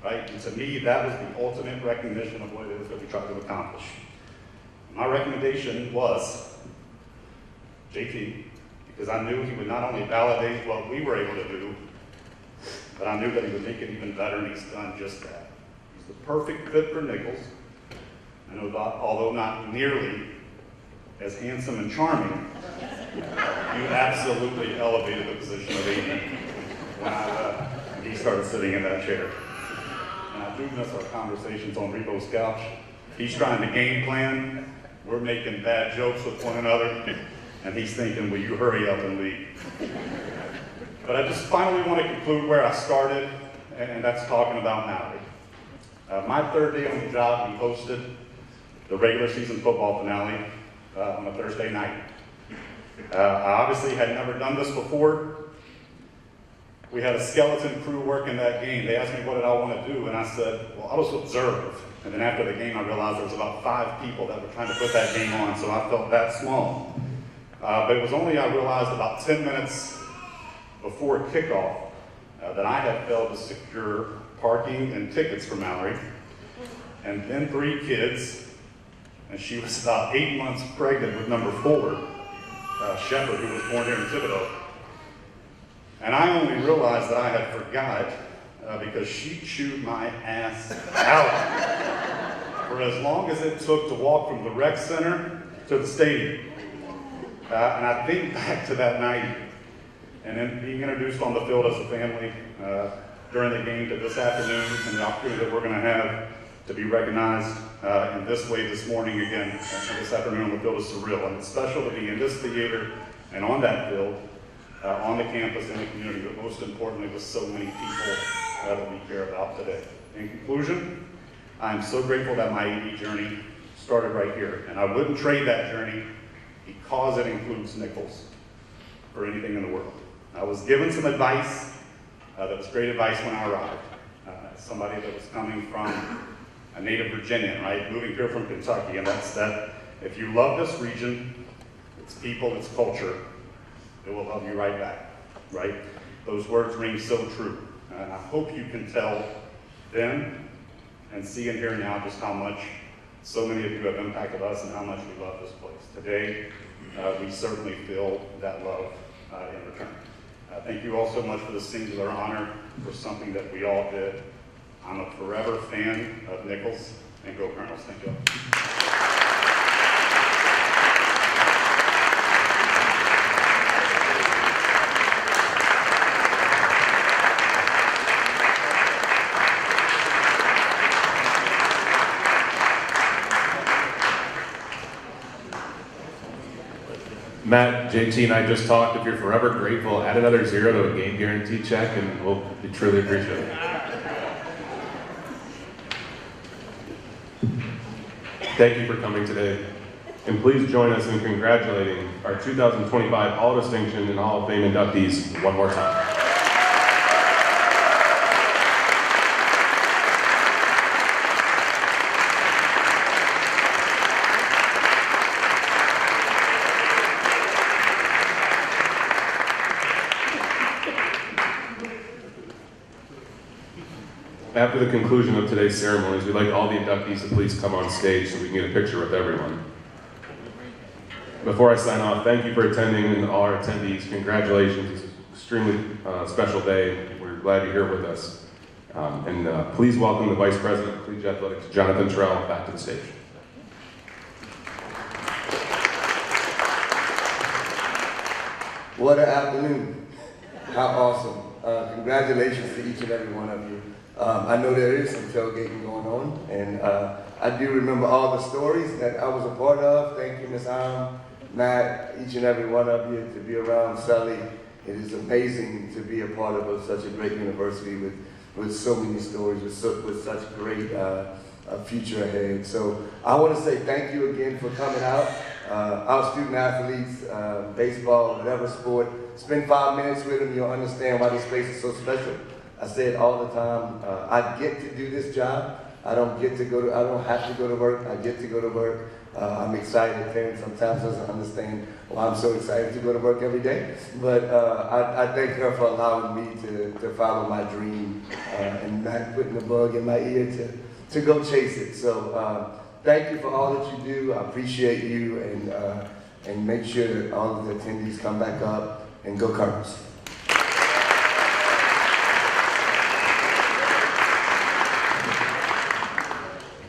right? And to me, that was the ultimate recognition of what it is that we tried to accomplish. My recommendation was JT, because I knew he would not only validate what we were able to do, but I knew that he would make it even better, and he's done just that. He's the perfect fit for Nicholls, and although not nearly as handsome and charming, you absolutely elevated the position of AD when he started sitting in that chair. And I do miss our conversations on Rebo's couch. He's trying to game plan. We're making bad jokes with one another. And he's thinking, will you hurry up and leave? But I just finally want to conclude where I started, and that's talking about Mallory. My third day on the job, we hosted the regular season football finale on a Thursday night. I obviously had never done this before. We had a skeleton crew working that game. They asked me what did I want to do, and I said, well, I'll just observe. And then after the game, I realized there was about 5 people that were trying to put that game on, so I felt that small. But it was only, I realized, about 10 minutes before kickoff that I had failed to secure parking and tickets for Mallory. And then 3 kids, and she was about 8 months pregnant with number 4, Shepherd, who was born here in Thibodeau. And I only realized that I had forgot because she chewed my ass out for as long as it took to walk from the rec center to the stadium. And I think back to that night and then being introduced on the field as a family during the game to this afternoon and the opportunity that we're going to have to be recognized in this way this morning again and this afternoon on the field is surreal. And it's special to be in this theater and on that field, on the campus, in the community, but most importantly with so many people that we care about today. In conclusion, I'm so grateful that my AD journey started right here, and I wouldn't trade that journey because it includes Nicholls for anything in the world. I was given some advice that was great advice when I arrived. Somebody that was coming from a native Virginian, right, moving here from Kentucky, and that's that if you love this region, its people, its culture, it will love you right back, right? Those words ring so true, and I hope you can tell then and see and hear now just how much so many of you have impacted us and how much we love this place. Today, we certainly feel that love in return. Thank you all so much for the singular honor for something that we all did. I'm a forever fan of Nicholls, and go Colonels. Thank you. Matt, JT, and I just talked. If you're forever grateful, add another 0 to a game guarantee check, and we'll be truly appreciate it. Thank you for coming today, and please join us in congratulating our 2025 Hall Distinction and Hall of Fame inductees one more time. After the conclusion of today's ceremonies, we'd like all the inductees to please come on stage so we can get a picture with everyone. Before I sign off, thank you for attending, and all our attendees, congratulations. It's an extremely special day. We're glad you're here with us. Please welcome the Vice President of Collegiate Athletics, Jonathan Terrell, back to the stage. What an afternoon. How awesome. Congratulations to each and every one of you. I know there is some tailgating going on, and I do remember all the stories that I was a part of. Thank you, Ms. Allen, Matt, each and every one of you, to be around Sully. It is amazing to be a part of such a great university with so many stories, with such great future ahead. So I want to say thank you again for coming out. Our student athletes, baseball, whatever sport, spend 5 minutes with them, you'll understand why this place is so special. I say it all the time. I get to do this job. I don't have to go to work. I get to go to work. I'm excited. Karen sometimes doesn't understand why I'm so excited to go to work every day. But I thank her for allowing me to follow my dream and not putting the bug in my ear to go chase it. So thank you for all that you do. I appreciate you, and make sure that all of the attendees come back up and go Colonels.